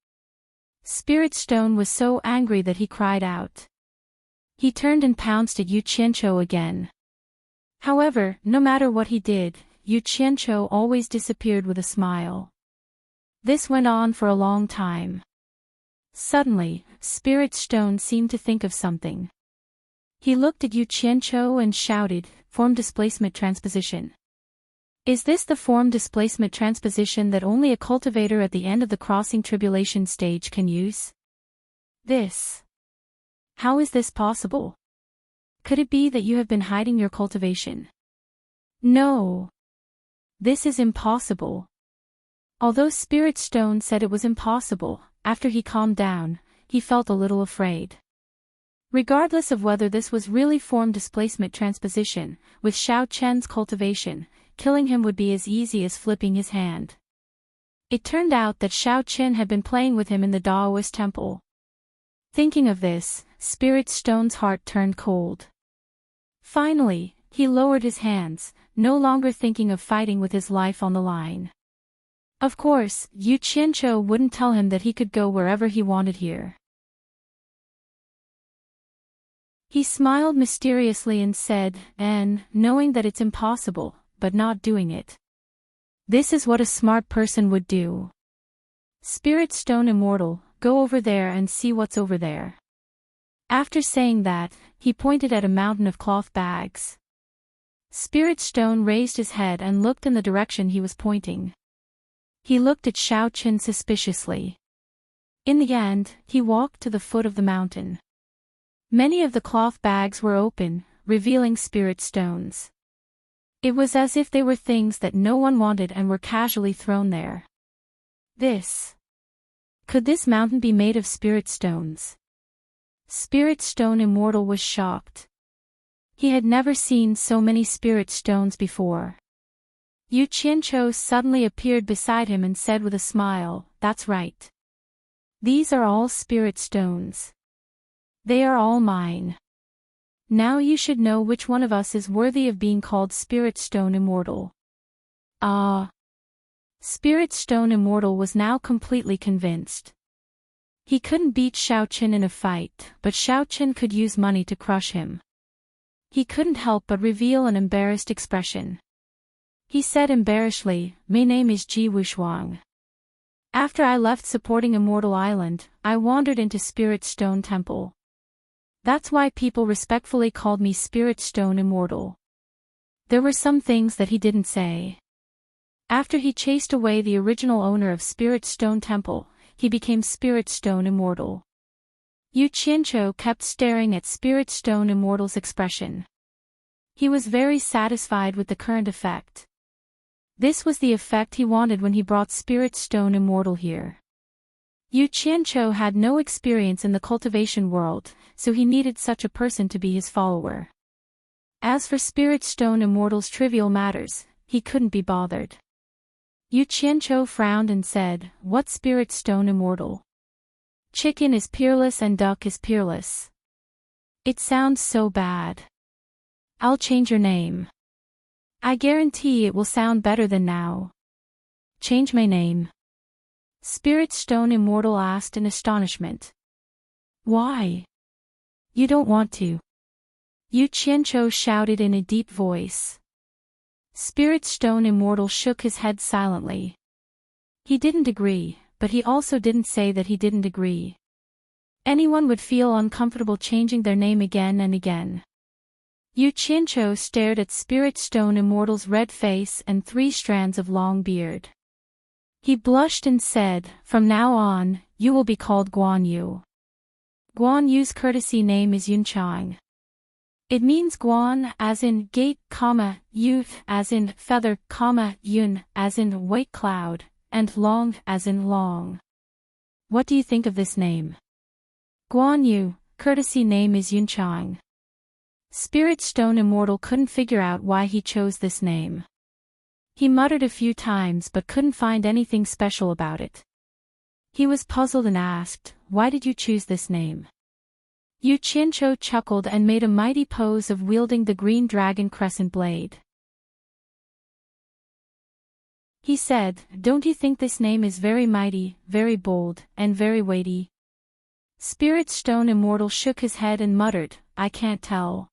Spirit Stone was so angry that he cried out. He turned and pounced at Yu Qianqiu again. However, no matter what he did, Yu Qianqiu always disappeared with a smile. This went on for a long time. Suddenly, Spirit Stone seemed to think of something. He looked at Yu Qianqiu and shouted, "Form displacement transposition. Is this the form displacement transposition that only a cultivator at the end of the crossing tribulation stage can use? This. How is this possible? Could it be that you have been hiding your cultivation? No. This is impossible." Although Spirit Stone said it was impossible, after he calmed down, he felt a little afraid. Regardless of whether this was really form displacement transposition, with Xiao Chen's cultivation, killing him would be as easy as flipping his hand. It turned out that Xiao Chen had been playing with him in the Daoist temple. Thinking of this, Spirit Stone's heart turned cold. Finally, he lowered his hands, no longer thinking of fighting with his life on the line. Of course, Yu Qianqiu wouldn't tell him that he could go wherever he wanted here. He smiled mysteriously and said, knowing that it's impossible, but not doing it. This is what a smart person would do. Spirit Stone Immortal, go over there and see what's over there." After saying that, he pointed at a mountain of cloth bags. Spirit Stone raised his head and looked in the direction he was pointing. He looked at Xiao Chen suspiciously. In the end, he walked to the foot of the mountain. Many of the cloth bags were open, revealing spirit stones. It was as if they were things that no one wanted and were casually thrown there. Could this mountain be made of spirit stones? Spirit Stone Immortal was shocked. He had never seen so many spirit stones before. Yu Qianqiu suddenly appeared beside him and said with a smile, "That's right. These are all spirit stones. They are all mine. Now you should know which one of us is worthy of being called Spirit Stone Immortal." Spirit Stone Immortal was now completely convinced. He couldn't beat Xiao Chen in a fight, but Xiao Chen could use money to crush him. He couldn't help but reveal an embarrassed expression. He said embarrassedly, "My name is Ji Wushuang. After I left supporting Immortal Island, I wandered into Spirit Stone Temple. That's why people respectfully called me Spirit Stone Immortal." There were some things that he didn't say. After he chased away the original owner of Spirit Stone Temple, he became Spirit Stone Immortal. Yu Qianqiu kept staring at Spirit Stone Immortal's expression. He was very satisfied with the current effect. This was the effect he wanted when he brought Spirit Stone Immortal here. Yu Qianqiu had no experience in the cultivation world, so he needed such a person to be his follower. As for Spirit Stone Immortal's trivial matters, he couldn't be bothered. Yu Qianqiu frowned and said, "What Spirit Stone Immortal? Chicken is peerless and duck is peerless. It sounds so bad. I'll change your name. I guarantee it will sound better than now." "Change my name?" Spirit Stone Immortal asked in astonishment. "Why? You don't want to?" Yu Qianqiu shouted in a deep voice. Spirit Stone Immortal shook his head silently. He didn't agree, but he also didn't say that he didn't agree. Anyone would feel uncomfortable changing their name again and again. Yu Qianqiu stared at Spirit Stone Immortal's red face and 3 strands of long beard. He blushed and said, "From now on, you will be called Guan Yu." Guan Yu's courtesy name is Yunqiang. It means Guan as in gate, Yu as in feather, Yun as in white cloud, and Long as in long. What do you think of this name? Guan Yu, courtesy name is Yunqiang. Spirit Stone Immortal couldn't figure out why he chose this name. He muttered a few times but couldn't find anything special about it. He was puzzled and asked, "Why did you choose this name?" Yu Qianqiu chuckled and made a mighty pose of wielding the green dragon crescent blade. He said, "Don't you think this name is very mighty, very bold, and very weighty?" Spirit Stone Immortal shook his head and muttered, "I can't tell.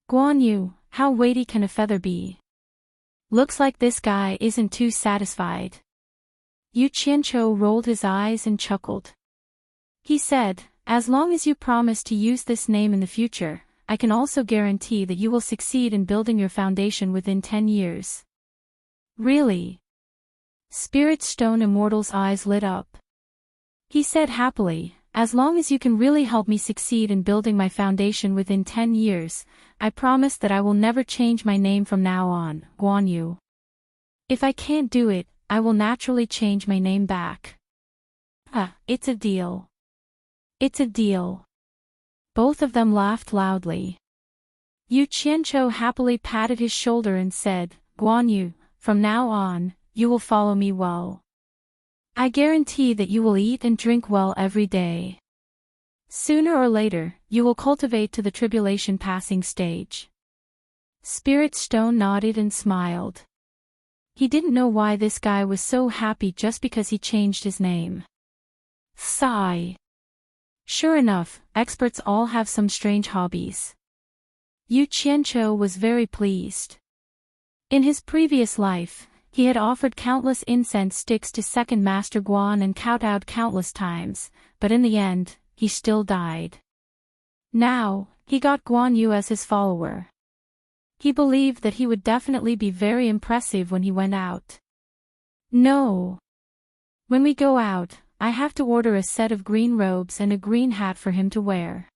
Guan Yu, how weighty can a feather be? Looks like this guy isn't too satisfied." Yu Qianqiu rolled his eyes and chuckled. He said, "As long as you promise to use this name in the future, I can also guarantee that you will succeed in building your foundation within 10 years. "Really?" Spirit Stone Immortal's eyes lit up. He said happily, "As long as you can really help me succeed in building my foundation within 10 years, I promise that I will never change my name from now on, Guan Yu. If I can't do it, I will naturally change my name back." It's a deal. It's a deal." Both of them laughed loudly. Yu Qianqiu happily patted his shoulder and said, "Guan Yu, from now on, you will follow me well. I guarantee that you will eat and drink well every day. Sooner or later, you will cultivate to the tribulation passing stage." Spirit Stone nodded and smiled. He didn't know why this guy was so happy just because he changed his name. Sigh. Sure enough, experts all have some strange hobbies. Yu Qianqiu was very pleased. In his previous life, he had offered countless incense sticks to Second Master Guan and kowtowed countless times, but in the end, he still died. Now, he got Guan Yu as his follower. He believed that he would definitely be very impressive when he went out. "No. When we go out, I have to order a set of green robes and a green hat for him to wear.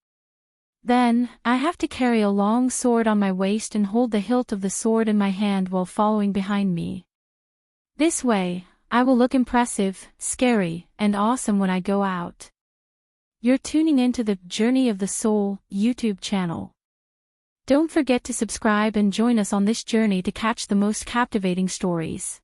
Then, I have to carry a long sword on my waist and hold the hilt of the sword in my hand while following behind me. This way, I will look impressive, scary, and awesome when I go out." You're tuning into the Journey of the Soul YouTube channel. Don't forget to subscribe and join us on this journey to catch the most captivating stories.